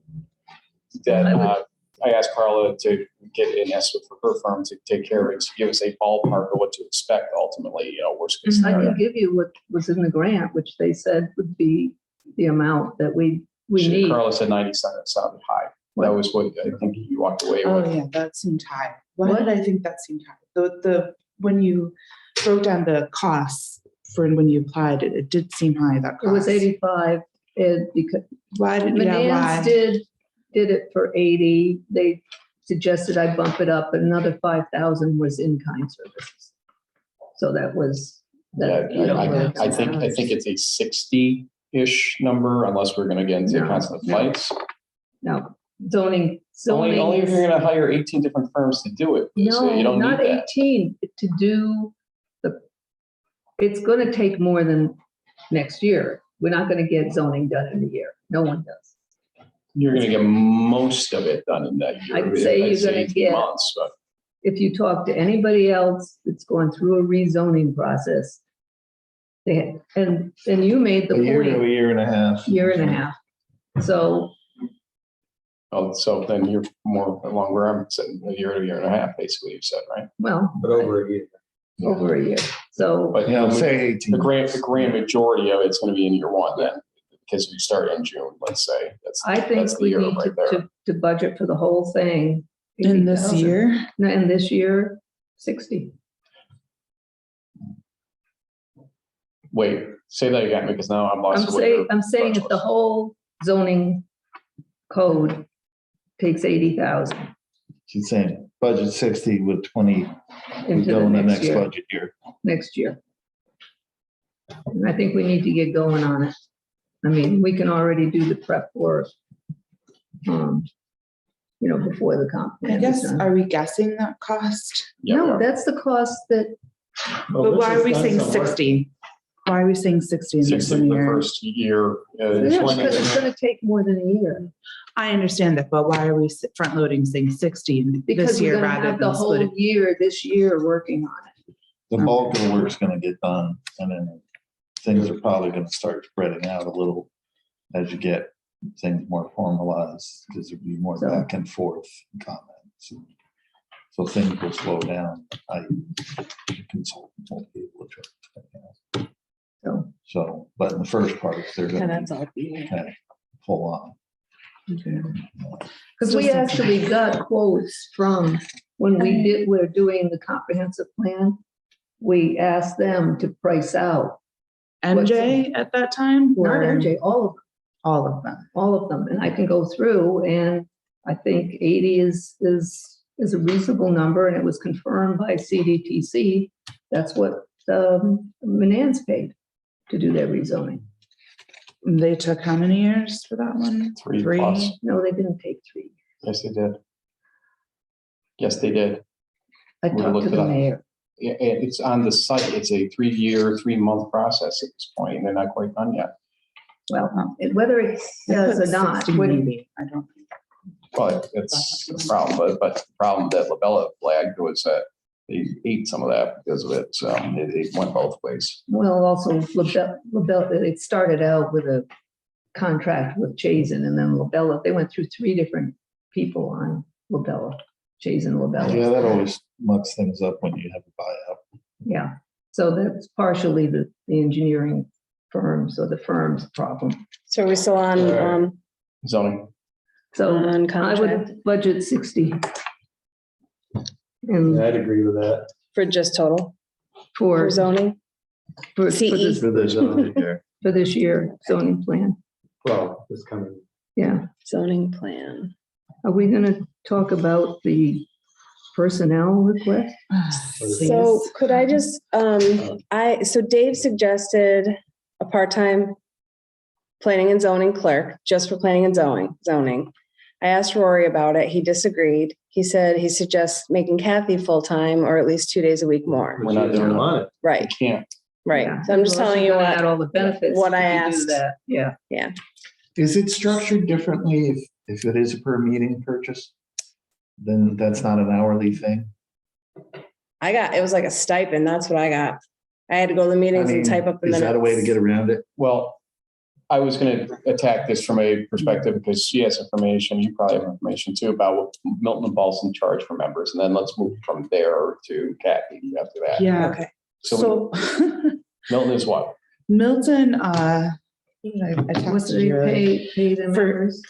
That I would- I asked Carla to get an estimate for her firm to take care of it, to give us a ballpark of what to expect ultimately, worst case I scenario. can give you what was in the grant, which they said would be the amount that we need. Carla said 90 cents sounded high. That was what I think you walked away Oh, with. yeah, that seemed high. Why What? did I think that seemed high? When you broke down the costs for when you applied, it did seem high, that It was cost. 85, because Why did, Manans did it for 80. They suggested I bump it up. Another 5,000 was in-kind services. So that was, Yeah, that, you know, where I it think comes out. it's a 60-ish number, unless we're gonna get into No, constant no. fights. No, zoning Only if you're is, gonna hire 18 different firms to do it. So you no, don't need not that. 18, to do it's gonna take more than next year. We're not gonna get zoning done in a year. No one does. You're gonna get most of it done in that year. I'd say you're gonna 18 get- months, but If you talk to anybody else that's going through a rezoning process, and you made the A year to a point, year and a half. year and a half. So, so then you're more along where I'm sitting, a year to a year and a half, basically, you said, right? well, But over a year. over a year. So, But Yeah, say 18. the grand majority of it's gonna be in year one then, because we start in June, let's say. I think That's the we year need right there. to budget for the whole thing. In this 80,000. year? No, and this year, 60. Wait, say that again, because now I'm lost. I'm saying if the whole zoning code takes 80,000 She's saying budget 60 with 20, we into go the in the next next year, budget year. next year. And I think we need to get going on it. I mean, we can already do the prep work, before the comp. I plan is guess, done. are we guessing that cost? No, that's the cost that, But why are we saying 60? Why are we saying 60 in this 60 one the year? first year. because it's gonna take more than a year. I understand that, but why are we front loading saying 60 Because this we're year gonna rather have the than split it? whole year, this year, working on it. The bulk of the work's gonna get done, and then things are probably gonna start spreading out a little as you get things more formalized, because there'll be more So- back and forth comments. So things will slow down. The consultant won't be able to. So, but in the first part, they're And gonna that's all. be kind of full on. Because we actually got quotes from, when we're doing the comprehensive plan, we asked them to price out. NJ at that time? Not or MJ, all of them. And I can go through, and I think 80 is a reasonable number, and it was confirmed by CDTC. That's what Manans paid to do their rezoning. They took how many years for that one? 3+. No, they didn't take 3. Yes, they did. Yes, they did. I We talked looked to it the up. mayor. It's on the site. It's a 3-month process at this point, and they're not quite done yet. Well, whether it does or not, 16 wouldn't- maybe. I don't. But it's the problem. But the problem that Labella flagged was that they ate some of that because of it. So it went both ways. well, also LaBella, it started out with a contract with Chazen and then LaBella. They went through 3 different people on LaBella, Chazen LaBella. Yeah, that always mucks things up when you have a buyout. Yeah, so that's partially the engineering firms or the firm's problem. So are we still on, Zoning. So on I contract would budget 60. And I'd agree with that. for just total, for, for zoning? for CE. this, For the zoning here. for this year zoning plan, Well, it's coming. yeah. Zoning plan. Are we gonna talk about the personnel request? So could I just, so Dave suggested a part-time planning and zoning clerk, just for planning and zoning. I asked Rory about it. He disagreed. He said he suggests making Kathy full-time or at least 2 days a week more. We're not doing on it. You Right, can't. right. Yeah. So I'm just Unless telling you're you gonna add what, all the benefits. what I if you do asked. that. Yeah. Is it structured differently if it is a per meeting purchase? Then that's not an hourly thing? it was like a stipend. That's what I got. I had to go to the I meetings and mean, type up the is minutes. that a way to get around it? Well, I was going to attack this from a perspective because she has information. You probably have information too about what Milton and Ballston charge for members, and then let's move from there to Kathy after that. Yeah. Okay. So, So Milton is what? Milton, I What texted do they you. pay the For- members?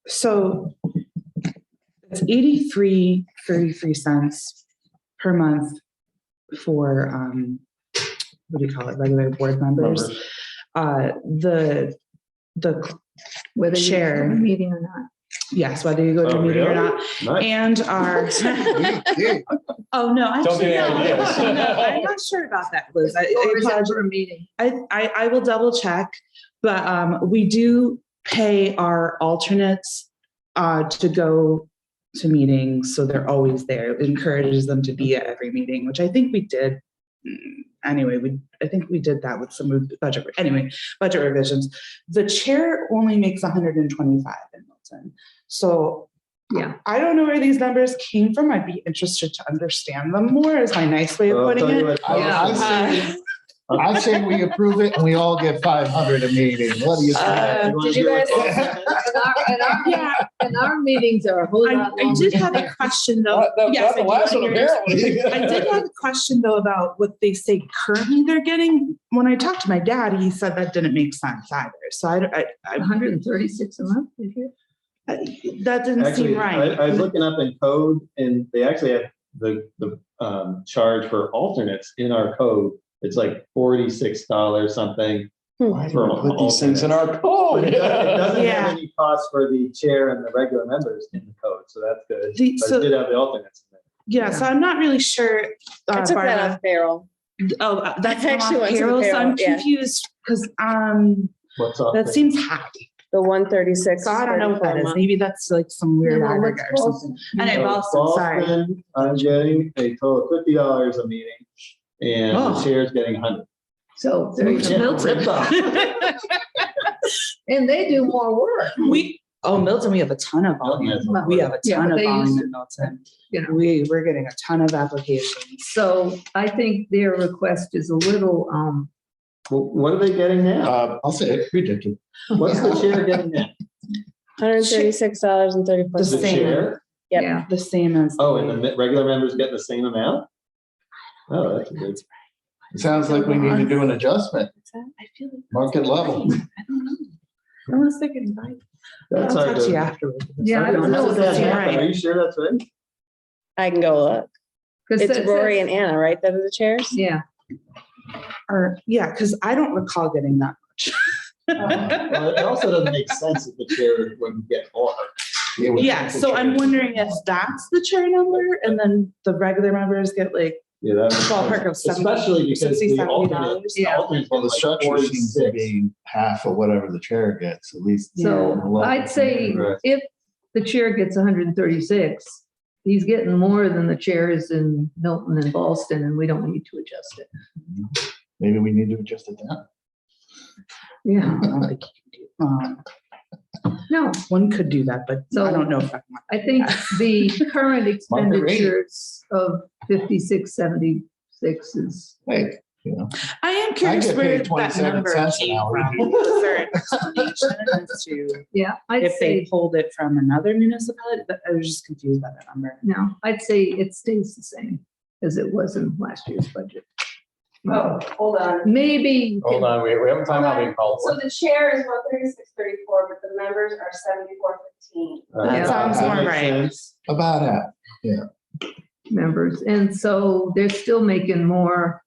So it's 83.33 per month for, what do you call it, regular board members. The Whether you Share. have a meeting or not. yes, whether you go to a Oh, meeting or really? not, Nice. and our, oh, no, Don't actually, get no, any ideas. no, I'm not sure about that, Liz. I Or is it apologize. for a meeting? I will double check, but we do pay our alternates to go to meetings, so they're always there. It encourages them to be at every meeting, which I think we did. Anyway, I think we did that with some of the budget. Anyway, budget revisions. The chair only makes 125 in Milton, so Yeah. I don't know where these numbers came from. I'd be interested to understand them more. Is my nice way of Well, I'll putting tell you it. what, I say we approve it and we all get 500 a meeting. What do you think? Did you guys? And our meetings are a whole lot I longer. did have a question though. Yes, I do wanna hear yours. I did have a question though about what they say currently they're getting. When I talked to my dad, he said that didn't make sense either. So I 136 a month, did you? that didn't Actually, seem right. I was looking up in code and they actually have the charge for alternates in our code. It's like $46 something. Why do we put these things in our But code? it doesn't Yeah. have any cost for the chair and the regular members in the code, so that's good. But So- it did have the alternates in there. Yeah, so I'm not really sure. I took that Barbara- off payroll. Oh, that's I come actually off went to the payroll, so I'm payroll, yeah. confused because What's off that there? seems high. The 136. So I don't know what that 34 is. month. Maybe that's like some weird Yeah, well, what's aggregate or something. And I So Ballston, sorry. Ballston, I'm getting a total of $50 a meeting, and the Oh. chair's getting 100. So there you go, Milton. And they do more work. Milton, we have a ton of volume. We have a Yeah, ton but of they used volume to- in Milton. You know. We're getting a ton of applications. So I think their request is a little, Well, what are they getting now? I'll say it, ridiculous. What's the chair getting now? $136.34. The The same. chair? Yep. yeah. The same as. Oh, and the regular members get the same amount? Oh, that's good. It sounds like we need to do an adjustment, I feel like. market level. I don't know. Unless they can buy. That's I'll hard talk to you to. afterwards. Yeah, I don't know How if does that that's happen? right. Are you sure that's right? I can go look. 'Cause It's that's- Rory and Anna, right? That are the chairs? Yeah, Or, yeah, because I don't recall getting that much. Well, it also doesn't make sense if the chair wouldn't get more. Yeah, so I'm wondering if that's the chair number and then the regular members get like Yeah, that's. Ballpark of 70, Especially because 60, the $70. alternate. Yeah. Well, the structure seems to be half of whatever the chair gets, at least. So I'd say Right. if the chair gets 136, he's getting more than the chairs in Milton and Ballston, and we don't need to adjust it. Maybe we need to adjust it down. Yeah, I don't think you can do- no, One could do that, but So- I don't know if I want. I think the current Market rate. expenditures of 5676 is, Hey, you know. I am I curious get where paid that 27 number cents an came hour. from. Is there an explanation as to yeah, I'd if they say, pulled it from another municipality? But I was just confused by that number. no, I'd say it stays the same as it was in last year's budget. Oh, hold on. Maybe. Hold on, we haven't time out being called So for. the chair is 136.34, but the members are 74.15. That Yeah. sounds That more makes right. sense. About that. Members, and so they're still making more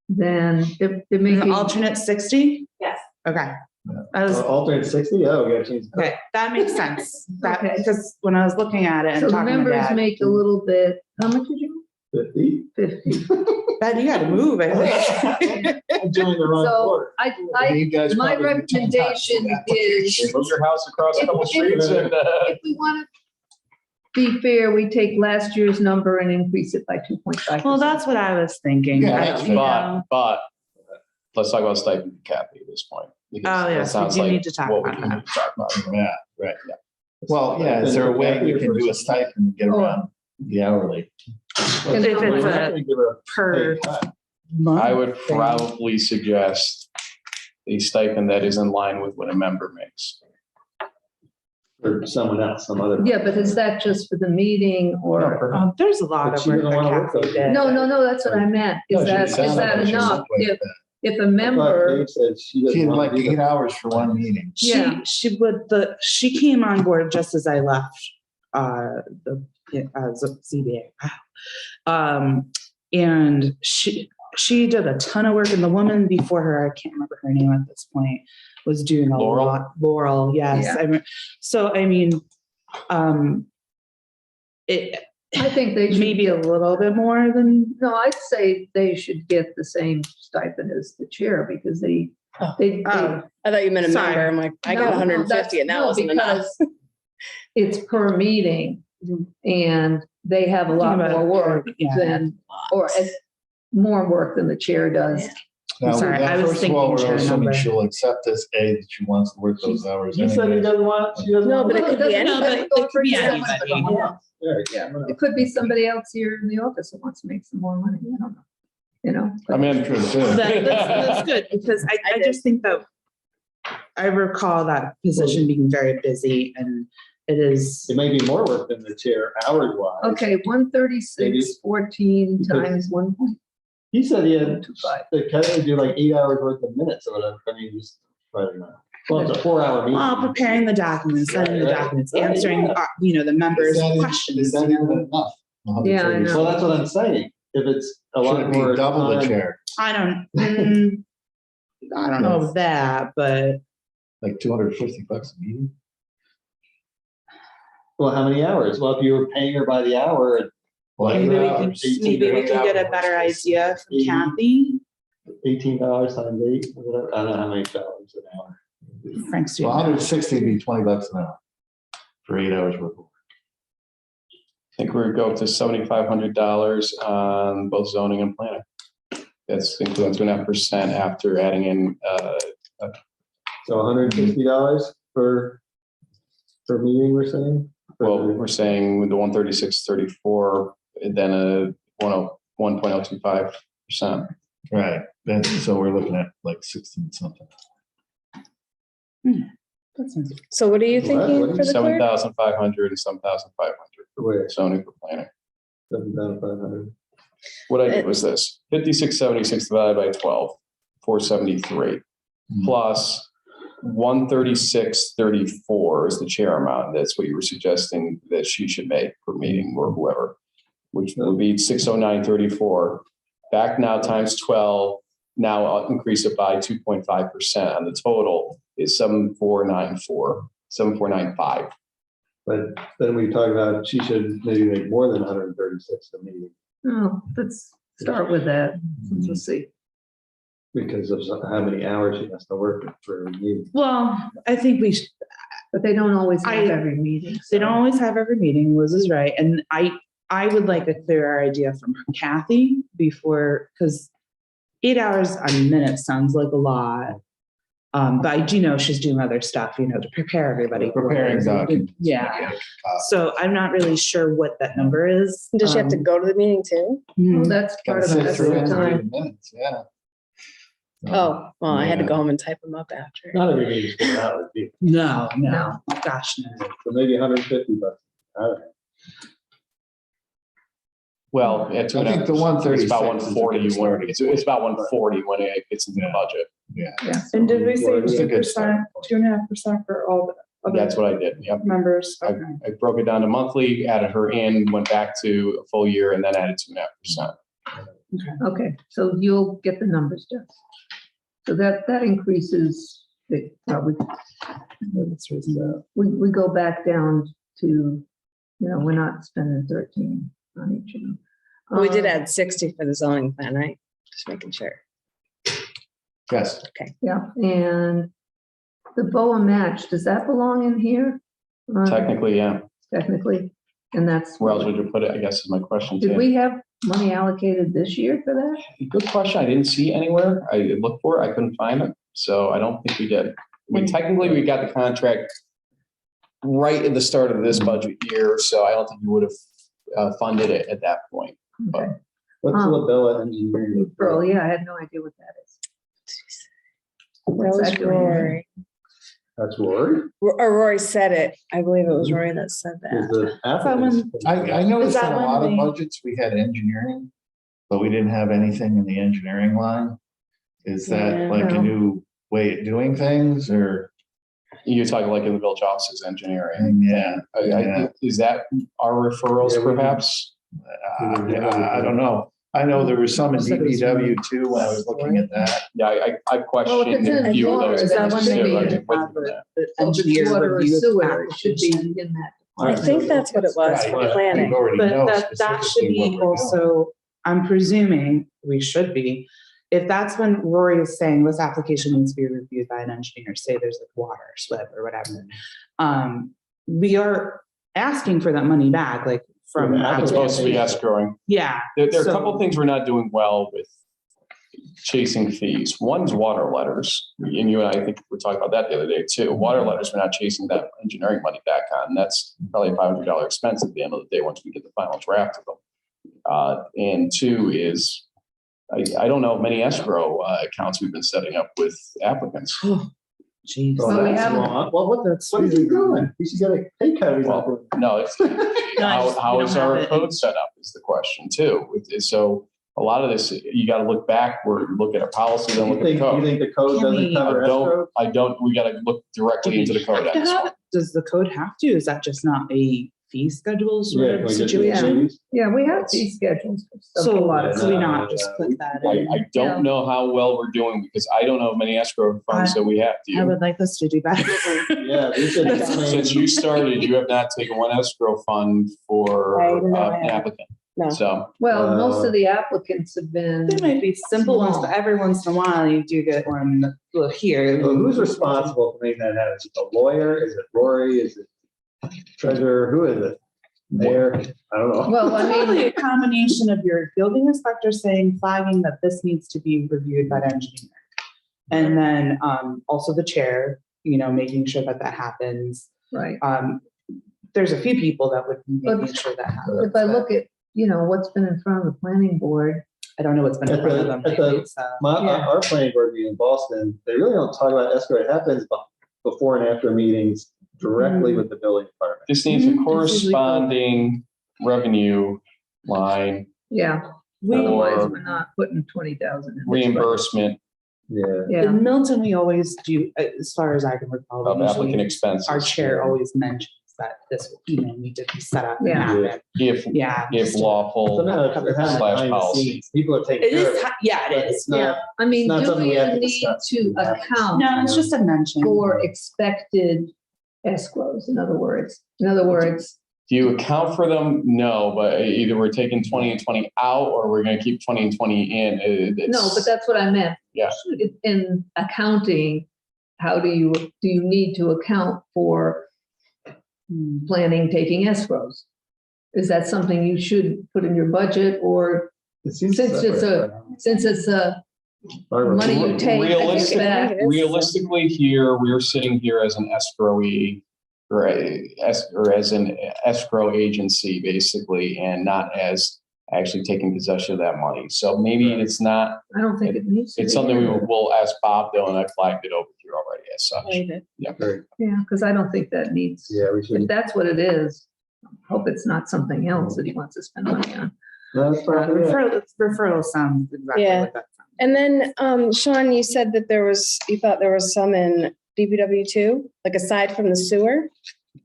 than, they're Is an making. alternate 60? Yes. Okay. I was, Alternate 60, yeah, we gotta change. okay, that makes sense. That, Okay. because when I was looking at it So and the talking to members Dad, make a little bit, how much did you? 50? 50. Dad, you gotta move, I think. I'm doing the wrong So quarter. You guys my probably do 10 times recommendation that. is, Move your house across a couple If- streets and, if we want to be fair, we take last year's number and increase it by 2.5%. Well, that's what I was thinking. Yeah, I- that's you but, know. but, let's talk about stipend and Kathy at this point. because Oh, that yes, we sounds do like need to talk what we about need that. to talk about. Yeah, right, yeah. Well, yeah, is there a way we can do a stipend and get around the hourly? If We're it's not a gonna give a per pay cut. month. I would probably suggest a stipend that is in line with what a member makes. For someone else, some other. Yeah, but is that just for the meeting or? There's a lot But of she work doesn't that wanna work Kathy those did. No, that's what I meant. No, Is she that, sounded is that like she enough? looked like that. If a I thought member, Dave said she She doesn't had want like to do 8 that. hours for one meeting. Yeah. She came on board just as I left, the, as a CBA. Wow. And she did a ton of work, and the woman before her, I can't remember her name at this point, was doing a Laurel? lot. Laurel, yes. Yeah. So, I mean, it I think they should. maybe a little bit more than, No, I'd say they should get the same stipend as the chair because they. I thought you meant a Sorry. member. I'm like, I No, got no, 150 and that no, wasn't enough. because It's per meeting and they have a lot more work Yeah. than, or more work than the chair does. Now, Sorry, now, I was first of all, thinking we're chair assuming number. she'll accept this, A, that she wants to work those hours He said he anyway. doesn't want, she doesn't. No, but it want- could be doesn't- anybody. doesn't go It could be for anybody. someone else. Yeah. It could be somebody else here in the office that wants to make some more money. I don't know. You know? I'm in. That's good, because I just think that I recall that position being very busy, and it is, It may be more work than the chair hours wise. Okay, 136.14 times 1.25. He said he had, that Kevin would do like 8 hours worth of minutes or whatever. I mean, just right now. Well, it's a 4-hour meeting. well, preparing the documents, sending the Right. documents, Right, answering, yeah. the members' Is that questions. even you know. enough? Yeah, I know. Well, that's what I'm saying. If it's a Should lot it more. be double the time- chair, I don't know that, but like $250 a meeting? Well, how many hours? Well, if you were paying her by the hour, Well, maybe we eight can, hours. maybe we can get a better idea from Kathy. $18 times 8, whatever. I don't know how many dollars an hour. Frank's Well, doing that. 160 would be $20 an hour for 8 hours worth of work. I think we're going to $7,500 on both zoning and planning. That's including 2.5% after adding in, So $160 per meeting, we're saying? well, we're saying with the 136.34, then a 1.025%. Right, that's, so we're looking at like 16 something. That sounds- So what are you What? thinking What for the clerk? 7,500 and 7,500 Wait, zoning for planning. 7,500. What I did was this, 5676 divided by 12, 473, plus 136.34 is the chair amount. That's what you were suggesting that she should make per meeting or whoever, which would be 609.34. Back now times 12, now I'll increase it by 2.5%, and the total is 7,495. But then we talked about she should maybe make more than 136 a meeting. No, that's, Start with that. Let's see. Because of how many hours she has to work for a meeting. Well, I think we should, But they don't always have I- every meeting. they don't always have every meeting. Liz is right. And I would like a clearer idea from Kathy before, because 8 hours a minute sounds like a lot. But I do know she's doing other stuff, you know, to prepare everybody. for Preparing it. documents. Yeah. So I'm not really sure what that number is. Does she have to go to the meeting too? Well, that's part of Gotta it. sit through it That's in the 30 time. minutes, yeah. Oh, well, I had to Yeah. go home and type them up after. Not every meeting's 4 hours, either. No, gosh, no. So maybe $150. I don't know. Well, at two and a I half, think the 136 it's about is a 140. good start. It's about 140 when it gets into the budget. Yeah. And did we say It's a good 2%, 2.5% for all the That's other what I did. Yep. members? I, Okay. I broke it down to monthly, added her in, went back to a full year, and then added 2.5%. Okay, so you'll get the numbers, Jeff. So that increases the, we go back down to, you know, we're not spending 13 on each of them. We did add 60 for the zoning plan, right? Just making sure. Yes. Yeah, and the BOA match, does that belong in here? Technically, yeah. Technically, and that's. Where else would you put it, I guess is my question. Did Tim. we have money allocated this year for that? Good question. I didn't see anywhere. I looked for it. I couldn't find it. So I don't think we did. Technically, we got the contract right at the start of this budget year. So I don't think we would have funded it at that point. Okay. What's Labella Engineering? Pearl, yeah, I had no idea what that is. That What's was that doing? Rory. That's Rory? Or Rory said it. I believe it was Rory that said Is that. the applicants- I noticed Is that in a when lot of they- budgets, we had engineering, but we didn't have anything in the engineering line. Is that Yeah. like No. a new way of doing things or? You're talking like in the village offices engineering. Yeah. Yeah. Is that our referrals Yeah, we- perhaps? I don't know. I know there was some in DPW too, when I was looking at that. Yeah, I Well, if questioned it's a in few of water, those. Is that then when it should they be I in- didn't put them have in there. the So if it's engineer water or review sewer, it should be application? in that. I think that's what it was for Right, planning. we already But know that should specifically what be we're doing. also, I'm presuming we should be, if that's when Rory is saying this application needs to be reviewed by an engineer, say there's like water slip or whatever. We are asking for that money back, like from. Yeah, It's supposed to be escrowing. Yeah. There are a So- couple of things we're not doing well with chasing fees. One's water letters. And you and I think we were talking about that the other day too. Water letters, we're not chasing that engineering money back on. That's probably a $500 expense at the end of the day once we get the final draft of them. And two is, I don't know many escrow accounts we've been setting up with applicants. Jeez. Oh, So we that's haven't- wrong. Well, what is he doing? He should get a pay cut. He's not doing. No, it's, how is our code set up is the question too. So a lot of this, you got to look backward, look at a policy, then You look at the think code. the code Can we- doesn't cover escrow? I don't, we got to look directly into the code. on this one. Does the code have to? Is that just not a fee schedule sort Yeah, of can we just do situation? these? Yeah, we have these schedules. for stuff So like what? that. So we not just put that in? I don't know how well we're doing because I don't know of many escrow funds that we have I to. would like us to do better. Yeah, we should. Since you started, you have not taken one escrow fund for I know I an have. applicant. No. So Well, most of the applicants have been, There might be simple ones, but every once in a while you do get one, well, here. So who's responsible for making that happen? Is it the lawyer? Is it Rory? Is it treasurer? Who is it? Mayor? I don't know. well, I Probably mean, a combination of your building inspector saying, flagging that this needs to be reviewed by the engineer. And then also the chair, you know, making sure that that happens. right. There's a few people that would be But making sure that happens. If I look at, you know, what's been in front of the planning board, I don't know what's been in At front of the- them at the- lately, so. Yeah. Our planning board meeting in Ballston, they really don't talk about escrow. It happens before and after meetings directly with the building department. this needs a Mhm. corresponding revenue line yeah, We, otherwise Or- we're not putting 20,000 in. reimbursement Yeah. Yeah, in Milton, we always do, as far as I can recall. of we usually- applicant expenses. Our chair always mentions that this, you know, need to be set up and Yeah. happen. If, Yeah. if lawful Somehow it's happens slash behind the policy. scenes. People are taking It care of is, it. yeah, it but is. It's not, yeah. I mean, it's not do something we we have to need discuss. to account No, it's just a mention. for expected escrows, in other words? In other words, Do you account for them? No, but either we're taking 20 and 20 out, or we're going to keep 20 and 20 in. No, but that's what I meant. Yeah. In accounting, how do you need to account for planning, taking escrows? Is that something you should put in your budget, or since it's a money you take? Realistically, here we're sitting here as an escrowee or as an escrow agency, basically, and not as actually taking possession of that money. So maybe it's not. I don't think it needs to. It's something we'll ask Bob though, and I flagged it over here already as such. Yeah, because I don't think that needs. Yeah, we should. If that's what it is, hope it's not something else that he wants to spend money on. Referral sounds exactly Yeah. like that. And then, Sean, you said that you thought there was some in DPW too, like aside from the sewer?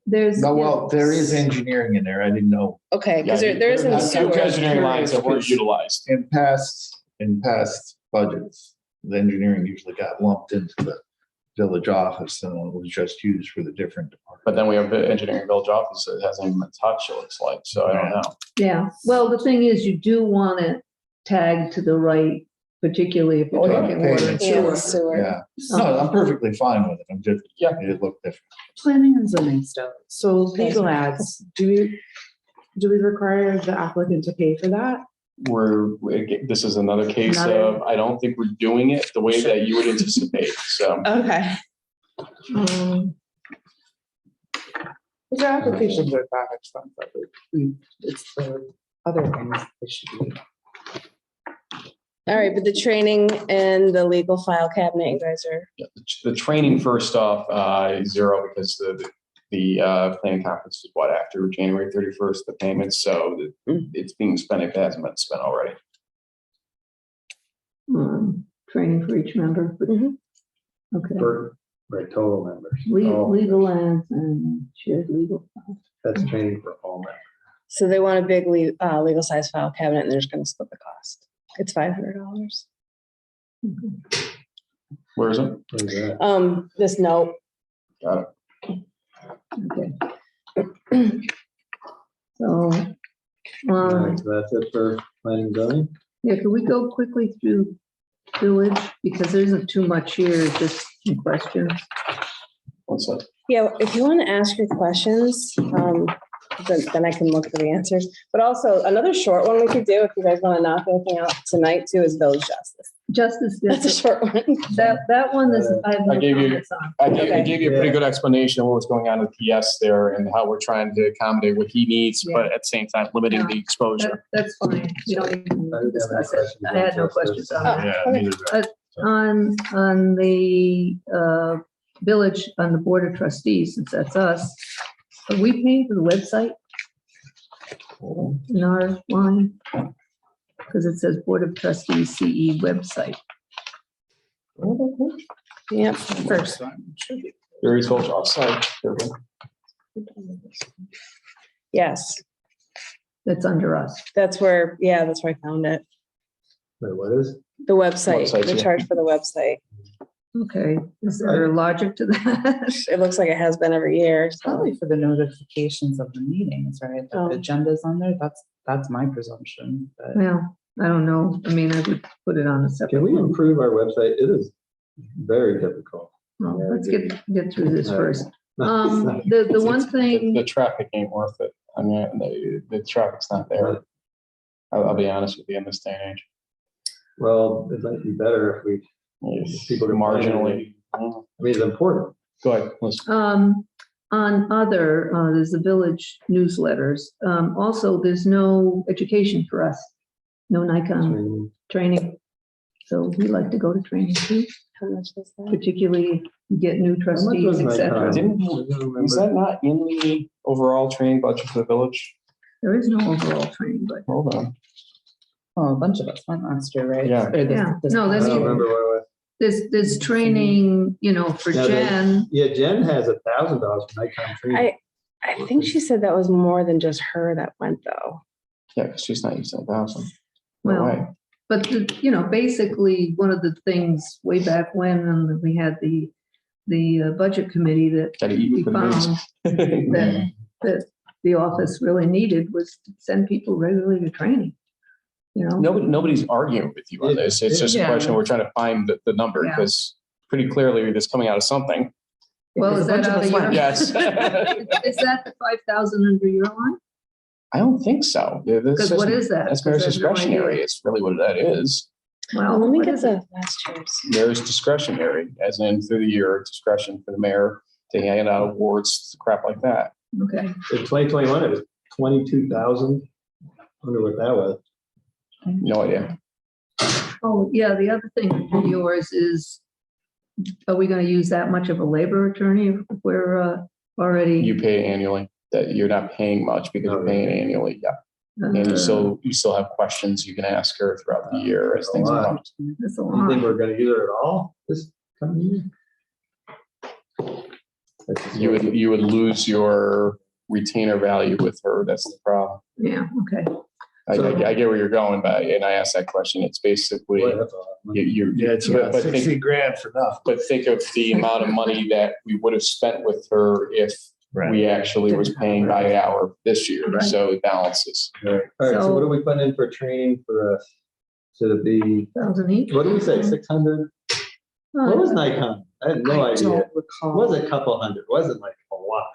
There's. No, well, there is engineering in there. I didn't know. Okay, because there is in the sewer. Engineering lines that weren't utilized. In past budgets, the engineering usually got lumped into the village office and it was just used for the different departments. But then we have the engineering village office that hasn't even been touched, it looks like, so I don't know. Yeah, well, the thing is, you do want it tagged to the right, particularly if you're talking water and Yeah, the sewer. sewer. Yeah, no, I'm perfectly fine with it. I'm just, it looked different. Planning and zoning stuff. So legal ads, do we require the applicant to pay for that? This is another case of, I don't think we're doing it the way that you would anticipate, so. Okay. The applications are that expensive. It's the other things that should be. All right, but the training and the legal file cabinet, you guys are, The training first off, is zero because the planning conference is what, after January 31st, the payments, so it's being spent if it hasn't been spent already. Training for each member. Okay. Right, total members. Legal ads and shared legal. That's training for all members. so they want a big legal size file cabinet and they're just gonna split the cost. It's $500. Where is it? What is that? This note. Got it. Okay. So, All right, so that's it for planning and zoning? yeah, can we go quickly through village? Because there isn't too much here, just some questions. What's that? Yeah, if you want to ask your questions, then I can look for the answers. But also another short one we could do if you guys want to knock anything out tonight too is village justice. Justice, That's a short one. that one is, I have no I gave you- comments on. I gave you a pretty good explanation of what's going on with PS there and how we're trying to accommodate what he needs, but at the same time limiting the exposure. That's fine. You don't even I didn't have any discuss it. questions I had no on questions on Oh, that. Yeah, okay. neither do I. On the village, on the board of trustees, since that's us, are we paying for the website in our line? Because it says Board of Trustees CE website. Yep. First one. Should be. Very social outside. There we go. Yes, That's under us. that's where I found it. Wait, what is? The website, Website, the yeah. charge for the website. Okay, is there logic to that? It looks like it has been every year. So. Probably for the notifications of the meetings, right? The Oh. agendas on there, that's my presumption, but. Well, I don't know. I mean, I would put it on a separate Can we one. improve our website? It is very difficult. Well, let's get through this first. No, it's not. The one thing. The traffic ain't worth it. I mean, the traffic's not there. I'll be honest with you in this day and age. Well, it might be better if we, people can Marginally. I mean, it's important. Go ahead. Listen. On other, there's the village newsletters. Also, there's no education for us, no Nikon training. So we like to go to training too, How much is that? particularly if you get new How much was trustees, et Nikon? cetera. Is that not in the overall training budget for the village? There is no overall training, but Hold on. Oh, a bunch of us went last year, right? Yeah. Or this- Yeah. this No, I that's- past don't year. remember what it was. there's training, for Yeah, Jen. Yeah, Jen has $1,000 for Nikon training. I think she said that was more than just her that went though. Yeah, because she's not using 1,000. Well, but basically, one of the things way back when we had the budget committee that Gotta eat we for the found news. that the office really needed was to send people regularly to training, you know? Nobody's arguing with you on this. It's just a Yeah. question. We're trying to find the number Yeah. because pretty clearly it's coming out of something. Well, Because is a bunch that of out us of your? went. Yes. Is that the 5,000 under your line? I don't think so. Because what is that? That's 'Cause mayor's I have no idea. discretionary. It's really what that is. Well, Let me what get is it? the last year's. Mayor's discretionary, as in through the year, discretion for the mayor to hand out awards, crap like that. Okay. In 2021, it was 22,000. Wonder what that was. No idea. Oh, yeah, the other thing for yours is, are we gonna use that much of a labor attorney if we're already? You pay annually. That you're not paying much because you're paying annually. Yeah. And you still have questions you can ask her throughout the year as things come up. That's a Do you think lot. we're gonna use her at all this coming year? You would lose your retainer value with her. That's the problem. Yeah, okay. I get where you're going, but, and I asked that question. It's basically, Boy, that's a lot of money. Yeah, it's about but think- 60 grand for nothing. But think of the amount of money that we would have spent with her if we actually was paying by hour this year. Right. So it balances. All right, so So- what are we putting in for training for us? Should it be, 1,000 each? what do we say, 600? What was Nikon? I had no I idea. don't It recall. was a couple hundred, wasn't like a lot.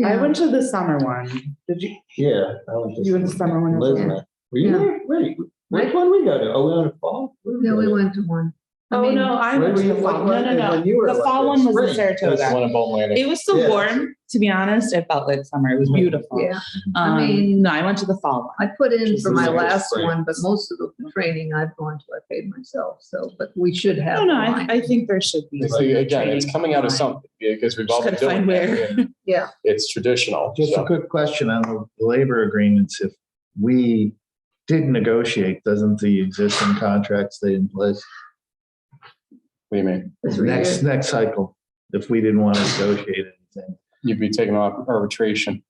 I Yeah. went to the summer one. Did you? Yeah. I went to You went to summer one as well? Lisbon. Were you Yeah. there? Wait, which one we go to? Oh, we went to fall? Where did Yeah, we go to? went to one. I Oh, mean, no, I Where went were to you? the What fall. one? No, And no, when you were no. The like fall in one was in spring. Saratoga. One in Bolton Landing. It was still Yeah. warm, to be honest. It felt like summer. It was beautiful. Yeah, I mean- No, I went to the fall one. I put in Just for my like last spring. one, but most of the training I've gone to, I paid myself, so, but we should have. No, a I line. think there should be. It's, again, it's training coming out of line. something because we've all Just been gotta doing find that. where. and Yeah, It's traditional. Just so. a quick question on the labor agreements. If we did negotiate, doesn't the existing contract stay in place? What do you mean? the 3 years. Next cycle, if we didn't want to negotiate anything. You'd be taking off arbitration.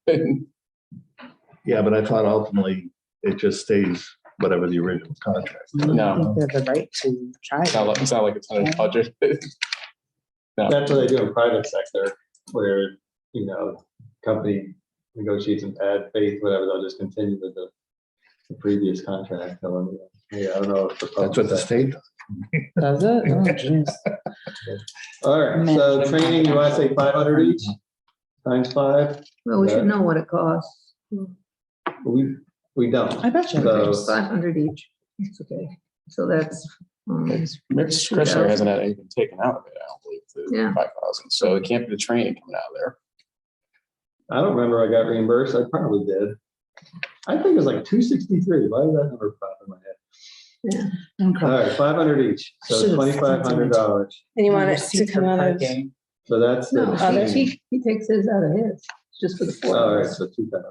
Yeah, but I thought ultimately it just stays whatever the original contract. No. I think they have the right to try. It's not like it's on a budget. No. That's what they do in private sector, where, you know, company negotiates in bad faith, whatever, they'll just continue with the previous contract. Yeah, I don't know. if the That's what the state does. Does it? Oh, jeez. All right, so training, you want to say 500 each? Times 5? Well, we should know what it costs. We don't. I bet you. So- 500 each. It's okay. So that's, Mayor's discretionary hasn't had anything taken out of it, I don't believe, Yeah. the 5,000. So it can't be the training coming out of there. I don't remember I got reimbursed. I probably did. I think it was like 263. Why is that number pop in my head? yeah. Okay. All right, 500 each. So Should've $2,500. And you want it Receipt to for come out of, parking. So that's the No, Others. he takes his out of his, just for the All right, 4 so 2,000.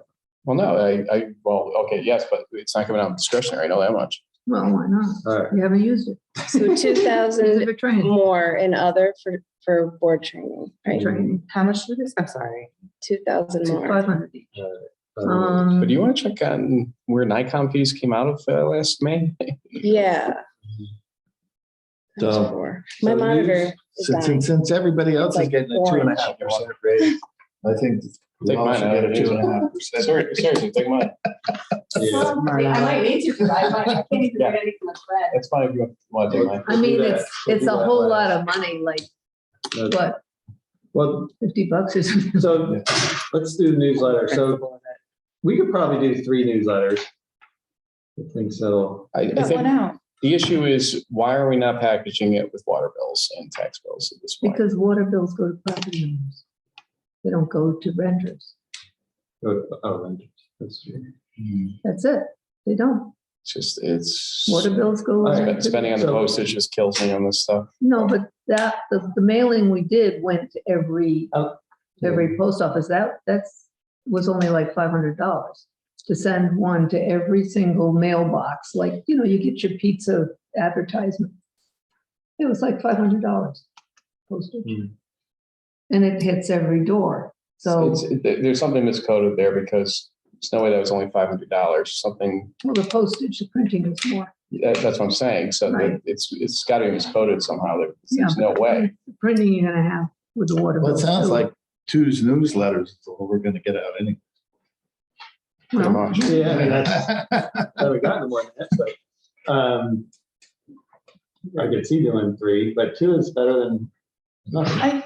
Well, no, well, okay, yes, but it's not coming out of discretionary. I know that much. Well, why not? All right. You haven't used it. so Use it 2,000 for training. more in other for board training, right? Training, How much did this? I'm sorry. 2,000 more. 500 each. All But do you want to check on where Nikon fees came out of last May? Yeah. So- More. My monitor is dying. Since everybody else is Like getting a 2.5% raise, I think we Take all mine should out get a of it. 2.5%. Seriously, take mine. Yeah. I might need to, because I can't even Yeah. get anything to thread. That's fine if you want to take mine. I mean, We'll do that. it's We'll a do that whole last. lot of money, like, Okay. what, Well, $50 or something? so let's do the newsletter. So we could probably do 3 newsletters. I think so. I Got think one out. the issue is, why are we not packaging it with water bills and tax bills at this point? Because water bills go to property owners. They don't go to renters. Oh, and that's true. That's it. They don't. It's Water bills go. All right, spending on the postage just kills me on this stuff. No, but the mailing we did went to every post office. That's was only like $500 to send one to every single mailbox. Like, you know, you get your pizza advertisement. It was like $500 postage. And it hits every door. So, There's something miscoded there because there's no way that was only $500. Something, well, the postage, the printing is more. that's what I'm saying. So Right. it's got to be miscoded somehow. There's Yeah, no way. The printing you're gonna have with the water Well, it bills. sounds too. like two's newsletters is all we're gonna get out anyway. Pretty Well, much. Yeah, I mean, I haven't gotten more than that, but I could see doing 3, but 2 is better than nothing.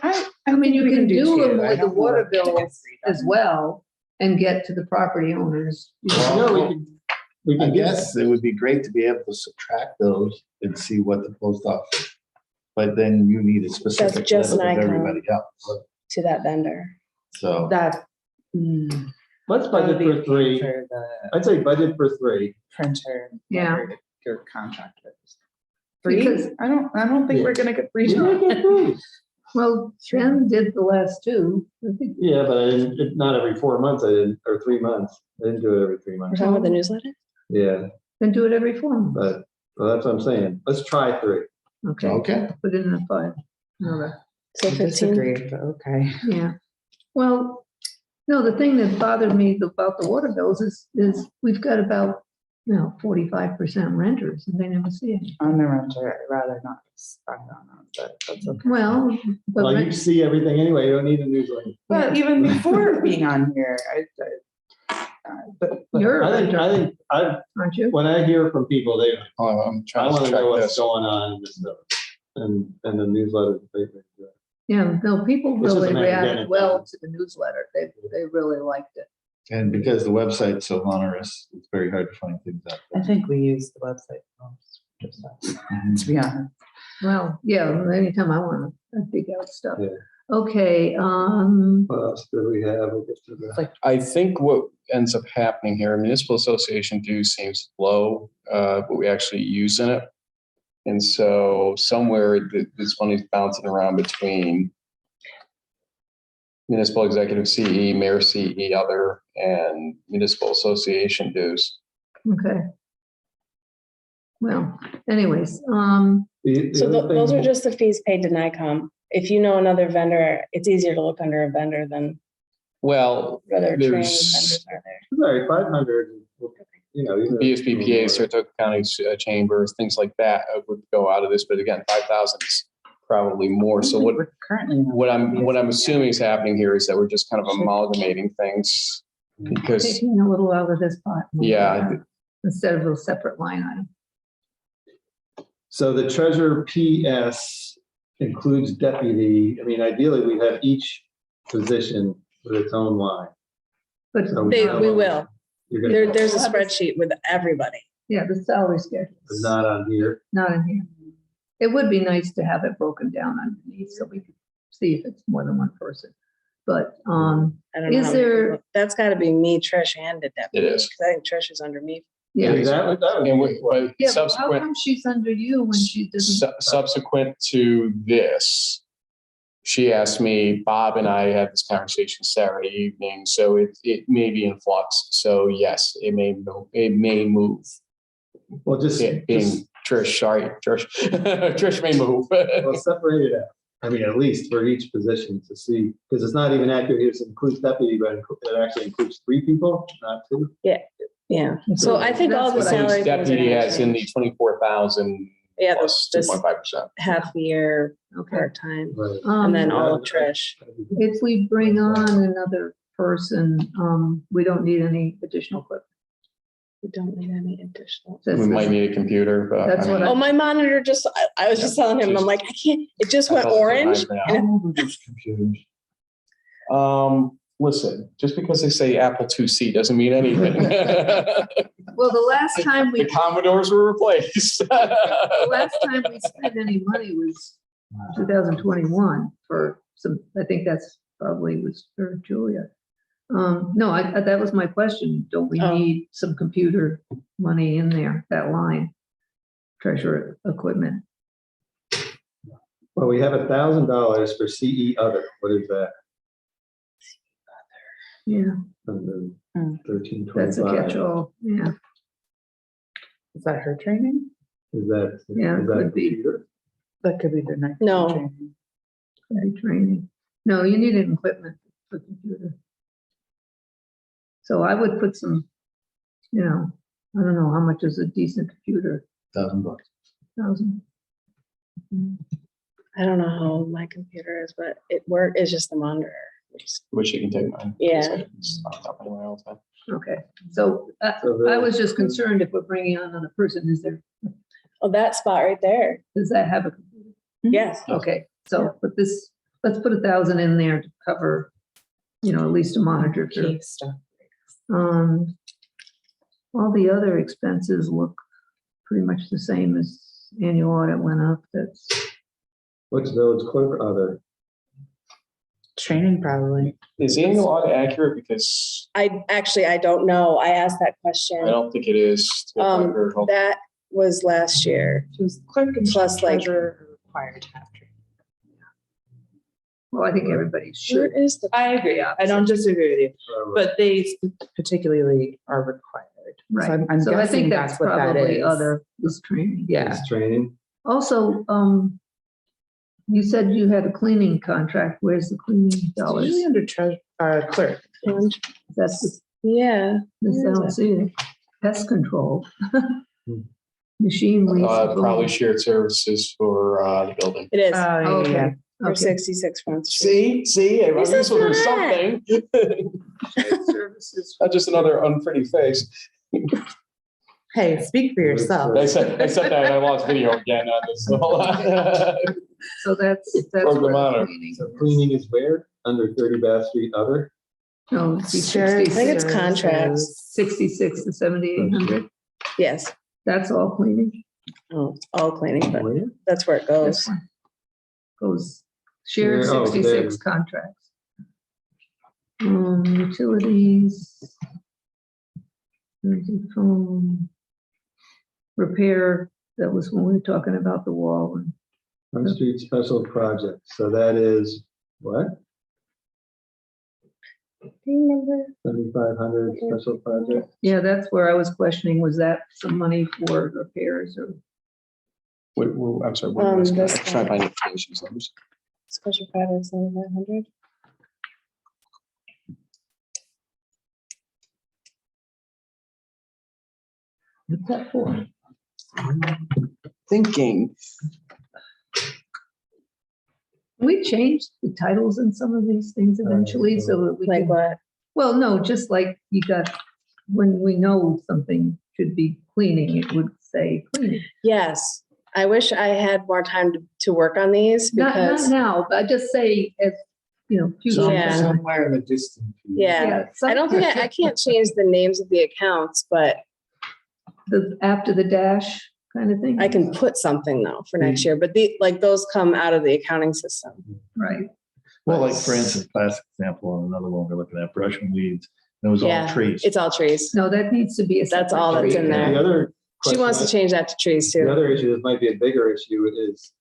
I mean, you we can do them two. I with the don't water know. bills as well and get to the property owners. No, we I can guess it would be great to be able to subtract those and see what the post office, but then you need a specific just list of an icon. everybody else. To that vendor. So, That. Let's budget for 3. For the I'd say budget for 3. printer. Yeah. whoever Your contract with. Because- Free? I don't think Yeah. we're gonna get free. We might get 3. Well, Jen did the last 2. I think. Yeah, but I didn't, not every 4 months I didn't, or 3 months. I didn't do it every 3 We're months. talking about the newsletter? Yeah, Then do it every 4 months. but, well, that's what I'm saying. Let's try 3. Okay, okay. put it in a 5. Another. So I 15. disagree, but okay. Yeah. Well, no, the thing that bothered me about the water bills is we've got about, 45% renters and they never see it. On the renter, I'd rather not spend on them, but that's okay. Well, but Well, you rent- see everything anyway. You don't need a newsletter. But even before being on here, but you're a I renter, think, aren't you? when I hear from people, Oh, I'm I trying want to to know track what's this. going on in this stuff. And the newsletter. Yeah, no, people It's just a really matter of getting reacted it well done. to the newsletter. They really liked it. And because the website's so onerous, it's very hard to find things out I there. think we use the website most, just that, to be honest. Well, yeah, anytime I want to dig out stuff. Yeah. Okay, What else do we have? We'll get to that. I think what ends up happening here, municipal association dues seems low, but we actually use in it. And so somewhere this money is bouncing around between municipal executive CE, mayor CE, other, and municipal association dues. okay. Well, anyways, The So other those thing- are just the fees paid to NICOM. If you know another vendor, it's easier to look under a vendor than Well, other training there's vendors are there. Sorry, 500, even. BSBPA, Saratoga County Chambers, things like that would go out of this, but again, 5,000 is probably more. So what We're currently. what I'm assuming is happening here is that we're just kind of amalgamating things because, taking a little out of this pot. yeah, Instead of a separate line item. So the treasurer PS includes deputy. I mean, ideally, we have each position with its own line. But So We know will. You're gonna, There's a spreadsheet with everybody. yeah, the salary schedule but is not on here. not in here. It would be nice to have it broken down underneath so we could see if it's more than one person. But, I don't know. Is how many there- people- That's gotta be me, Trish, and the deputy. It is. 'Cause I think Trish is under me. yeah. That would and be but Yeah, but how subsequent, come she's under you when she doesn't? subsequent to this, she asked me, Bob and I had this conversation Saturday evening, so it may be in flux. So yes, it may move. well, just Being Trish, sorry, Trish, Trish may move. well, separate it out. I mean, at least for each position to see, because it's not even accurate. It includes deputy, but it actually includes 3 people, not 2. Yeah. So I think all the That's what I- salary. things are Deputy gonna has in the change. 24,000 Yeah, plus this 2.5%. half year, Okay. part-time, Right. and then all Yeah. of Trish. If we bring on another person, we don't need any additional equipment. We don't need any additional. We might need a computer, but. That's what Oh, my monitor just, I was just telling him, I'm like, I can't, it just went orange. And Computers. Listen, Just because they say Apple IIc doesn't mean anything. well, the last time The Commodores were replaced. the last time we spent any money was 2021 for some, I think that's probably was for Julia. No, that was my question. Don't we Oh. need some computer money in there, that line? Treasurer equipment. Well, we have $1,000 for CE other. What is that? Yeah, And then Hmm. 1325. that's a catch-all. Yeah, Is that her training? Is that, Yeah, is that could be. computer? That could be the next. No. training. maybe training. No, you need an equipment for computer. So I would put some, I don't know, how much is a decent computer? $1,000. 1,000. I don't know how my computer is, but it's just the monitor. Wish you can take mine. Yeah. It's not up anywhere all the time. Okay, so I was just concerned if we're bringing on another person, Oh, that spot right there. does that have a computer? Yes. Okay, so, but let's put 1,000 in there to cover, at least a monitor for, Key stuff. all the other expenses look pretty much the same as annual audit went up. That's, What's village clerk other? Training probably. Is annual audit accurate? Because I don't know. I asked that I question. don't think it is. That was last year. It was clerk and Plus, like- treasurer are required to have training. well, I think everybody Where should. is the? I agree. I don't disagree with you, but they particularly are required. Right, So I'm so I guessing think that's that's what that probably is. other, is training. Yeah. It's training. Also, you said you had a cleaning contract. Where's the cleaning dollars? Usually under clerk. That's, Yeah. this, I don't see it. Pest control. Machine lease. Probably shared services for the building. It is. Oh, Okay. okay. For Okay. 66 Front Street. See, I This knew is this was not. something. Services. Not just another unpretty face. Hey, speak for yourself. I said that and I lost video again on this. So that's Broke the where monitor. cleaning So is. cleaning is where? Under 30 Bath Street other? No, it'd be Shared I think it's 66, contracts. 66 to 7,800. Yes. That's all cleaning. Oh, it's all cleaning, but Where? that's where it goes. This one goes shared Share- oh, 66 contracts. Utilities. Energy, phone. Repair, that was when we were talking about the wall. And Front Street Special Project. So that is what? Do you remember? 7,500 special project? yeah, that's where I was questioning, was that some money for repairs or? I'm sorry. What was this that? Trying to one. find information numbers. Special project 7,500. What's that for? Thinking. We changed the titles in some of these things eventually, so that we Like can, what? well, no, just like you got, when we know something should be cleaning, it would say cleaning. Yes. I wish I had more time to work on these Not because, now, but I just say as, future. Yeah. Somewhere in the distance. yeah. I don't think I can't change the names of the accounts, but After the dash kind of thing. I can put something though for next year, but those come out of the accounting system. Right. Well, like for instance, classic example, and another one we're looking at, brush and weeds. And it was all Yeah, trees. it's all trees. No, that needs to be a. That's all separate that's in tree. there. The other She wants to question, change that to trees the too. other issue, this might be a bigger issue, is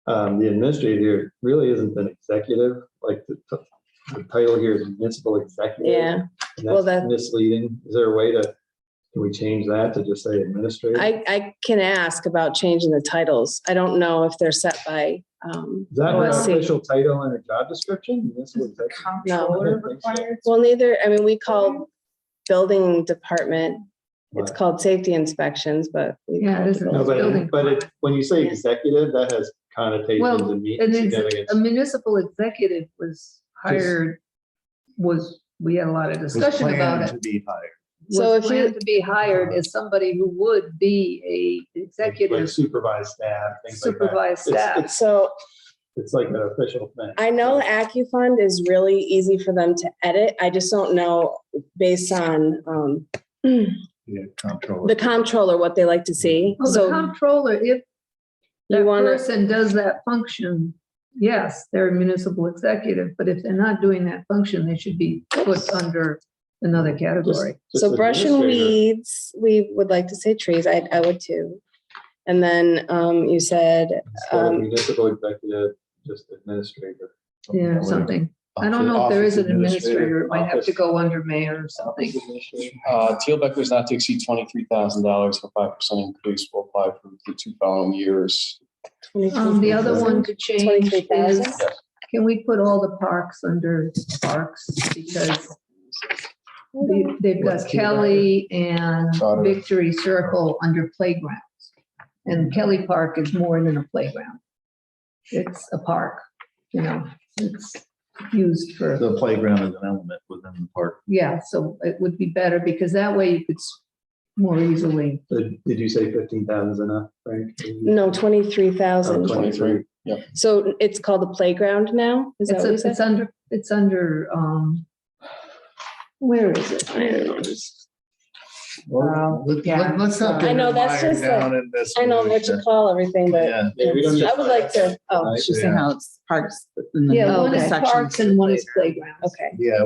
the administrator here really isn't an executive, like the title here is municipal executive. Yeah. And Well, that's that- misleading. Is there a way can we change that to just say administrator? I can ask about changing the titles. I don't know if they're set by, Is that her OSC. official title in her job description? Municipal executive? Comptroller required. Well, we call building department, it's called safety inspections, but. we Yeah, call it is. the No, building- building when you say Yeah. executive, that has connotations Well, and and significance. a municipal executive was hired, we had a lot of discussion about it. To be hired. So Was if you- planned to be hired as somebody who would be a Like executive, supervised staff, things like that. supervised staff. So It's like an official thing. I know the AccuFund is really easy for them to edit. I just don't know based on, Yeah, comptroller. the comptroller, what they like to see. Well, the So comptroller, if you that want to, person does that function, yes, they're a municipal executive, but if they're not doing that function, they should be put under another category. Just so brush and administrator. weeds, we would like to say trees. I would too. And then you said, Instead of municipal executive, just administrator. Yeah, something. I don't know if there is an administrator, it might have to go under mayor or something. Office administrator. Teal Becker's not to exceed $23,000 for 5% increase will apply for the 2 following years. The other one to change 23,000? is, can we put all the parks under parks? Because they've got Kelly and Got it. Victory Circle under playgrounds. And Kelly Park is more than a playground. It's a park, it's used for, The playground is an element within the park. yeah, so it would be better because that way you could more easily, Did you say 15,000 is enough, Frank? No, 23,000. 23. So it's called the playground now? Is that what you said? it's under, where is it? I don't know. Let's not get I know, that's mired just down in this. I know what you call everything, but Yeah. Yeah, we don't I would like to, oh, She's saying how it's parks. and then Yeah, the one is sections parks and one is playground. playgrounds. okay. Yeah,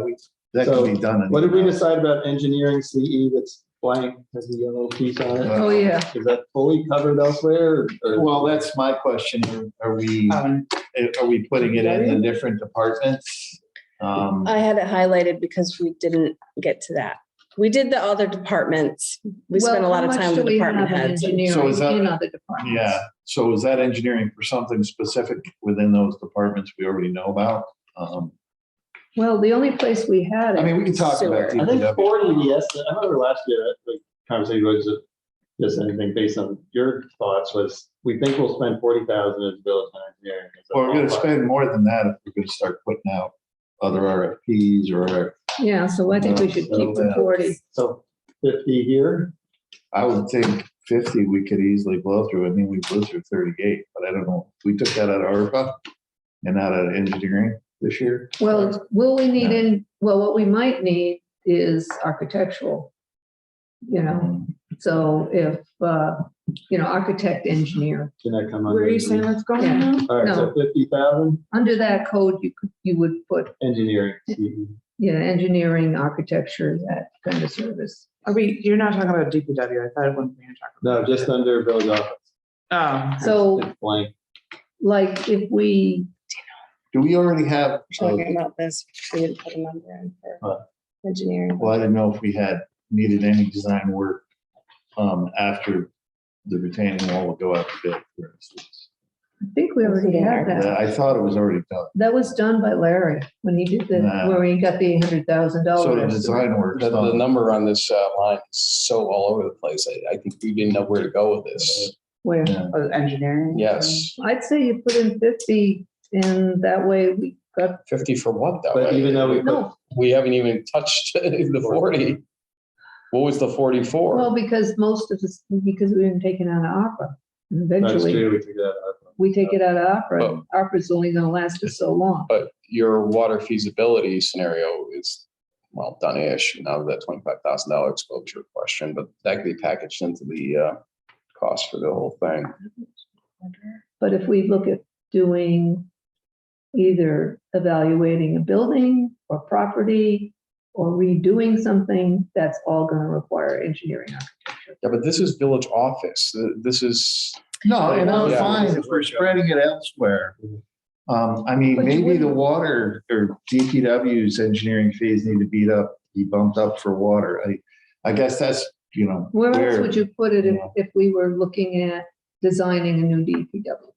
that So, can be done. What did we decide about engineering CE that's blank, has the yellow piece on it? Oh, yeah. Is that fully covered elsewhere? or- Well, that's my question. Are we putting it in the different departments? I had it highlighted because we didn't get to that. We did the other departments. We spent a lot of time with the department heads. So Engineering is that- in other departments. Yeah, so is that engineering for something specific within those departments we already know about? Well, the only place we had I it, mean, we can talk Sewer. about I think DPW. 40, yes, I remember last year, the conversation was just anything based on your thoughts was, we think we'll spend 40,000 as village on engineering. Well, we're gonna spend more than that if we're gonna start putting out other RFPs or, yeah, so I think we should keep the 40. So 50 here, I would think 50 we could easily blow through. I mean, we blew through 38, but I don't know. We took that out of ARPA and out of engineering this year. Well, will we need well, what we might need is architectural, so if, architect, engineer, can that come Where under? are you saying that's going Yeah. now? All right, so 50,000 under that code, you would put, engineering. CE. engineering, architecture, that kind of service. You're not talking about DPW. I thought it wasn't being talked No, about. just under village office. Oh, So It's blank. like if we, Do we already have, Talking about this, we didn't put a number in for engineering. well, I didn't know if we had needed any design work after the retaining wall would go out to bid, for instance. I think we already had that. I thought it was already done. That was done by Larry when he did Nah. where he got the $800,000. So the design work. The number on this line is so all over the place. I think we didn't know where to go with this. Where, Yeah. engineering. Yes. I'd say you put in 50 and that way we got, 50 for what though? But even though we put, no, We haven't even touched the 40. What was the 40 for? well, because most of this, because we didn't take it out of opera. And that's eventually true, we took that out. we take it out of opera. Oh. Opera's only gonna last us so long. But your water feasibility scenario is, well, done-ish. Now that $25,000 exposure question, but that could be packaged into the cost for the whole thing. But if we look at doing either evaluating a building or property or redoing something, that's all gonna require engineering architecture. Yeah, but this is village office. This is, No, and I'm Yeah. fine if we're spreading it elsewhere. I mean, But you maybe the wouldn't- water or DPW's engineering fees need to be bumped up for water. I guess that's, Where else would you put it Yeah. if we were looking at designing a new DPW?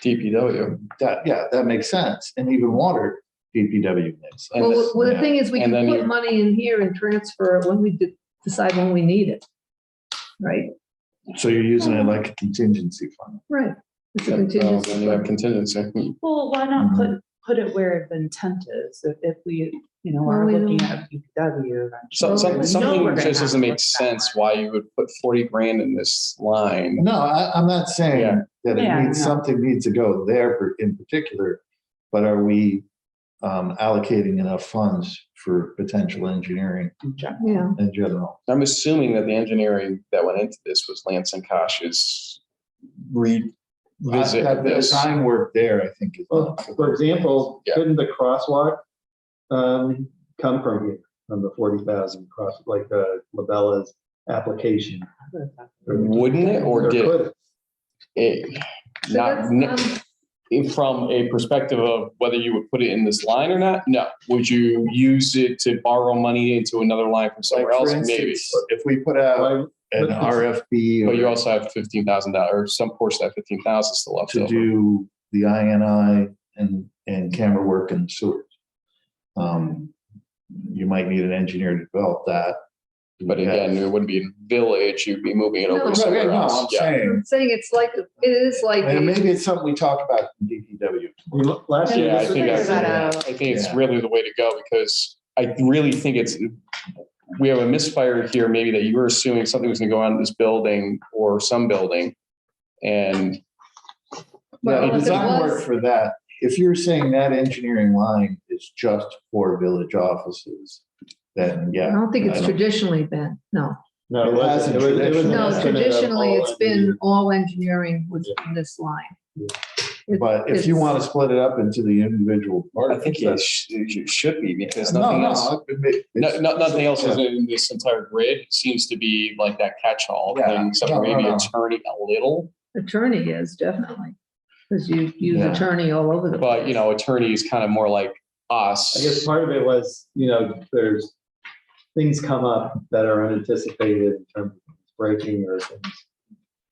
DPW. That makes sense. And even water, DPW makes. And Well, the thing is, we and can then put you- money in here and transfer it when we decide when we need it. Right, So you're using it like a contingency fund. right. It's a Then you contingency. have fund. contingency. Well, why not put it where the intent is? If we, Well, are we looking don't- at DPW. So, Well, some, we know something we're gonna just have doesn't to make look that sense way. why you would put 40 grand in this line. No, I'm not saying Yeah. that Yeah, it needs, no. something needs to go there in particular, but are we allocating enough funds for potential engineering Yeah, in general? I'm assuming that the engineering that went into this was Lance and Kosh's revisit That of this. design work there, I think is. Well, for example, Yeah. couldn't the crosswalk come from here, from the 40,000 cross, like Labella's application? Wouldn't it, or did could it? So Not, that's, from a perspective of whether you would put it in this line or not? No. Would you use it to borrow money into another line from somewhere Like, for else? Maybe. instance, if we put out Why- an but- RFP But you also have $15,000 or some portion of that 15,000 still left to over. do the INI and camera work in the sewers. You might need an engineer to develop that. But again, it wouldn't be a village, you'd be moving it over No. somewhere No, I'm else. Yeah. saying, I'm saying it's like, it is like. and maybe it's something we talk about in DPW. Last year. Yeah, I this think was- that's, I think it's Yeah. really the way to go because I really think we have a misfire here, maybe that you were assuming something was gonna go on in this building or some building. And Yeah, Well, the if it design work was- for that, if you're saying that engineering line is just for village offices, then I yeah. don't think it's I don't- traditionally been, no. No, It it wasn't. hasn't It was an traditionally. No, estimate of traditionally, all it's been engineers. all engineering within this line. But if you want to split it up into the individual I parts. think it should be because No, nothing no, else. Nothing else is in this entire grid. It seems to be like that catch-all Yeah. thing, except for No, maybe no. attorney a little. Attorney is definitely, because you use Yeah. attorney all over the place. But, attorney is kind of more like us. I guess part of it was, there's things come up that are unanticipated in terms of breaking or things.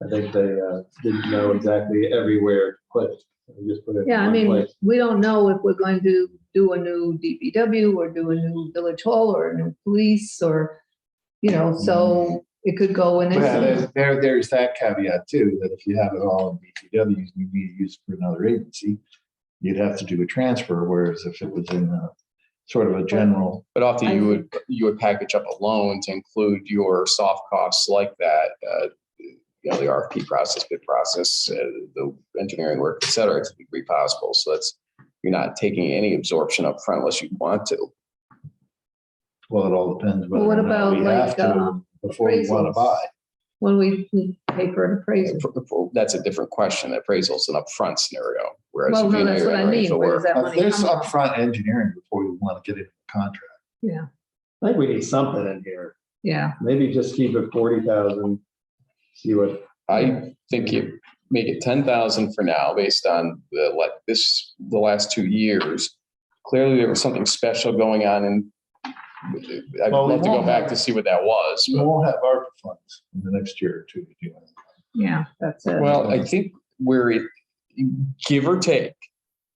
I think they didn't know exactly everywhere to put it. They just put it in Yeah, I one mean, place. we don't know if we're going to do a new DPW or do a new village hall or a new police or, so it could go in. Well, any- there's that caveat too, that if you have it all in BTW, you need to use it for another agency, you'd have to do a transfer, whereas if it was in a sort of a general. But often you would package up a loan to include your soft costs like that, the RFP process, bid process, the engineering work, et cetera, to the degree possible. So you're not taking any absorption up front unless you want to. Well, it all depends Well, whether what or not we about, have like, to before we want to appraisals? buy. When we pay for an appraisal. That's a different question. Appraisal is an upfront scenario, whereas Well, if no, you're that's what I entering mean. for Where does work. that money There's come from? upfront engineering before we want to get into the contract. Yeah, I think we need something in here. yeah. Maybe just keep it 40,000. See what, I think you make it 10,000 for now, based on the last 2 years. Clearly, there was something special going on, and I'd Well, we love to go won't back have- to see what that was. We But, won't have ARPA funds in the next year or two to do it. Yeah, that's it. well, I think give or take,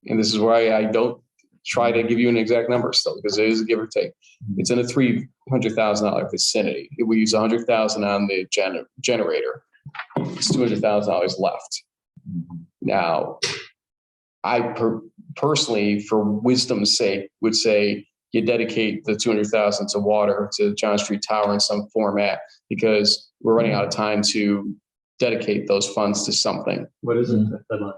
and this is why I don't try to give you an exact number still, because it is a give or take. It's in a $300,000 vicinity. If we use 100,000 on the generator, it's $200,000 left. Now, I personally, for wisdom's sake, would say you dedicate the 200,000 to water, to John Street Tower in some format, because we're running out of time to dedicate those funds to something. what is it? Deadline?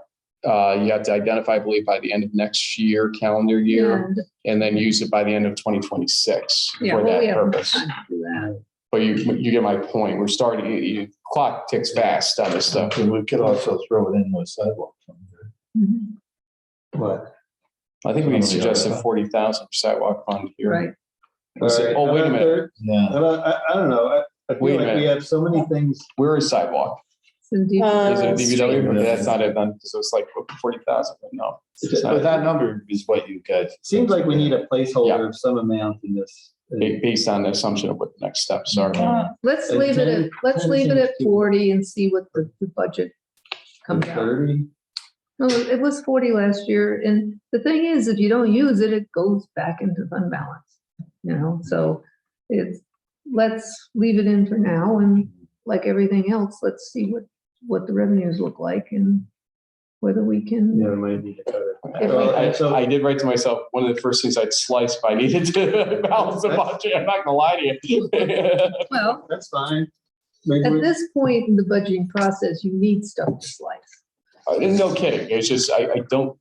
You have to identify, I believe, by the end of next year, calendar year, And, and then use it by the end of 2026 yeah, for well, we that have purpose. time to do that. But you get my point. We're starting, clock ticks fast on this stuff. And we could also throw it in with sidewalk. fund, right? Mhm. What? I think we Some of the suggested other- 40,000 for sidewalk fund here. Right. All right, Oh, wait a how about minute. third? Yeah. How about- I don't know. I Wait a feel like we minute. have so many things. Where is sidewalk? It's in deep- Is it a Street. DBW? Okay, that's not it then. So it's like 40,000, but no. It's But not. that number is what you guys. Seems like we need a Yeah. placeholder of some amount in this. Based on the assumption of what the next steps are. Let's And leave it at, 10 let's leave it at seems too- 40 and see what the budget comes out. 30. No, it was 40 last year. And the thing is, if you don't use it, it goes back into fund balance, so let's leave it in for now. And like everything else, let's see what the revenues look like and whether we can. Yeah, we might need to cut it. If we- So- I did write to myself, one of the first things I'd slice if I needed to balance the budget. I'm not gonna lie to you. Well, That's fine. Maybe at we- this point in the budgeting process, you need stuff to slice. No kidding. It's just, I don't,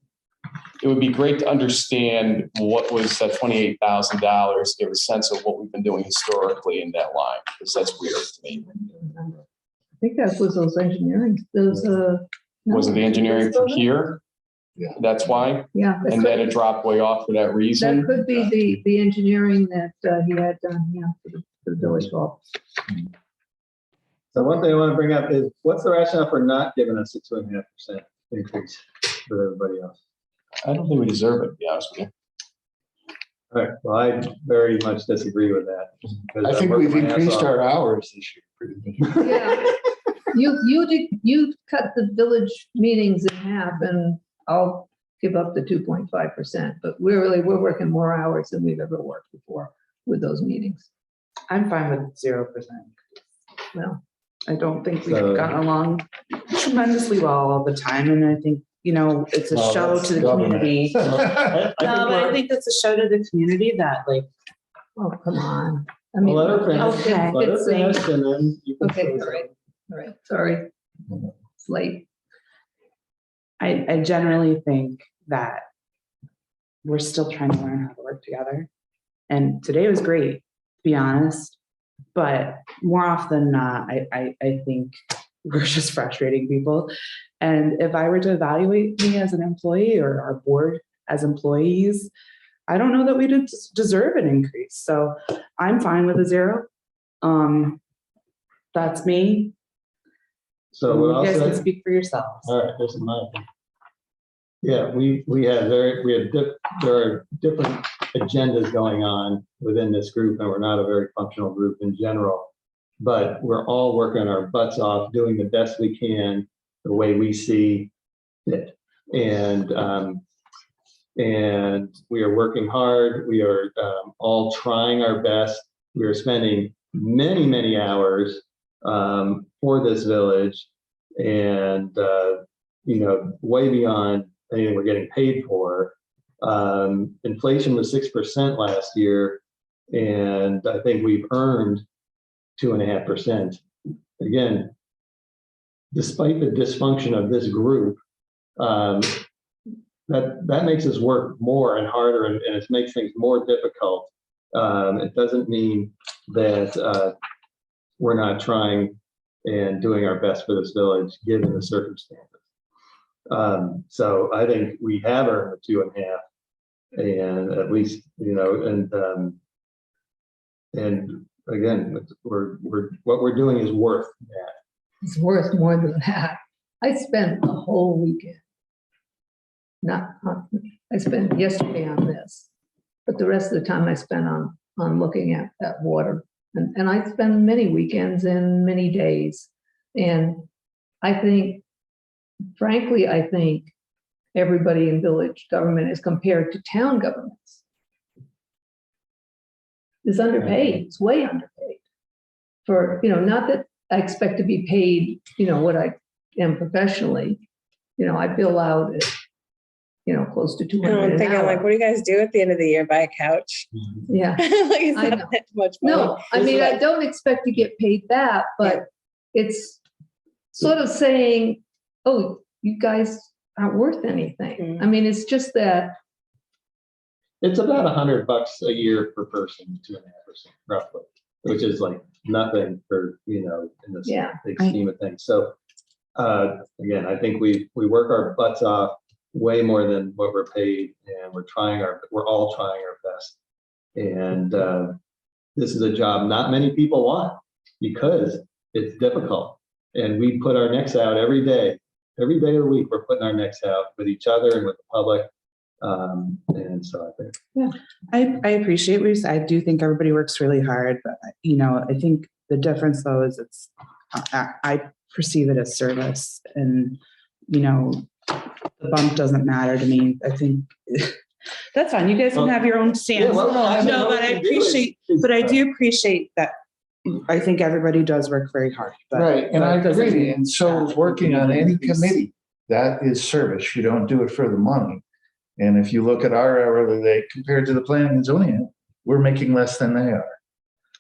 it would be great to understand what was that $28,000, give a sense of what we've been doing historically in that line, because that's weird to me. I think that was those engineering, those, Was it the engineering for no, here? Yeah. That's why? Yeah. that And then could- it dropped way off for that reason? That could be the engineering that he had done, for the village hall. So one thing I want to bring up is, what's the rationale for not giving us a 2.5% increase for everybody else? I don't think we deserve it, to be honest with you. All right, well, I very much disagree with that. because I I'm think working we've my ass increased off. our hours this year pretty much. Yeah. You cut the village meetings in half and I'll give up the 2.5%, but we're working more hours than we've ever worked before with those meetings. I'm fine with 0%. Well, I don't think we've So- gotten along tremendously well all the time, and I think, it's a Well, show that's to the government. community. No, but I think it's a show to the community that, like, oh, come on. I mean, Let her finish. Okay. Let her it's a- finish and then you can. Okay, say all right, all right, sorry. It's late. I generally think that we're still trying to learn how to work together. And today was great, to be honest, but more often than not, I think we're just frustrating people. And if I were to evaluate me as an employee or our board as employees, I don't know that we deserve an increase. So I'm fine with a 0. That's me. So what You I'll guys can say, speak for yourselves. all right, this is my opinion. Yeah, there are different agendas going on within this group, and we're not a very functional group in general. But we're all working our butts off, doing the best we can, the way we see it. And we are working hard. We are all trying our best. We are spending many, many hours for this village, and way beyond anything we're getting paid for. Inflation was 6% last year, and I think we've earned 2.5%. Again, despite the dysfunction of this group, that makes us work more and harder, and it makes things more difficult. It doesn't mean that we're not trying and doing our best for this village, given the circumstances. So I think we have earned the 2.5, and at least, and again, what we're doing is worth that. It's worth more than that. I spent the whole weekend. I spent yesterday on this, but the rest of the time I spent on looking at that water. And I spend many weekends and many days. And I think, frankly, everybody in village government as compared to town governments is underpaid. It's way underpaid. For, not that I expect to be paid, what I am professionally. I bill out at, close to 200 I'm an thinking, hour. like, what do you guys do at the end of the year? Buy a couch? Yeah. Like, it's I not know. that much money. No, I mean, I don't expect to get paid that, but it's sort of saying, oh, you guys aren't worth anything. I mean, it's just that. It's about $100 a year per person, 2.5% roughly, which is like nothing for, in this Yeah. big scheme of things. So again, I think we work our butts off way more than what we're paid, and we're all trying our best. And this is a job not many people want, because it's difficult, and we put our necks out every day of the week. We're putting our necks out with each other and with the public. And so I think, I appreciate what you said. I do think everybody works really hard, but I think the difference though is I perceive it as service, and the bump doesn't matter to me. I think that's fine. You guys can have your own stance. well, no, I mean, No, what but I we do is- appreciate, but I do appreciate that. I think everybody does work very hard. But Right, and I that doesn't agree, mean and so is working on any committee. That is service. You don't do it for the money. And if you look at our hourly rate compared to the planning and zoning, we're making less than they are.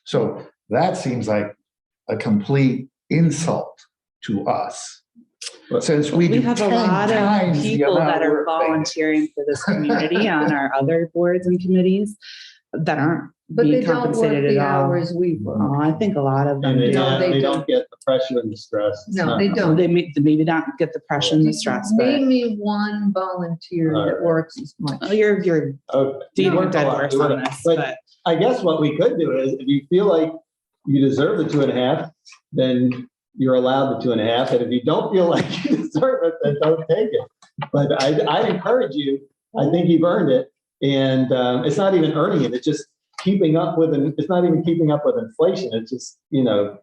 So that seems like a complete insult to us. Since we do have a 10 lot of times the people amount that of are work they do. volunteering for this community on our other boards and committees that aren't But they being don't work compensated the at all. hours we work. Oh, I think a lot of them and they, do. No, they don't don't. get the pressure and the stress. It's No, not- they don't. They maybe not get the pressure and the stress, but Name me one volunteer All that right. works as much. oh, you're Okay. beating We a work a dead lot. horse We work on a lot. this, But but I guess what we could do is, if you feel like you deserve the 2.5, then you're allowed the 2.5. And if you don't feel like you deserve it, then don't take it. But I encourage you. I think you've earned it. And it's not even earning it. It's just keeping up with, it's not even keeping up with inflation. It's just, you're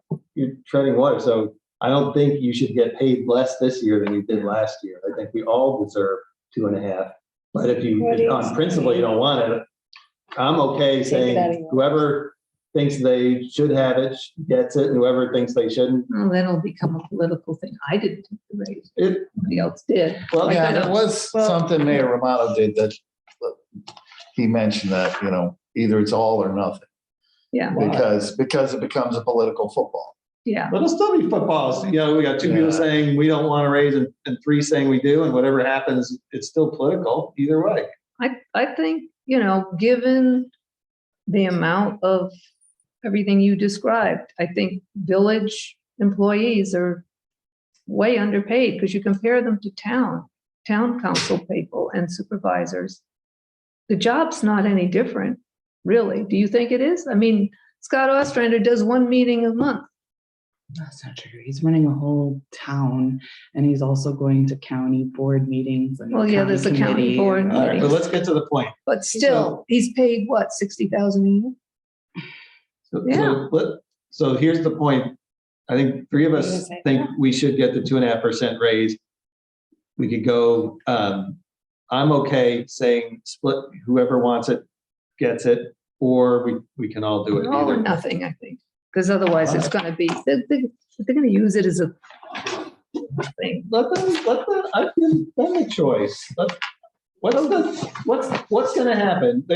treading water. So I don't think you should get paid less this year than you did last year. I think we all deserve 2.5. But if What do you on principle, you don't want it, I'm okay Take it out of saying your- whoever thinks they should have it gets it, and whoever thinks they shouldn't. Well, then it'll become a political thing. I didn't take the raise. It, Somebody else did. well, Yeah, I there know. was Well- something Mayor Romano did that he mentioned that, either it's all or nothing, Yeah, because it becomes a political football. yeah. but it'll still be footballs. We got two people Yeah. saying we don't want to raise and three saying we do, and whatever happens, it's still political either way. I think, given the amount of everything you described, I think village employees are way underpaid because you compare them to town council people and supervisors. The job's not any different, really. Do you think it is? I mean, Scott Ostrander does one meeting a month. That's not true. He's running a whole town and he's also going to county board meetings. And Well, yeah, there's a county committee board and- All right, meeting. but let's get to the point. But still, he's paid what, 60,000 a year? Yeah. So here's the point. I think three of us think we should get the 2.5% raise. We could go, I'm okay saying split, whoever wants it gets it, or we can all do it All or either. nothing, I think, because otherwise it's gonna be, they're gonna use it as a thing. Let them, I give them a choice. What's gonna happen?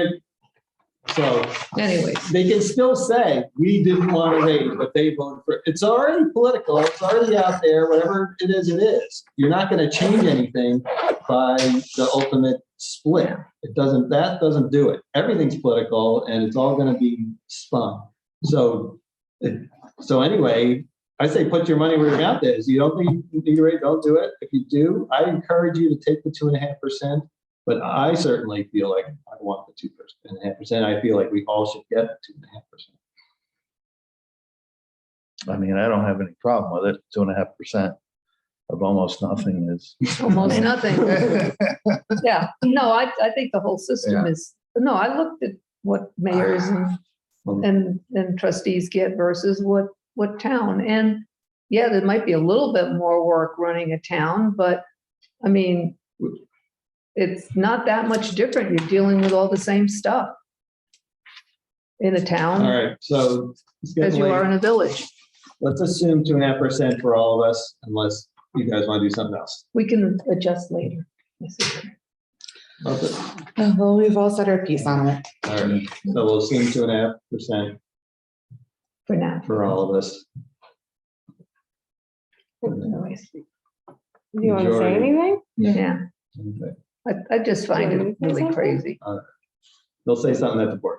So Anyways, they can still say, we didn't want to raise, but they voted for it. It's already political. It's already out there. Whatever it is, it is. You're not going to change anything by the ultimate split. That doesn't do it. Everything's political and it's all going to be spun. So anyway, I say put your money where your mouth is. You don't need to raise, don't do it. If you do, I encourage you to take the 2.5%. But I certainly feel like I want the 2.5%. I feel like we all should get 2.5%. I mean, I don't have any problem with it. 2.5% of almost nothing is. almost nothing. Yeah, no, I think the whole system is, no, I looked at what mayors and trustees get versus what town. And yeah, there might be a little bit more work running a town, but I mean, it's not that much different. You're dealing with all the same stuff in a All town right, so it's as getting you are late. in a village. Let's assume 2.5% for all of us, unless you guys want to do something else. We can adjust later. Okay. Well, we've all said our piece on it. All right, so we'll assume 2.5% For now. for all of us. Anyways, Do you want to say Majority. anything? yeah, Okay. I just find Do you want it to say really something? crazy. They'll say something at the board.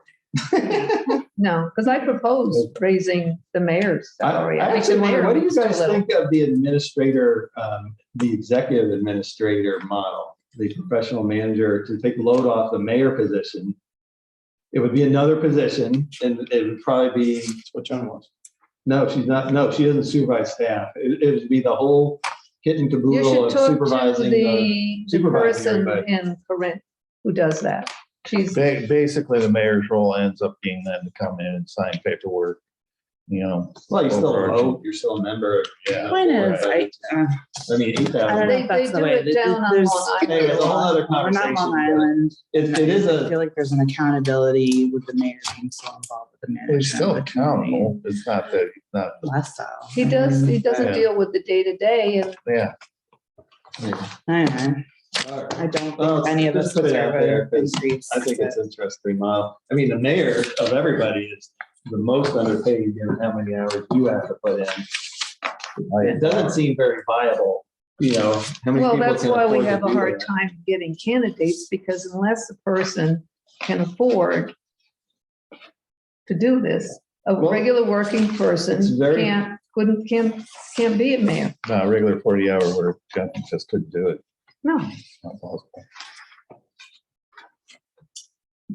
No, because I proposed raising the mayor's salary. I think the actually wonder, mayor what do you makes too guys little. think of the administrator, the executive administrator model, the professional manager to take load off the mayor position? It would be another position and it would probably be, What John wants. no, she's not, no, she doesn't supervise staff. It would be the whole kit and You caboodle should of talk to supervising the the supervising person everybody. in Corinth who does that. She's, Basically, the mayor's role ends up being then to come in and sign paperwork, Well, you're still a overarching. vote, you're still a member. Yeah. Point is, I mean, 8,000. I don't know They- if that's they the do way. it down on There's- Long Island. Anyway, it's a whole other We're not conversation. Long Island. It is I feel a, like there's an accountability with the mayor being so involved with the management. He's still of the community. accountable. It's not that, he's not, Less so. he doesn't Yeah. deal with the day-to-day and yeah. I don't know. I don't think any of us Let's put it out deserve there, an 'cause increase. I think it's interesting. I mean, the mayor of everybody is the most underpaid given how many hours you have to put in. It doesn't seem very viable, how many well, people that's can why we afford to have a do hard that? time getting candidates, because unless the person can afford to do this, a Well, regular working person it's very- can't be a mayor. No, a regular 40-hour work, just couldn't do it. No, Not possible.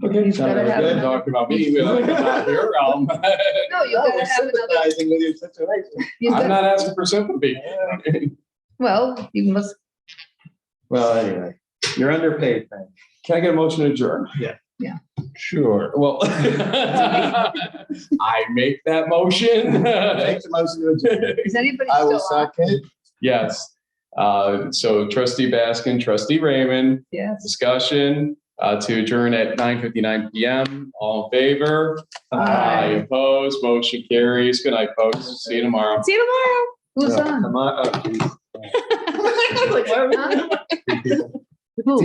Okay, He's gotta have Good another- talking about me. We're not here. no, you No, gotta we're have another, sympathizing with your situation. you I'm got, not asking for sympathy. well, you must, Well, anyway, you're underpaid, man. Can I get a motion to adjourn? Sure. Well, I make that motion. Make the motion to adjourn. is anybody I will still on? second. Yes. So trustee Baskin, trustee Raymond, Yes. discussion. to adjourn at 9:59 PM. All in favor? Aye. Opposed? Motion carries. Good night, folks. See you tomorrow. See you tomorrow. Who's Yeah, on? come on, Who?